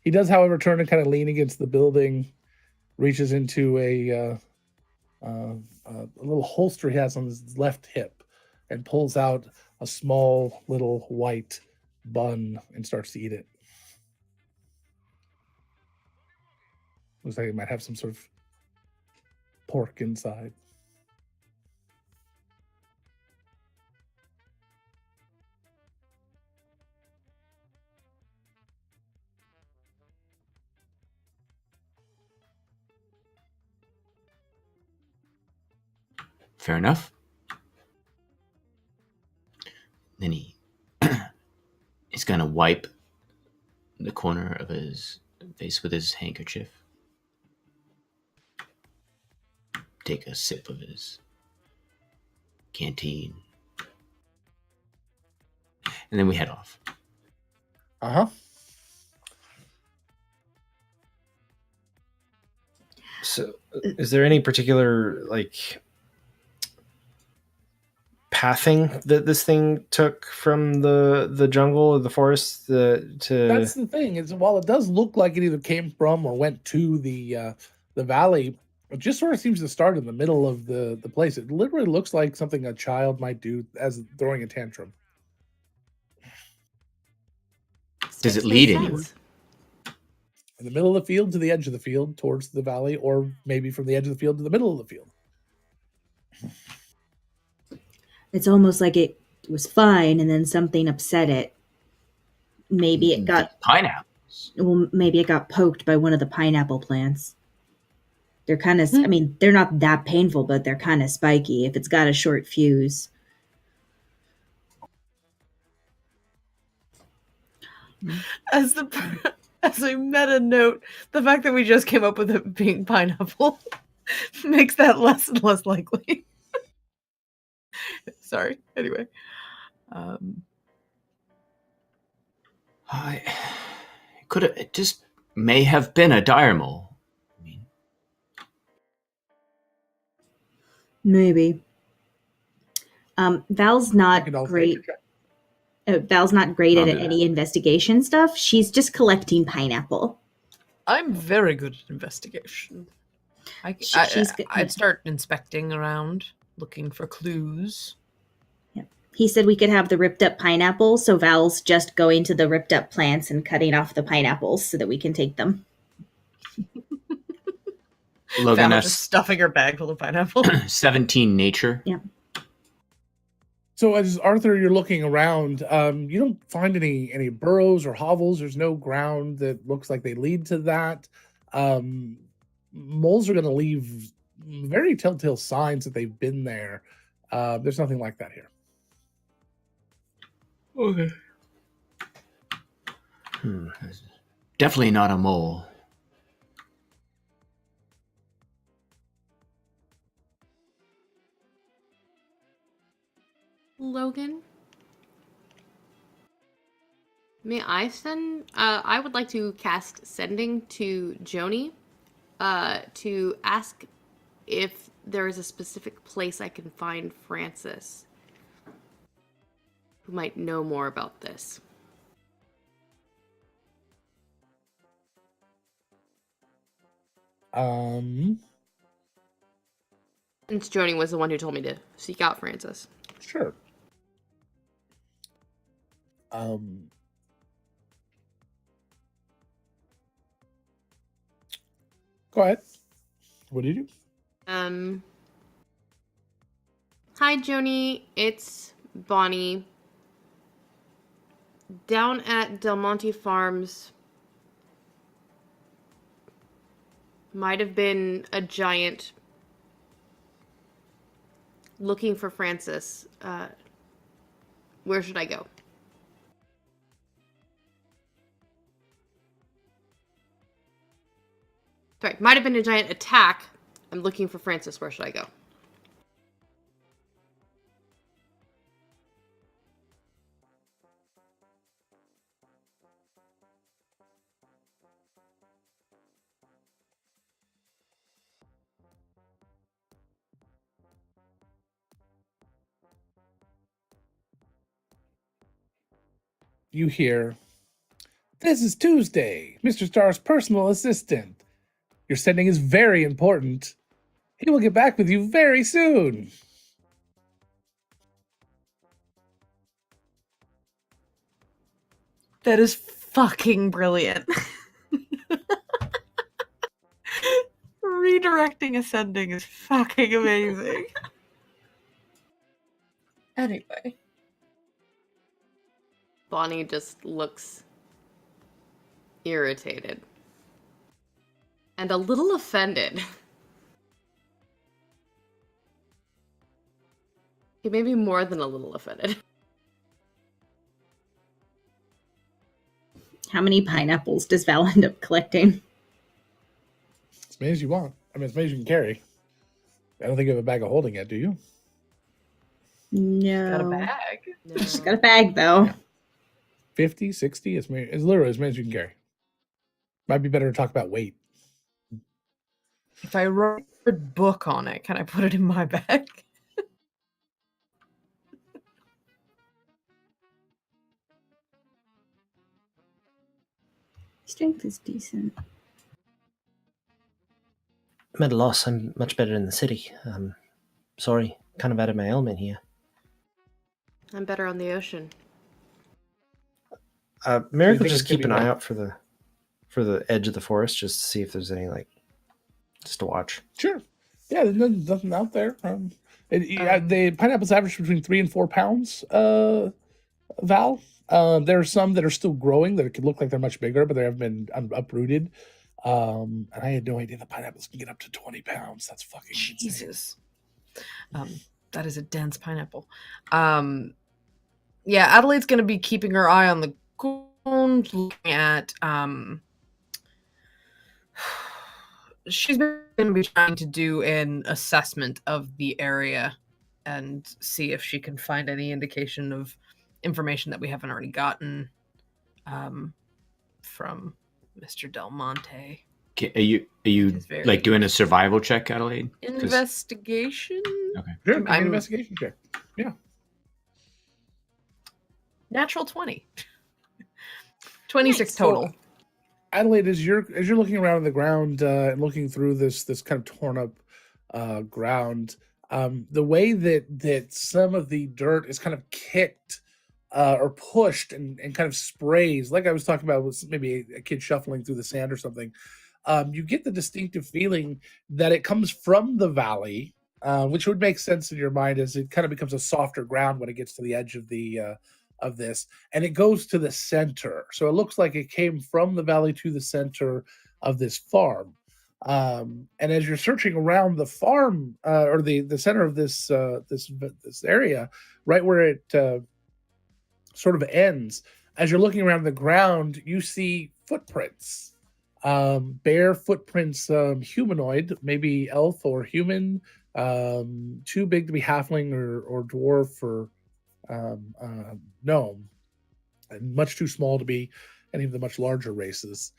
He does, however, turn and kind of lean against the building, reaches into a little holster he has on his left hip, and pulls out a small little white bun and starts to eat it. Looks like it might have some sort of pork inside. Fair enough. Then he's gonna wipe the corner of his face with his handkerchief. Take a sip of his canteen. And then we head off. Uh-huh. So, is there any particular like pathing that this thing took from the jungle or the forest to? That's the thing, is while it does look like it either came from or went to the valley, it just sort of seems to start in the middle of the place. It literally looks like something a child might do as throwing a tantrum. Does it Makes lead sense. anywhere? In the middle of the field to the edge of the field towards the valley, or maybe from the edge of the field to the middle of the field. It's almost like it was fine and then something upset it maybe it got poked by one of the pineapple plants. They're kind of, I mean, they're not that painful, but they're kind of spiky if it's got a short fuse. As a meta note, the fact that we just came up with it being pineapple makes that less and less likely. Sorry. Anyway. It just may have been a dire mole. Maybe. Val's not great. Val's not great at any investigation stuff. She's just collecting pineapple. I'm very good at investigation. I'd start inspecting around, looking for clues. Yeah. He said we could have the ripped up pineapple, so Val's just going to the ripped up plants and cutting off the pineapples so that we can take them. Logan Val just stuffing her bag full of pineapple. 17 nature. Yeah. So as Arthur, you're looking around, you don't find any burrows or hovels. There's no ground that looks like they lead to that. Moles are going to leave very telltale signs that they've been there. There's nothing like that here. Okay. Definitely not a mole. Logan, may I send? I would like to cast sending to Joni, to ask if there is a specific place I can find Francis, who might know more about this. Sure. Since Joni was the one who told me to seek out Francis. Go ahead. What do you do? Hi, Joni. It's Bonnie. Down at Del Monte Farms, might have been a giant looking for Francis. Where should I go? Sorry, might have been a giant attack. I'm looking for Francis. Where should I go? You hear, "This is Tuesday, Mr. Starr's personal assistant. Your sending is very important. He will get back with you very soon." That is fucking brilliant. Redirecting ascending is fucking amazing. Anyway. Bonnie just looks irritated. And a little offended. He may be more than a little offended. How many pineapples does Val end up collecting? As many as you want. I mean, as many as you can carry. I don't think you have a bag of holding yet, do you? No. Got a bag? No. She's got a bag, though. 50, 60? It's literally as many as you can carry. Might be better to talk about weight. If I write a book on it, can I put it in my bag? Strength is decent. I'm at a loss. I'm much better in the city. Sorry, kind of out of my element here. I'm better on the ocean. Merrick think will just it's gonna keep be an eye what? out for the edge of the forest, just to see if there's any, like, just to watch. Sure. Yeah, there's nothing out there. The pineapples average between 3 and 4 pounds. Val. There are some that are still growing that could look like they're much bigger, but they have been uprooted. And I had no idea the pineapples can get up to 20 pounds. That's fucking insane. Jesus. That is a dense pineapple. Yeah, Adelaide's going to be keeping her eye on the goons, looking at. She's going to be trying to do an assessment of the area and see if she can find any indication of information that we haven't already gotten from Mr. Del Monte. Are you like doing a survival check, Adelaide? Investigation? Okay. Sure, give me an investigation check. Yeah. Natural 20. 26 Nice. total. Adelaide, as you're looking around on the ground and looking through this kind of torn up ground, the way that some of the dirt is kind of kicked or pushed and kind of sprays, like I was talking about, was maybe a kid shuffling through the sand or something. You get the distinctive feeling that it comes from the valley, which would make sense in your mind as it kind of becomes a softer ground when it gets to the edge of the of this, and it goes to the center. So it looks like it came from the valley to the center of this farm. And as you're searching around the farm or the center of this area, right where it sort of ends, as you're looking around the ground, you see footprints, bare footprints, humanoid, maybe elf or human, too big to be halfling or dwarf or gnome, and much too small to be any of the much larger races.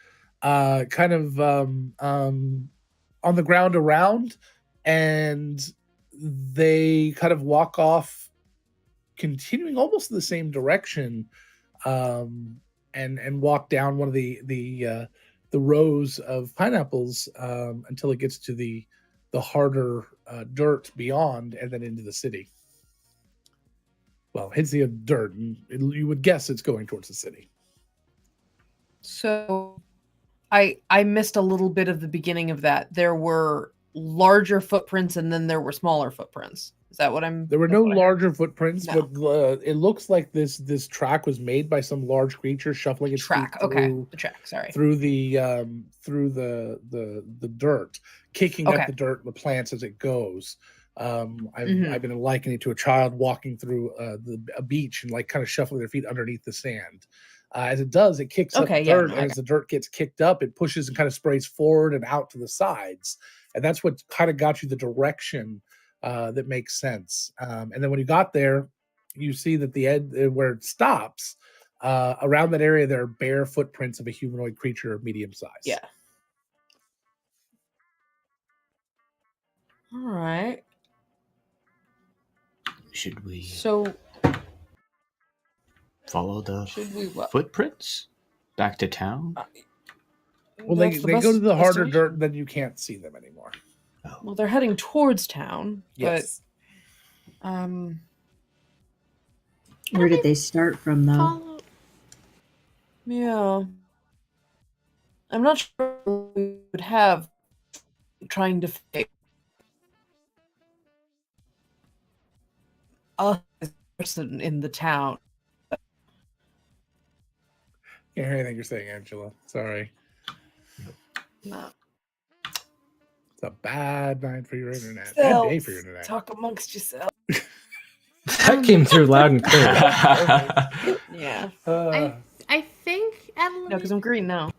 Kind of on the ground around, and they kind of walk off, continuing almost in the same direction, and walk down one of the rows of pineapples until it gets to the harder dirt beyond, and then into the city. Well, hits the dirt, and you would guess it's going towards the city. So I missed a little bit of the beginning of that. There were larger footprints and then there were smaller footprints. Is that what I'm... There were no larger footprints, No. but it looks like this track was made by some large creature shuffling its track? feet Okay, through, the track. Sorry. through the dirt, kicking Okay. at the dirt and the plants as it goes. I've been likening it to a child walking through a beach and like kind of shuffling their feet underneath the sand. As it does, it kicks up dirt, and as the dirt gets kicked up, it pushes and kind of sprays forward and out to the sides, and that's what kind of got you the direction that makes sense. And then when you got there, you see that the end where it stops, around that area, there are bare footprints of a humanoid creature of medium size. Yeah. All right. Should we So follow the should we what? footprints back to town? Well, they That's the go best to the harder destination. dirt, then you can't see them anymore. Well, they're heading towards town. Yes. But, Where did they start from, though? Follow. yeah. I'm not sure what we would have trying to fake a person in the town. Can't hear anything you're saying, Angela. Sorry. No. It's a bad night for your internet. Bad day for your internet. Talk amongst yourselves. That came through loud and clear. Yeah. I think, Adelaide, No, because I'm green now.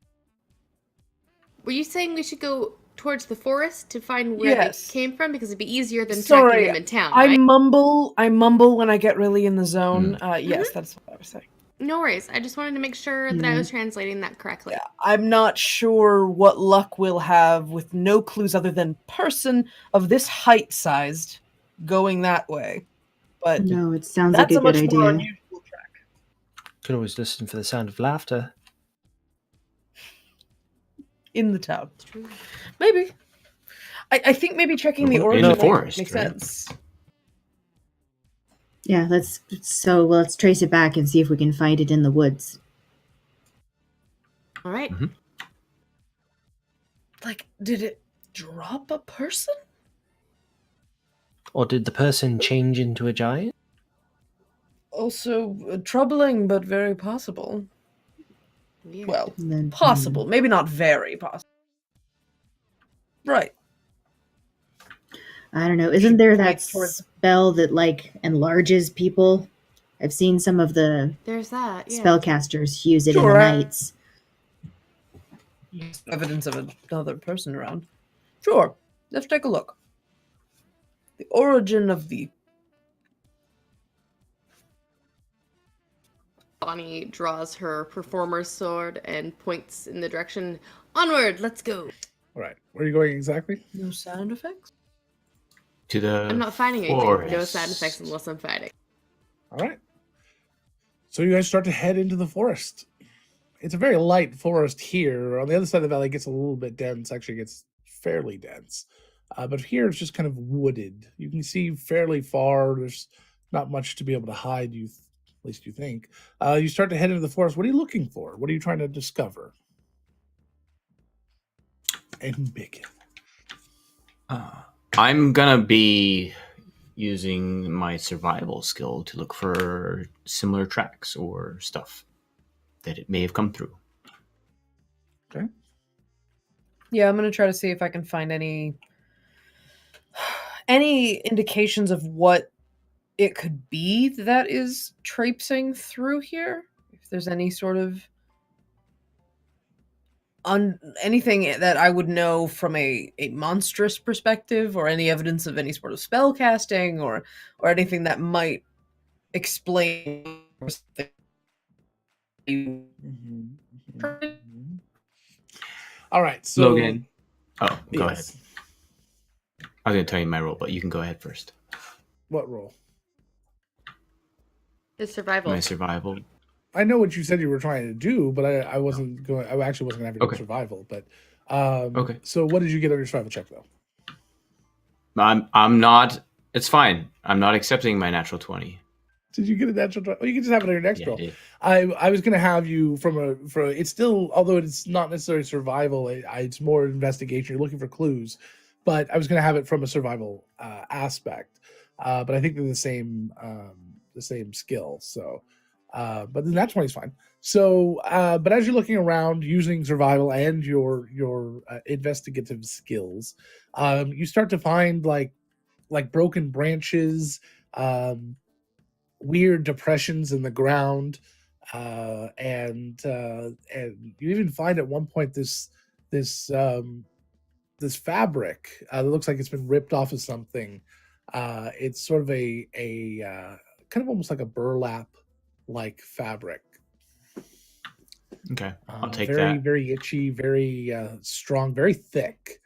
were you saying we should go towards the forest to find where Yes. they came from? Because it'd be easier than Sorry, tracking them in town, I right? mumble when I get really in the zone. Yes, that's what I was saying. No worries. I just wanted to make sure that I was translating that correctly. Yeah, I'm not sure what luck we'll have with no clues other than person of this height sized going that way. But No, it sounds like that's a a much good more idea. unusual track. Could always listen for the sound of laughter. In the town. Maybe. I think maybe checking the In origin the forest, makes right? sense. Yeah, let's trace it back and see if we can find it in the woods. All right. Like, did it drop a person? Or did the person change into a giant? Also troubling, but very possible. Weird. Well, And then, possible. Maybe not very possible. Right. I don't know. Isn't there that Points towards- spell that like enlarges people? I've seen some of the There's that. Yeah. spellcasters use it in the Sure. nights. Evidence of another person around. Sure. Let's take a look. The origin of the... Bonnie draws her performer's sword and points in the direction. Onward, let's go. All right, where are you going exactly? No sound effects? To the I'm not fighting anything. forest. No side effects unless I'm fighting. All right. So you guys start to head into the forest. It's a very light forest here. On the other side of the valley, it gets a little bit dense. Actually, it gets fairly dense. But here it's just kind of wooded. You can see fairly far. There's not much to be able to hide, at least you think. You start to head into the forest. What are you looking for? What are you trying to discover? And big. I'm gonna be using my survival skill to look for similar tracks or stuff that it may have come through. Okay. Yeah, I'm gonna try to see if I can find any indications of what it could be that is traipsing through here. If there's any sort of anything that I would know from a monstrous perspective, or any evidence of any sort of spell casting, or anything that might explain something. All right. So Logan. Oh, go ahead. yes. I was going to tell you my role, but you can go ahead first. What role? It's survival. My survival. I know what you said you were trying to do, but I wasn't going. I actually wasn't going to have you do Okay. survival. But Okay. So what did you get on your survival check though? I'm not. It's fine. I'm not accepting my natural 20. Did you get a natural? Oh, you can just have it on your next Yeah, roll. I did. I was going to have you from it's still, although it's not necessarily survival, it's more investigation. You're looking for clues, but I was going to have it from a survival aspect. But I think they're the same skill. So, but the nat 20 is fine. So, but as you're looking around using survival and your investigative skills, you start to find like broken branches, weird depressions in the ground, and you even find at one point this fabric that looks like it's been ripped off of something. It's sort of a kind of almost like a burlap like fabric. Okay. I'll take very, that. very itchy, very strong, very thick.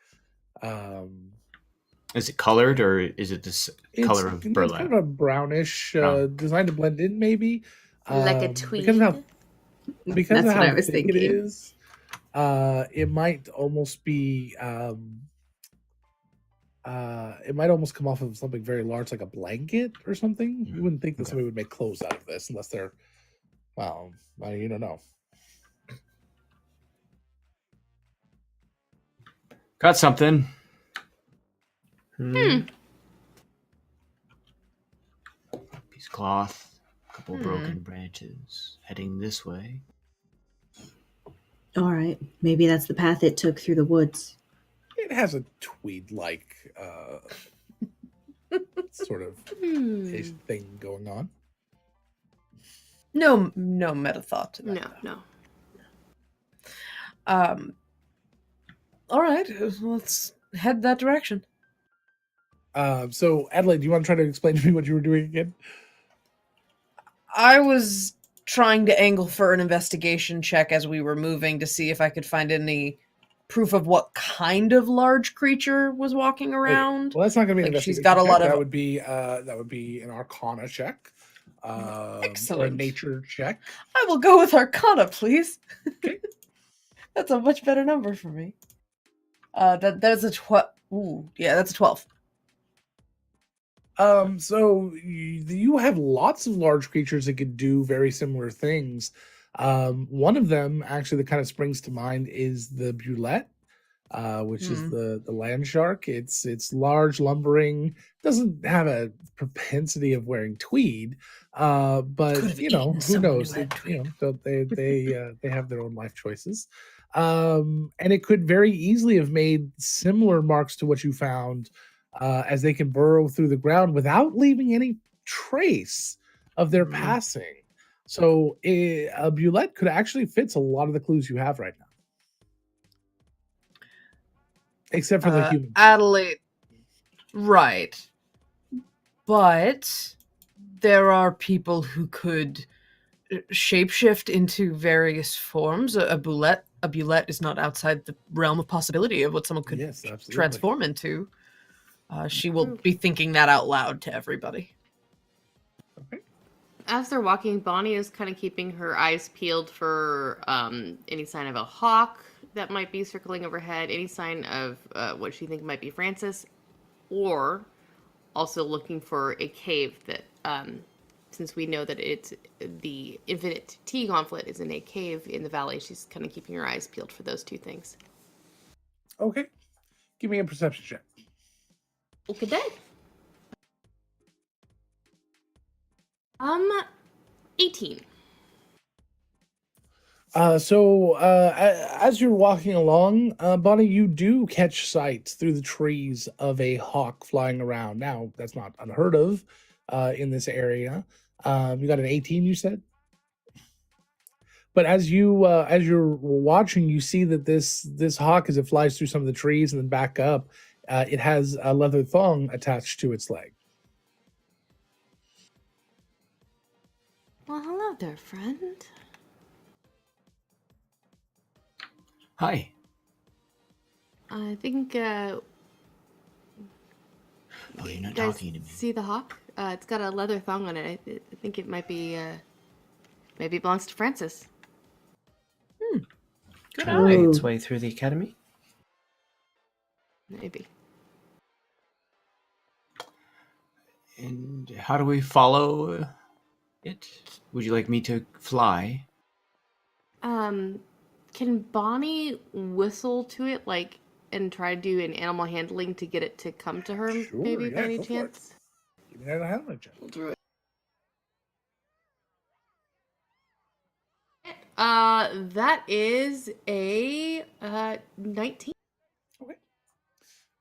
Is it colored or is it this color of It's burlap? kind of a brownish, Brown. designed to blend in, maybe. Like a tweed. Because of That's how what I was thick it thinking. is. It might almost be. It might almost come off of something very large, like a blanket or something. You wouldn't think that Okay. somebody would make clothes out of this unless they're, well, you don't know. Got something. Hmm. Piece of cloth, a couple broken branches, heading this way. All right. Maybe that's the path it took through the woods. It has a tweed-like sort of thing going on. No meta thought to that. No. All right, let's head that direction. So Adelaide, do you want to try to explain to me what you were doing again? I was trying to angle for an investigation check as we were moving to see if I could find any proof of what kind of large creature was walking around. Well, that's not going to be an Like, she's investigation got a check. lot of- That would be an Arcana check, or a Excellent. Nature check. I will go with Arcana, please. Okay. That's a much better number for me. That's a 12. Ooh, yeah, that's a 12. So you have lots of large creatures that could do very similar things. One of them, actually, that kind of springs to mind is the Bulette. which is the land shark. It's large, lumbering, doesn't have a propensity of wearing tweed, but Could have you know, eaten who someone who knows? had It, tweed. you know, they have their own life choices, and it could very easily have made similar marks to what you found, as they can burrow through the ground without leaving any trace of their passing. So a bulette could actually fits a lot of the clues you have right now, except for the human. Adelaide. Right. But there are people who could shapeshift into various forms. A bulette is not outside the realm of possibility of what someone could Yes, absolutely. transform into. She will be thinking that out loud to everybody. Okay. As they're walking, Bonnie is kind of keeping her eyes peeled for any sign of a hawk that might be circling overhead, any sign of what she thinks might be Francis, or also looking for a cave that, since we know that it's the Infinite Tea Gauntlet is in a cave in the valley, she's kind of keeping her eyes peeled for those two things. Okay. Give me a perception check. Okay, day. 18. As you're walking along, Bonnie, you do catch sight through the trees of a hawk flying around. Now, that's not unheard of in this area. You got an 18, you said? But as you're watching, you see that this hawk, as it flies through some of the trees and then back up, it has a leather thong attached to its leg. Well, hello there, friend. Hi. I think Oh, you're not you guys talking to me. see the hawk? It's got a leather thong on it. I think it might be, maybe it belongs to Francis. Good Trying to make eye. its way through the academy. Maybe. And how do we follow it? Would you like me to fly? Can Bonnie whistle to it, like, and try to do an animal handling to get it to come to her, Sure, maybe, by yeah, any go for it. chance? Give me that handling check. We'll do it. That is a 19. Okay.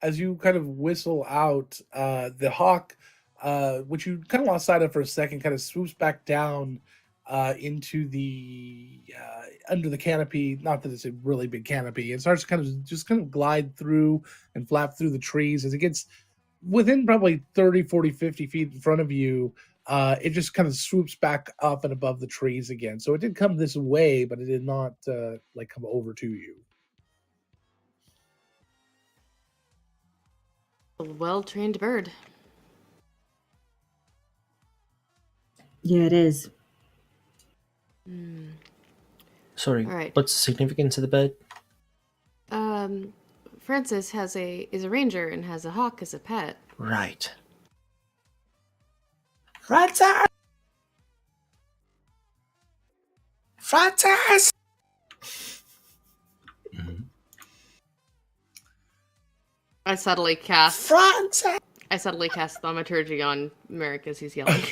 As you kind of whistle out, the hawk, which you kind of lost sight of for a second, kind of swoops back down into the under the canopy. Not that it's a really big canopy. It starts to kind of glide through and flap through the trees as it gets within probably 30, 40, 50 feet in front of you. It just kind of swoops back up and above the trees again. So it did come this way, but it did not like come over to you. A well-trained bird. Yeah, it is. Sorry, All right. what's the significance of the bird? Francis is a ranger and has a hawk as a pet. Right. Francis! Francis! Mhm. I subtly cast Francis! thaumaturgy on Merrick as he's yelling.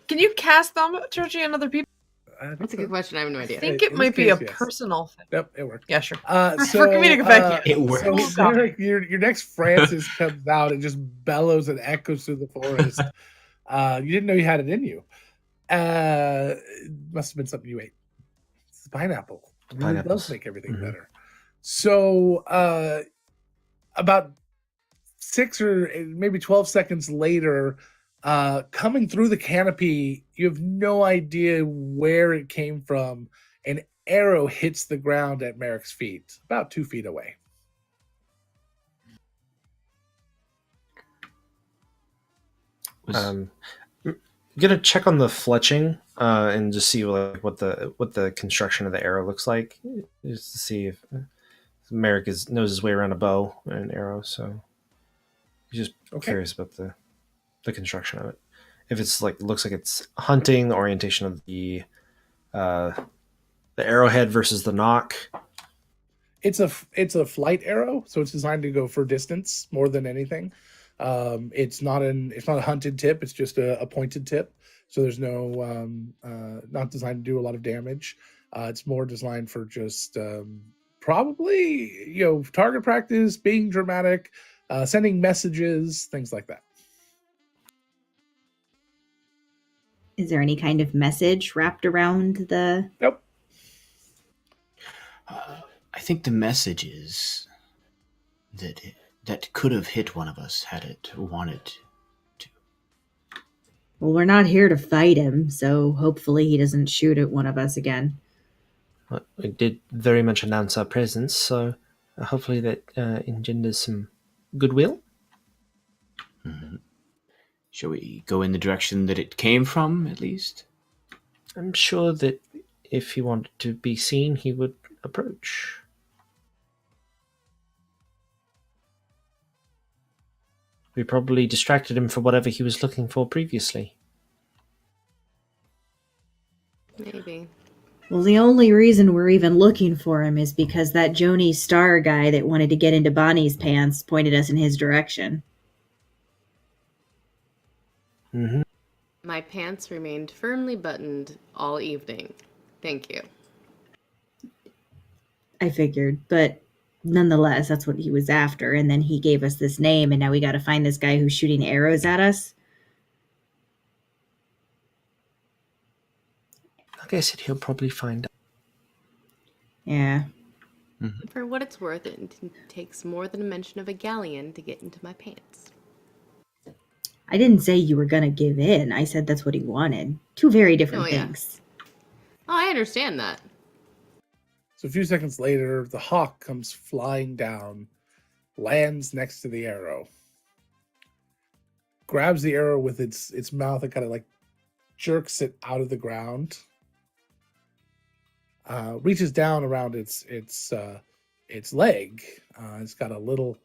Can you cast thaumaturgy on other people? That's a good question. I have no I idea. think In it might this be a case, yes. personal thing. Yep, it worked. Yeah, sure. So, comedic effect, it works. So, Oh, God. Derek, your next Francis comes out and just bellows and echoes through the forest. You didn't know you had it in you. It must have been something you ate. It's pineapple. It really does Pineapples. make everything Mhm. better. So, about 6 or maybe 12 seconds later, coming through the canopy, you have no idea where it came from. An arrow hits the ground at Merrick's feet, about 2 feet away. I'm gonna check on the fletching and just see like what the construction of the arrow looks like, just to see if Merrick knows his way around a bow and an arrow. So he's just Okay. curious about the construction of it. If it's like looks like it's hunting, the orientation of the arrowhead versus the knock. It's a flight arrow, so it's designed to go for distance more than anything. It's not a hunted tip. It's just a pointed tip. So there's no not designed to do a lot of damage. It's more designed for just probably target practice, being dramatic, sending messages, things like that. Is there any kind of message wrapped around the? Nope. I think the message is that could have hit one of us had it wanted to. Well, we're not here to fight him, so hopefully he doesn't shoot at one of us again. Well, we did very much announce our presence, so hopefully that engenders some goodwill. Mm-hmm. Shall we go in the direction that it came from, at least? I'm sure that if he wanted to be seen, he would approach. We probably distracted him for whatever he was looking for previously. Maybe. Well, the only reason we're even looking for him is because that Joni Star guy that wanted to get into Bonnie's pants pointed us in his direction. Mm-hmm. My pants remained firmly buttoned all evening. Thank you. I figured, but nonetheless, that's what he was after. And then he gave us this name, and now we got to find this guy who's shooting arrows at us. Like I said, he'll probably find out. Yeah. Mm-hmm. For what it's worth, it takes more than a mention of a galleon to get into my pants. I didn't say you were going to give in. I said that's what he wanted. Two very different things. Oh, I understand that. So a few seconds later, the hawk comes flying down, lands next to the arrow, grabs the arrow with its mouth and kind of like jerks it out of the ground, reaches down around its leg. It's got a little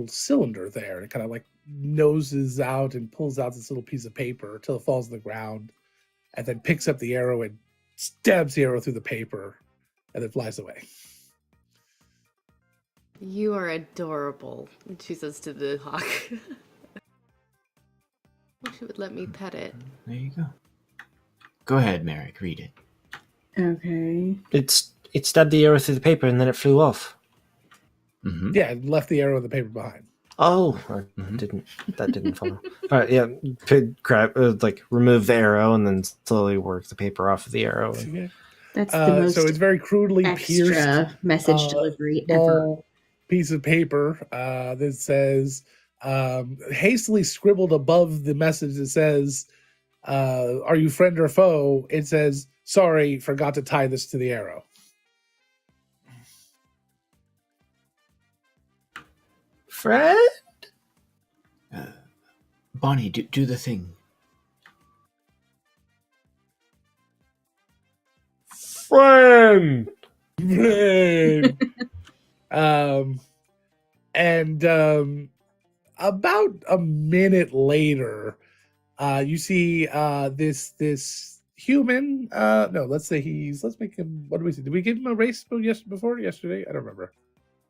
cylinder there. It kind of like noses out and pulls out this little piece of paper until it falls to the ground, and then picks up the arrow and stabs the arrow through the paper, and then flies away. You are adorable, she says to the hawk. Wish it would let me pet it. There you go. Go ahead, Merrick. Read it. Okay. It stabbed the arrow through the paper and then it flew off. Mm-hmm. Yeah, it left the arrow in the paper behind. Oh, I didn't follow. All right, yeah, remove the arrow and then slowly work the paper off of the arrow. That's the most so it's very crudely pierced extra message delivery ever. small piece of paper that says, hastily scribbled above the message that says, are you friend or foe? It says, sorry, forgot to tie this to the arrow. Friend? Bonnie, do the thing. Friend! About a minute later, you see this human. Let's make him. What do we say? Did we give him a race yesterday? I don't remember.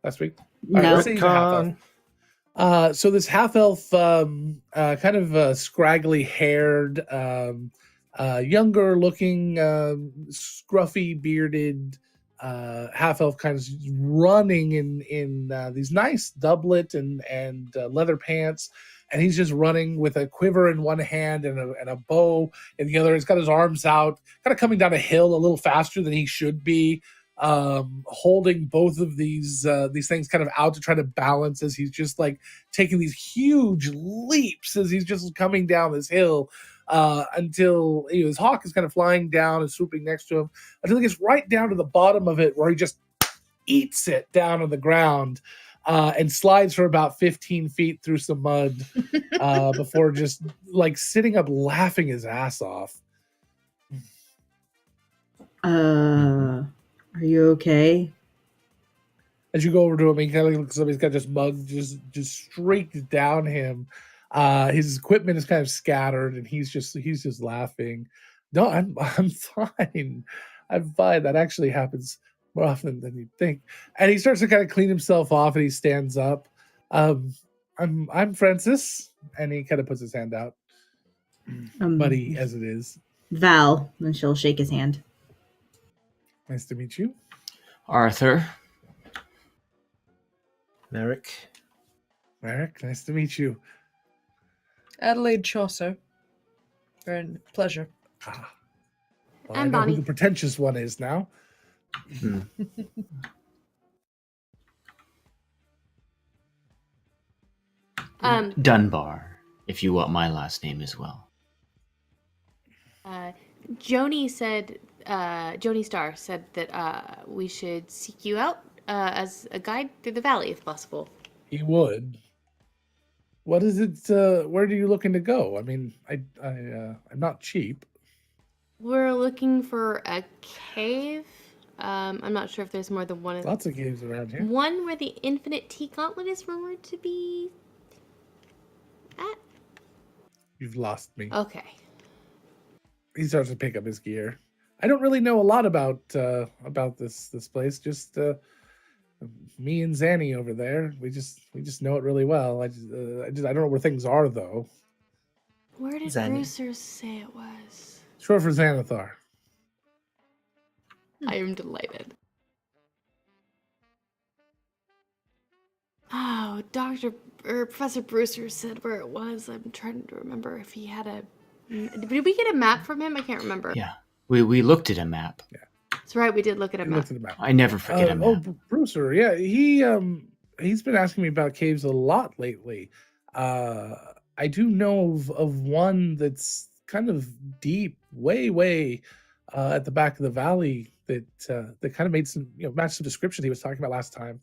Last week. No. All right, let's say he's a half-elf. So this half elf, kind of scraggly haired, younger looking, scruffy bearded half elf, kind of running in these nice doublet and leather pants, and he's just running with a quiver in one hand and a bow in the other. He's got his arms out, kind of coming down a hill a little faster than he should be, holding both of these things kind of out to try to balance as he's just like taking these huge leaps as he's just coming down this hill, until his hawk is kind of flying down and swooping next to him until he gets right down to the bottom of it, where he just eats it down on the ground, and slides for about 15 feet through some mud, before just like sitting up laughing his ass off. Are you okay? As you go over to him, he kind of looks up. He's got this mug just streaked down him. His equipment is kind of scattered, and he's just laughing. No, I'm fine. I'm fine. That actually happens more often than you'd think. And he starts to kind of clean himself off, and he stands up. I'm Francis, and he kind of puts his hand out, muddy as it is. Val, and she'll shake his hand. Nice to meet you. Arthur. Merrick. Merrick, nice to meet you. Adelaide Chaucer. Very pleasure. Well, And I know Bonnie. who the pretentious one is now. Dunbar, if you want my last name as well. Joni said, Joni Starr said that we should seek you out as a guide through the valley if possible. He would. What is it? Where are you looking to go? I mean, I'm not cheap. We're looking for a cave. I'm not sure if there's more than one. Lots of caves around here. One where the infinite tea gauntlet is rumored to be at. You've lost me. Okay. He starts to pick up his gear. I don't really know a lot about this place. Just me and Zanny over there. We just know it really well. I don't know where things are though. Where did Zanny. Brewster say it was? Short for Xanathar. I am delighted. Oh, Professor Brewster said where it was. I'm trying to remember if he had a. Did we get a map from him? I can't remember. Yeah. We looked at a map. That's right. We did look at a He map. looked at the map. I never forget a map. Brewster. Yeah, he's been asking me about caves a lot lately. I do know of one that's kind of deep, way at the back of the valley that kind of made some matched some description he was talking about last time.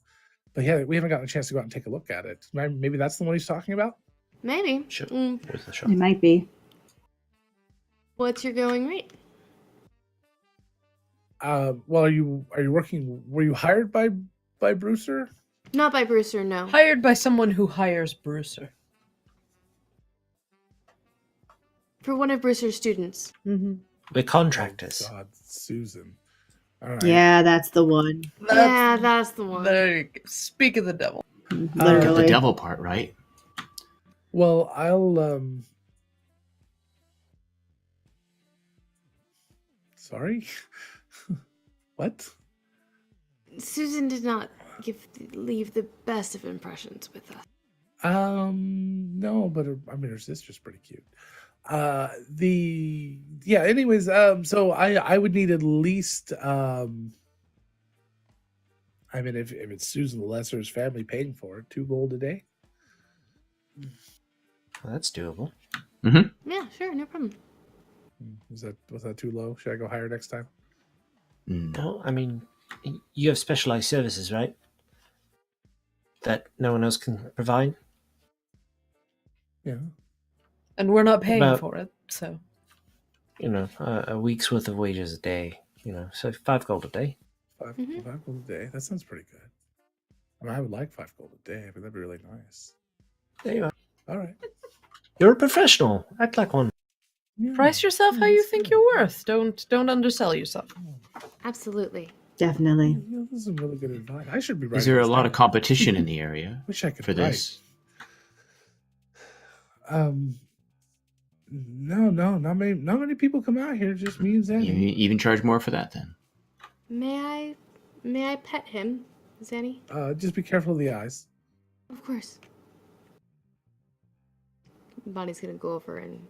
But yeah, we haven't gotten a chance to go out and take a look at it. Maybe that's the one he's talking about. Maybe. Sure. Where's the shop? It might be. What's your going rate? Well, are you working? Were you hired by Brewster? Not by Brewster, no. Hired by someone who hires Brewster. For one of Brewster's students. Mm-hmm. We're contractors. Oh, God, Susan. All right. Yeah, that's the one. Yeah, that's the one. There you go. Speak of the devil. Got the Literally. devil part right. Well, I'll Sorry. What? Susan did not leave the best of impressions with us. No, but her sister's pretty cute. Anyways, so I would need at least I mean, if it's Susan the Lesser's family paying for it, 2 gold a day. Well, that's doable. Yeah, sure, no problem. Was that too low? Should I go higher next time? No. Well, I mean, you have specialized services, right? That no one else can provide. Yeah. And we're not paying About- for it, so. A week's worth of wages a day. So 5 gold a day. 5 Mhm. 5 gold a day. That sounds pretty good. I mean, I would like 5 gold a day. I mean, that'd be really nice. There you are. All right. You're a professional. Act like one. Yeah. Price yourself how you that's think good. you're worth. Don't undersell yourself. Absolutely. Definitely. Yeah, this is some really good advice. I should be writing. Is there a this lot down. of competition in the area Wish I could for this? write. No, not many people come out here. Just me and You Zanny. even charge more for that then? May I pet him, Zanny? Just be careful of the eyes. Of course. Bonnie's gonna go over and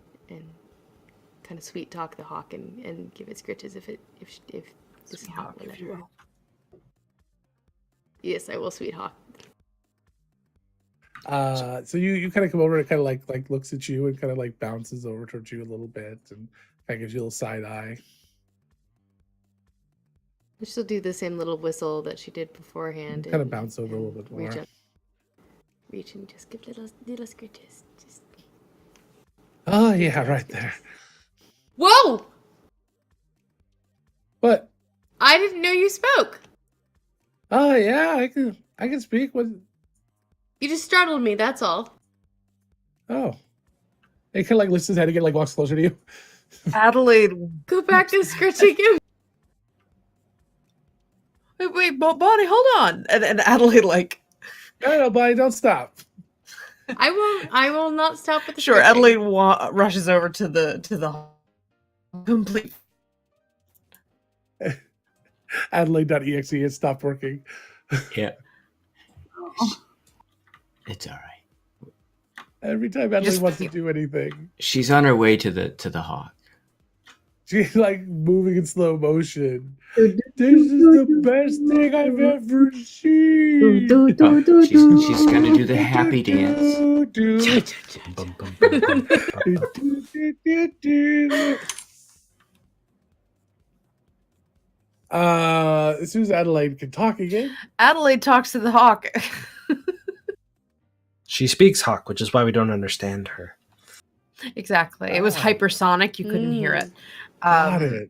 kind of sweet talk the hawk and give it scritches if this hawk will let her. Yes, I will sweet hawk. So you kind of come over and kind of like looks at you and kind of like bounces over towards you a little bit and kind of gives you a little side eye. She'll do the same little whistle that she did beforehand. Kind of and- bounce over a and little bit more. Reach and just give little scritches. Just. Oh yeah, right there. Whoa! What? I didn't know you spoke. Oh yeah, I can speak. What? You just startled me. That's all. Oh. He kind of like lifts his head again, like walks closer to you. Adelaide, Go back to scritching him. wait, Bonnie, hold on. And Adelaide, like, No, buddy, don't stop. I will not stop with the sure. skipping. Adelaide rushes over to the complete. Adelaide.exe has stopped working. Yeah. It's all right. Every time Adelaide Just- wants to do anything, She's on her way to the hawk. she's like moving in slow motion. This is the best thing I've ever seen. She's gonna do the happy dance. Bum, bum, bum, bum, bum. As soon as Adelaide can talk again, Adelaide talks to the hawk. She speaks Hawk, which is why we don't understand her. Exactly. It was Oh. hypersonic. You couldn't hear it. got it.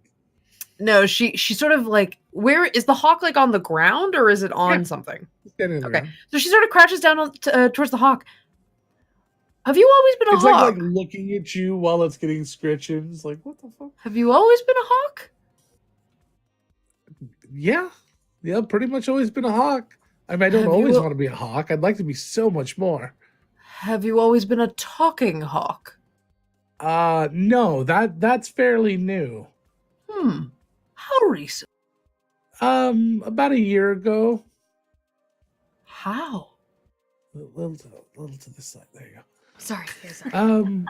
No, she sort of like, where is the hawk, like on the ground or is it on Yeah. something? Standing Okay. there. So she sort of crouches down towards the hawk. Have you always been a It's hawk? like looking at you while it's getting scritches. Like, what the fuck? Have you always been a hawk? Yeah. Yeah, pretty much always been a hawk. I mean, I don't Have always you- want to be a hawk. I'd like to be so much more. Have you always been a talking hawk? No, that's fairly new. How recent? About a year ago. How? A little to the side. There you go. Sorry. Yeah, sorry.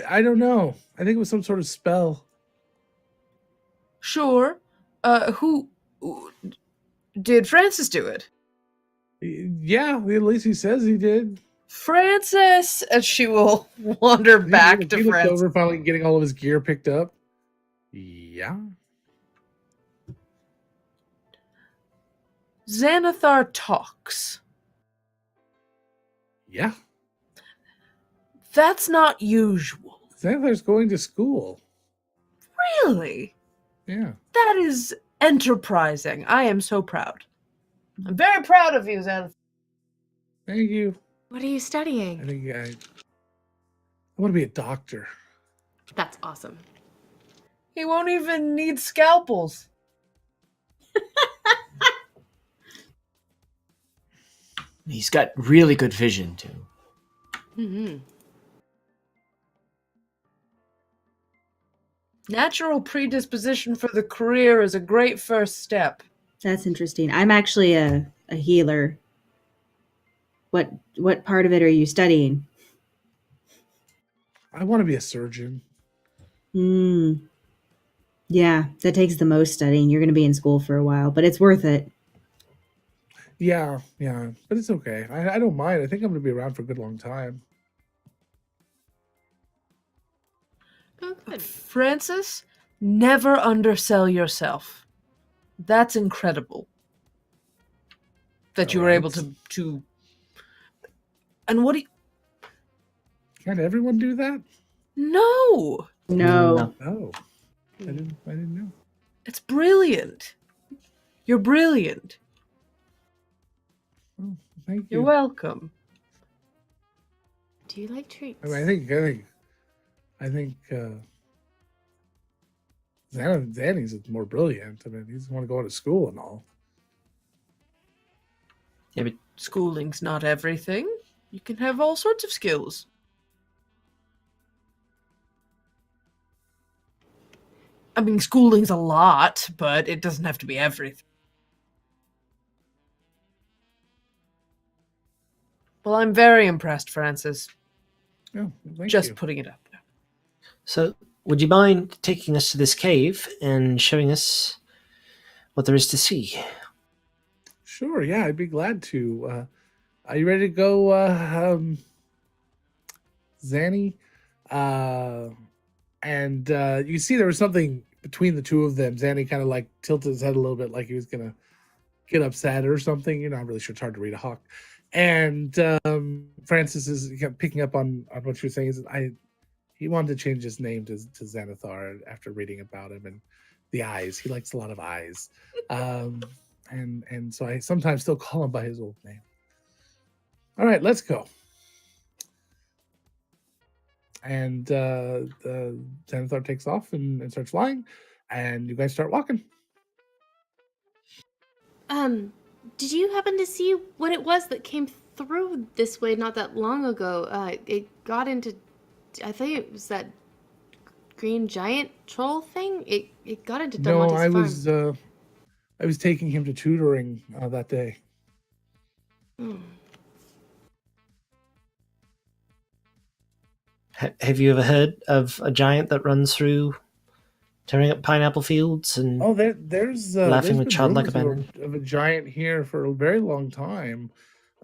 I don't know. I think it was some sort of spell. Sure. Who did Francis do it? Yeah, at least he says he did. Francis, and she will wander back he to looked Francis. over, finally getting all of his gear picked up. Yeah. Xanathar talks. Yeah. That's not usual. Xanathar's going to school. Really? Yeah. That is enterprising. I am so proud. I'm very proud of you, Xanathar. Thank you. What are you I studying? think I want to be a doctor. That's awesome. He won't even need scalpels. He's got really good vision too. Mm-hmm. Natural predisposition for the career is a great first step. That's interesting. I'm actually a healer. What part of it are you studying? I want to be a surgeon. Yeah, that takes the most studying. You're going to be in school for a while, but it's worth it. Yeah, but it's okay. I don't mind. I think I'm going to be around for a good long time. Oh, good. Francis, never undersell yourself. That's incredible. That you were able to. And what do you. Can everyone do that? No! No. Oh, I didn't know. It's brilliant. You're brilliant. Oh, thank you. You're welcome. Do you like treats? I mean, I think Zanny's is more brilliant. I mean, he's want to go to school and all. Yeah, but Schooling's not everything. You can have all sorts of skills. I mean, schooling's a lot, but it doesn't have to be everything. Well, I'm very impressed, Francis. Oh, thank Just you. putting it up there. So, would you mind taking us to this cave and showing us what there is to see? Sure, yeah, I'd be glad to. Are you ready to go, Zanny? And you see there was something between the two of them. Zanny kind of like tilted his head a little bit like he was going to get upset or something. You're not really sure. It's hard to read a hawk. And Francis is picking up on what she was saying. He wanted to change his name to Xanathar after reading about him and the eyes. He likes a lot of eyes. And so I sometimes still call him by his old name. All right, let's go. And the Xanathar takes off and starts flying, and you guys start walking. Did you happen to see what it was that came through this way not that long ago? It got into, I think it was that green giant troll thing. It got into No, Dunmonte's farm. I was taking him to tutoring that day. Hmm. Have you ever heard of a giant that runs through, tearing up pineapple fields and Oh, there's laughing there's with been childlike rumors abandon? of a giant here for a very long time.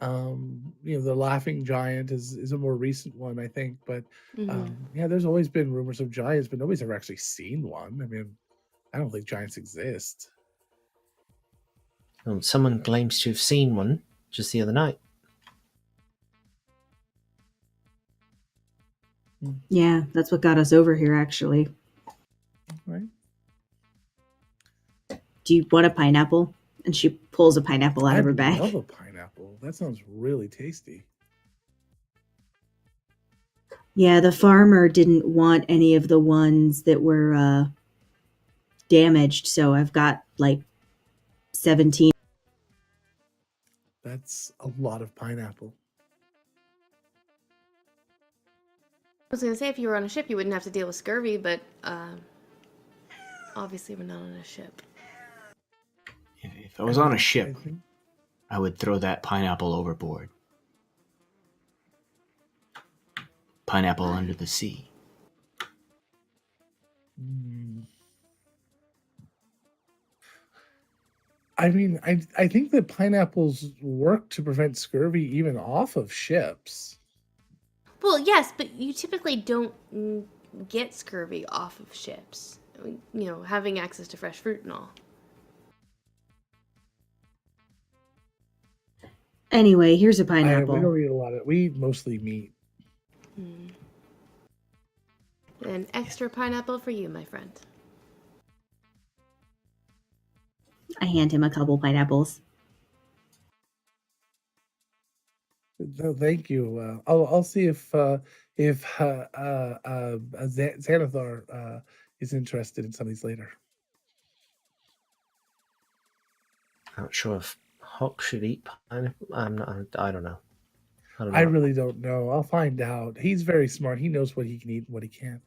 The laughing giant is a more recent one, I think. But Mhm. yeah, there's always been rumors of giants, but nobody's ever actually seen one. I mean, I don't think giants exist. Well, someone claims to have seen one just the other night. Yeah, that's what got us over here, actually. Right? Do you want a pineapple? And she pulls a pineapple out of her I'd bag. love a pineapple. That sounds really tasty. Yeah, the farmer didn't want any of the ones that were damaged, so I've got like 17. That's a lot of pineapple. I was gonna say if you were on a ship, you wouldn't have to deal with scurvy, but obviously we're not on a ship. If I was on a I ship, think I would throw that pineapple overboard. Pineapple under the sea. Mm. I mean, I think that pineapples work to prevent scurvy even off of ships. Well, yes, but you typically don't get scurvy off of ships. Having access to fresh fruit and all. Anyway, here's a We pineapple. don't eat a lot of. We eat mostly meat. An extra pineapple for you, my friend. I hand him a couple pineapples. No, thank you. I'll see if Xanathar is interested in some of these later. I'm not sure if Hawk should eat pineapple. I don't know. I really don't know. I'll find out. He's very smart. He knows what he can eat and what he can't.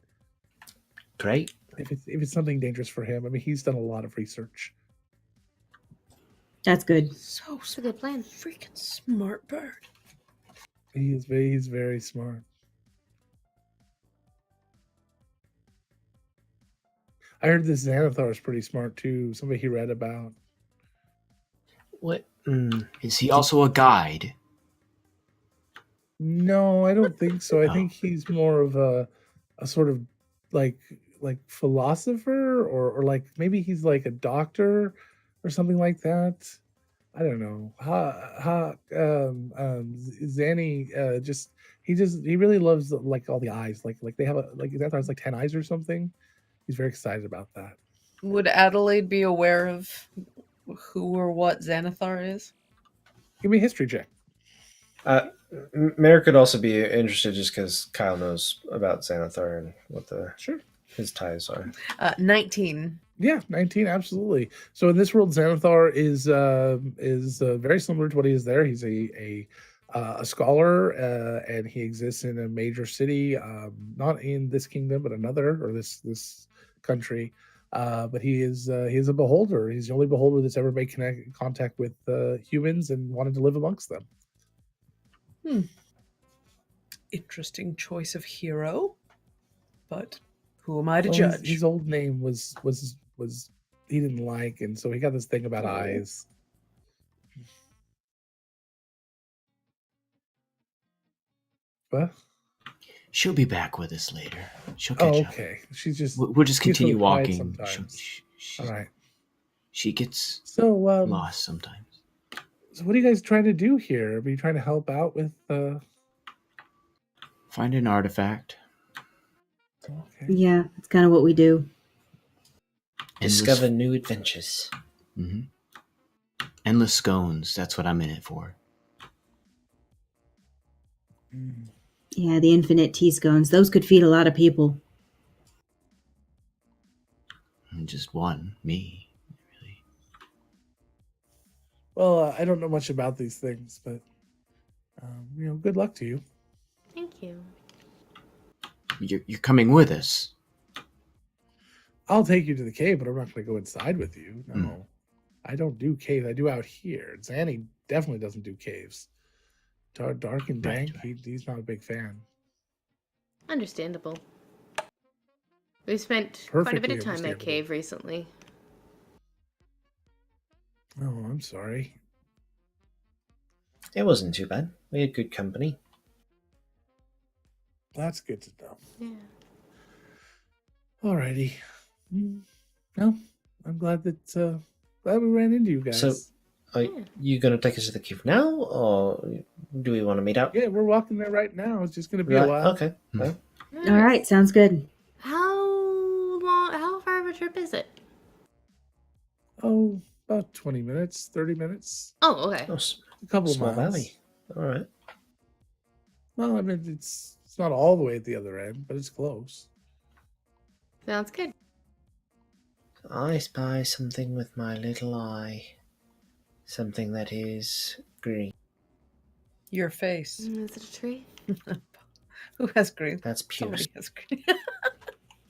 Great. If it's something dangerous for him, I mean, he's done a lot of research. That's good. So It's a good plan. freaking smart bird. He's very smart. I heard this Xanathar is pretty smart too. Somebody he read about. What? Is he also a guide? No, I don't think so. I Oh. think he's more of a sort of like philosopher or like maybe he's like a doctor or something like that. I don't know. Zanny he really loves like all the eyes. Like they have Xanathar has like 10 eyes or something. He's very excited about that. Would Adelaide be aware of who or what Xanathar is? Give me a history check. Mayor could also be interested just because Kyle knows about Xanathar and what Sure. his ties are. 19. Yeah, 19, absolutely. So in this world, Xanathar is very similar to what he is there. He's a scholar, and he exists in a major city, not in this kingdom, but another, or this country. But he is a beholder. He's the only beholder that's ever made contact with humans and wanted to live amongst them. Interesting choice of hero, but who am I to Well, judge? his old name was he didn't like, and so he got this thing about eyes. What? She'll be back with us later. She'll Oh, catch up. okay. She's just We'll just she's really continue quiet walking. sometimes. All right. She gets So, lost sometimes. So what are you guys trying to do here? Are you trying to help out with? Find an artifact. Okay. Yeah, that's kind of what we do. Discover new adventures. Mm-hmm. Endless scones. That's what I'm in it for. Mm. Yeah, the infinite tea scones. Those could feed a lot of people. And just one, me. Really. Well, I don't know much about these things, but good luck to you. Thank you. You're coming with us. I'll take you to the cave, but I'm not going to go inside with you. No, Hmm. I don't do caves. I do out here. Zanny definitely doesn't do caves. Dark and Right, dank. He's not a big fan. Understandable. We've spent quite a bit Perfectly of time at understandable. cave recently. Oh, I'm sorry. It wasn't too bad. We had good company. That's good to know. Yeah. Alrighty. No, I'm glad we ran into you guys. So, are Yeah. you going to take us to the cave now, or do we want to meet up? yeah, we're walking there right now. It's just going to be Right, a while. okay. Well, All right, sounds good. How far of a trip is it? Oh, about 20 minutes, 30 minutes, Oh, okay. oh, a couple of small miles. valley. All right. Well, I mean, it's not all the way at the other end, but it's close. Sounds good. I spy something with my little eye. Something that is green. Your face. Is it a tree? Who has green? That's pure. Somebody has green.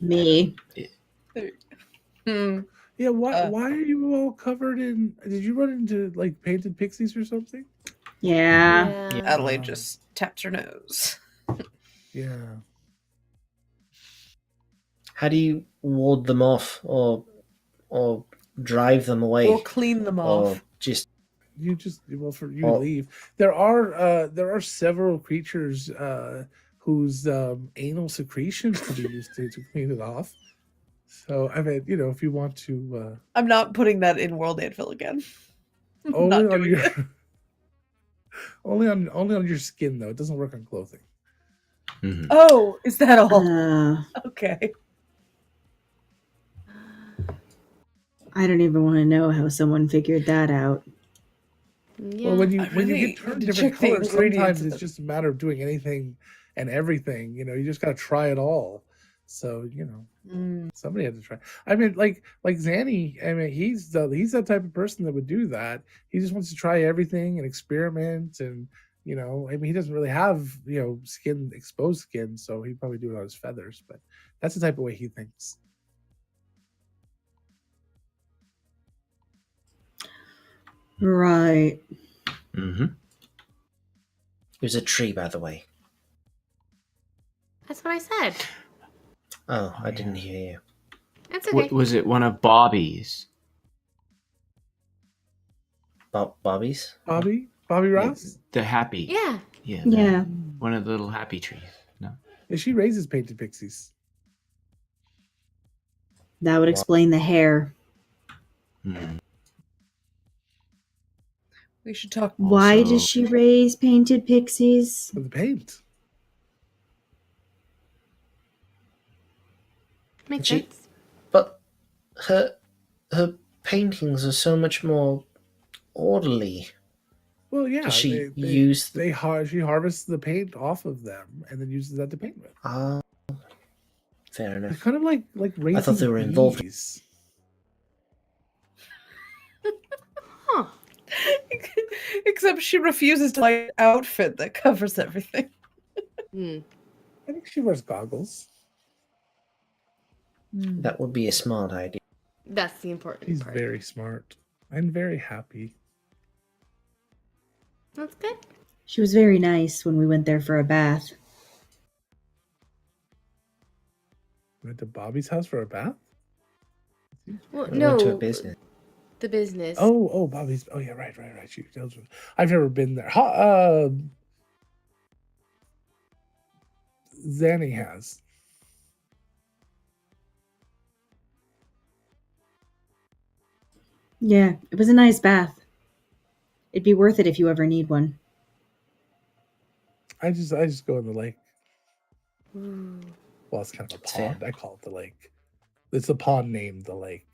Me. Hmm. Yeah, why Uh. why are you all covered in? Did you run into like painted pixies or something? Yeah. Adelaide Wow. just taps her nose. Yeah. How do you ward them off, or drive them away, Or clean them or off. just For you to Oh. leave. There are several creatures whose anal secretions can be used to clean it off. So I mean, if you want to I'm not putting that in World Anvil again. only Not on doing your it. only on your skin though. It doesn't work on clothing. Mhm. Oh, is that all? Okay. I don't even want to know how someone figured that out. Yeah. Well, when you I really get turned need to different check the colors, ingredients sometimes of it's the- just a matter of doing anything and everything. You just got to try it all. So Mm. somebody had to try. I mean, like Zanny. I mean, he's that type of person that would do that. He just wants to try everything and experiment, and I mean, he doesn't really have exposed skin, so he'd probably do it on his feathers. But that's the type of way he thinks. Right. Mm-hmm. It was a tree, by the way. That's what I said. Oh, I didn't hear you. That's okay. Was it one of Bobby's? Bobby's? Bobby Yeah, Ross. the happy. Yeah. Yeah. Yeah. One of the little happy trees. No. Yeah, she raises painted pixies. That would explain the hair. Mm. We should talk. Why Also- does she raise painted pixies? For the paint. Makes She- sense. But her paintings are so much more orderly. Well, yeah. Does she they use the... she harvests the paint off of them and then uses that to paint with. Ah, fair It's enough. kind of like raising I thought they were involved. bees. Huh. Except she refuses to like an outfit that covers everything. Hmm. I think she wears goggles. That would be a smart idea. That's the important She's part. very smart and very happy. That's good. She was very nice when we went there for a bath. Went to Bobby's house for a bath. Well, We no. went to a business. The business. Oh, Bobby's. Oh, yeah, right. She tells me. I've never been there. Zanny has. Yeah, it was a nice bath. It'd be worth it if you ever need one. I just go in the lake. Ooh. Well, it's kind of a It's fair. pond. I call it the lake. It's a pond named the lake.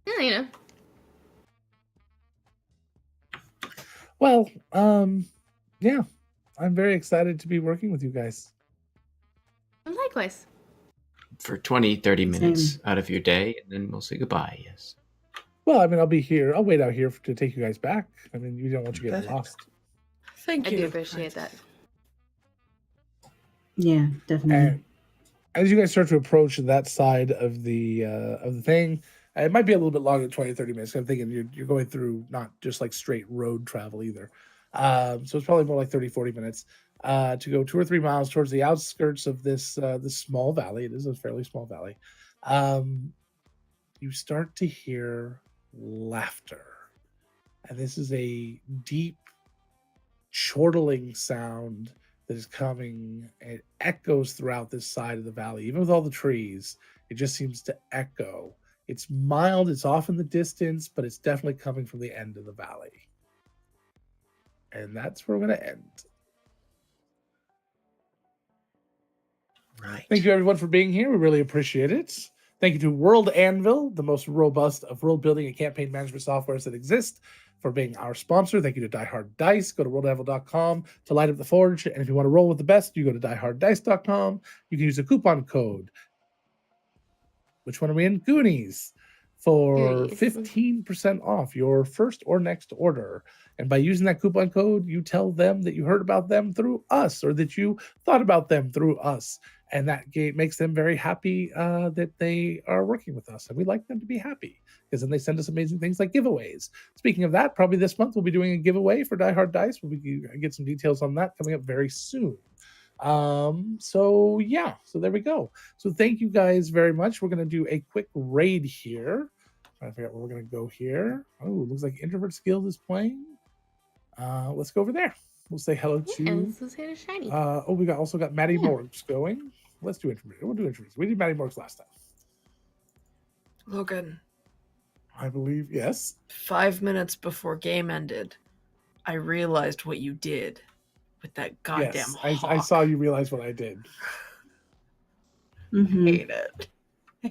Yeah, Well, yeah, I'm very excited to be working with you guys. Likewise. For 20, 30 minutes Same. out of your day, and then we'll say goodbye, yes. Well, I mean, I'll be here. I'll wait out here to take you guys back. I mean, you don't want you getting Perfect. lost. Thank I you. do appreciate that. Yeah, definitely. And as you guys start to approach that side of the thing, it might be a little bit longer than 20 or 30 minutes. I'm thinking you're going through not just like straight road travel either. So it's probably more like 30, 40 minutes to go 2 or 3 miles towards the outskirts of this small valley. It is a fairly small valley. You start to hear laughter. And this is a deep, chortling sound that is coming. It echoes throughout this side of the valley. Even with all the trees, it just seems to echo. It's mild, it's off in the distance, but it's definitely coming from the end of the valley. And that's where we're going to end. Right. Thank you, everyone, for being here. We really appreciate it. Thank you to World Anvil, the most robust of world building and campaign management softwares that exist, for being our sponsor. Thank you to Die Hard Dice. Go to worldanvil.com to light up the forge. And if you want to roll with the best, you go to dieharddice.com. You can use a coupon code. Which one are we in? Goonies. For Goonies. 15% off your first or next order. And by using that coupon code, you tell them that you heard about them through us, or that you thought about them through us. And that makes them very happy that they are working with us. And we like them to be happy, because then they send us amazing things like giveaways. Speaking of that, probably this month we'll be doing a giveaway for Die Hard Dice. We'll get some details on that coming up very soon. So there we go. So thank you guys very much. We're going to do a quick raid here. Trying to figure out where we're going to go here. Oh, looks like Introvert Skills is playing. Let's go over there. We'll say hello to. And this is here to Shiny. We also got Maddie Morgs going. Let's do Introvert. We'll do Introvert. We did Maddie Morgs last time. Logan, I believe, yes. 5 minutes before game ended, I realized what you did with that goddamn Yes, I hawk. saw you realize what I did. Mhm. Hate it.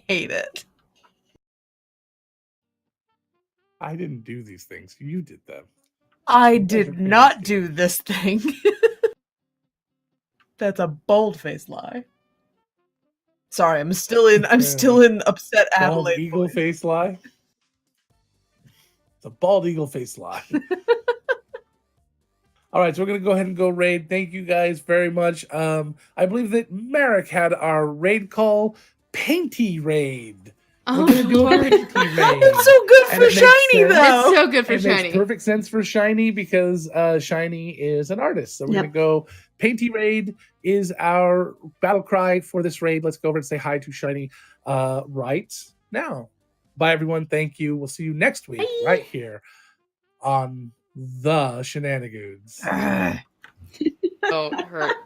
Hate it. I didn't do these things. You did them. I You guys are did not crazy. do this thing. That's a bold-faced lie. Sorry, I'm still in upset Bald Adelaide. eagle voice. face lie. It's a bald eagle face lie. All right, so we're gonna go ahead and go raid. Thank you guys very much. I believe that Merrick had our raid call, Painty Raid. We're gonna do a Lord. Painty Raid. It's so good And for it makes Shiny, sense. though. It's so good for It Shiny. makes perfect sense for Shiny, because Shiny is an artist. So we're Yep. gonna go. Painty Raid is our battle cry for this raid. Let's go over and say hi to Shiny right now. Bye, everyone. Thank you. We'll see you next week Bye. right here on the Shenanigoons. Ugh. Don't hurt.